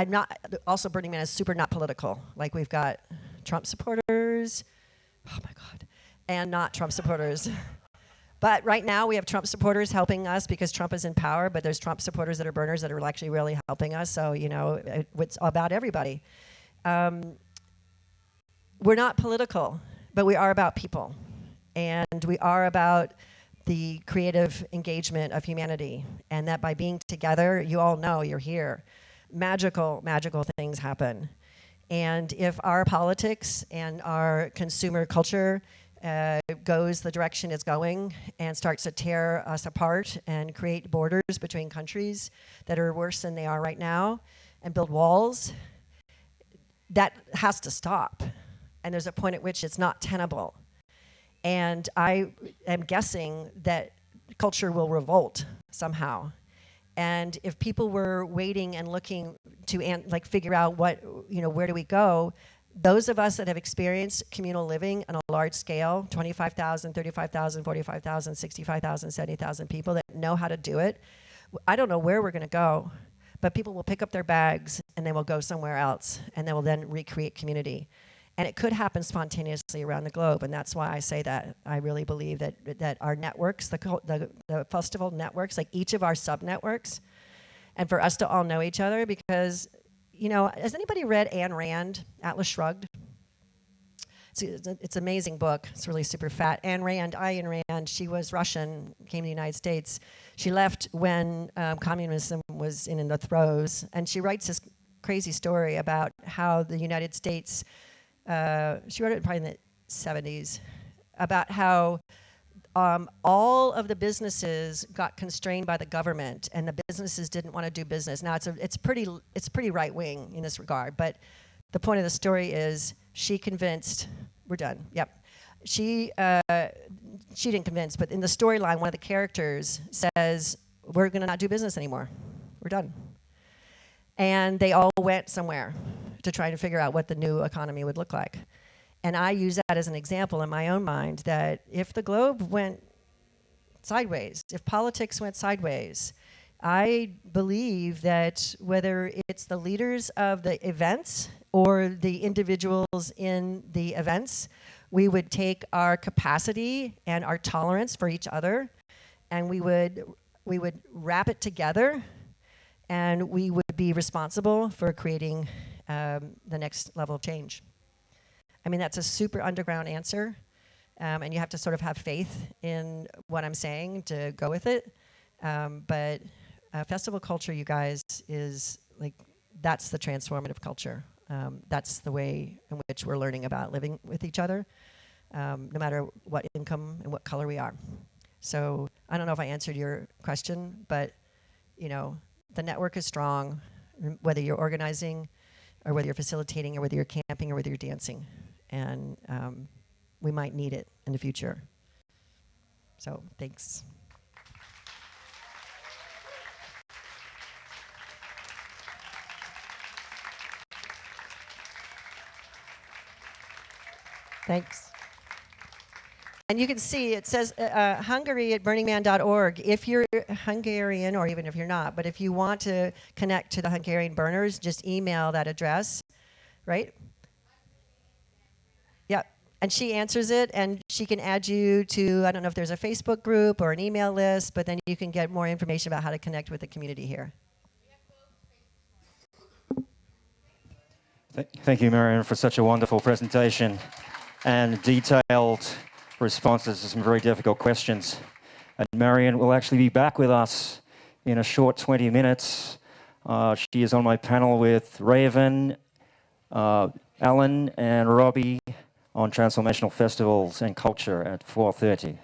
F: not, also Burning Man is super not political. Like, we've got Trump supporters, oh my God, and not Trump supporters. But right now we have Trump supporters helping us because Trump is in power, but there's Trump supporters that are burners that are actually really helping us. So, you know, it's about everybody. We're not political, but we are about people. And we are about the creative engagement of humanity. And that by being together, you all know, you're here, magical, magical things happen. And if our politics and our consumer culture goes the direction it's going and starts to tear us apart and create borders between countries that are worse than they are right now and build walls, that has to stop. and there's a point at which it's not tenable. And I am guessing that culture will revolt somehow. And if people were waiting and looking to figure out what, where do we go, those of us that have experienced communal living on a large scale, 25,000, 35,000, 45,000, 65,000, 70,000 people that know how to do it, I don't know where we're going to go, but people will pick up their bags and they will go somewhere else, and they will then recreate community. And it could happen spontaneously around the globe, and that's why I say that. I really believe that our networks, the festival networks, like each of our sub-networks, and for us to all know each other, because, has anybody read Ayn Rand, Atlas Shrugged? It's an amazing book. It's really super fat. Ayn Rand, she was Russian, came to the United States. She left when communism was in the throes, and she writes this crazy story about how the United States, she wrote it probably in the 70s, about how all of the businesses got constrained by the government, and the businesses didn't want to do business. Now it's pretty right wing in this regard, but the point of the story is she convinced. We're done. Yep. She didn't convince, but in the storyline, one of the characters says, "We're going to not do business anymore. We're done." And they all went somewhere to try to figure out what the new economy would look like. And I use that as an example in my own mind that if the globe went sideways, if politics went sideways, I believe that whether it's the leaders of the events or the individuals in the events, we would take our capacity and our tolerance for each other, and we would wrap it together, and we would be responsible for creating the next level of change. I mean, that's a super underground answer, and you have to sort of have faith in what I'm saying to go with it. But festival culture, you guys, is like, that's the transformative culture. That's the way in which we're learning about living with each other, no matter what income and what color we are. So I don't know if I answered your question, but the network is strong, whether you're organizing or whether you're facilitating or whether you're camping or whether you're dancing. And we might need it in the future. So thanks. Thanks. And you can see it says Hungary at burningman.org. If you're Hungarian, or even if you're not, but if you want to connect to the Hungarian burners, just email that address, right? Yeah. And she answers it, and she can add you to, I don't know if there's a Facebook group or an email list, but then you can get more information about how to connect with the community here.
B: Thank you, Marian, for such a wonderful presentation and detailed responses to some very difficult questions. And Marian will actually be back with us in a short 20 minutes. She is on my panel with Raven, Alan, and Robbie on transformational festivals and culture at 4:30.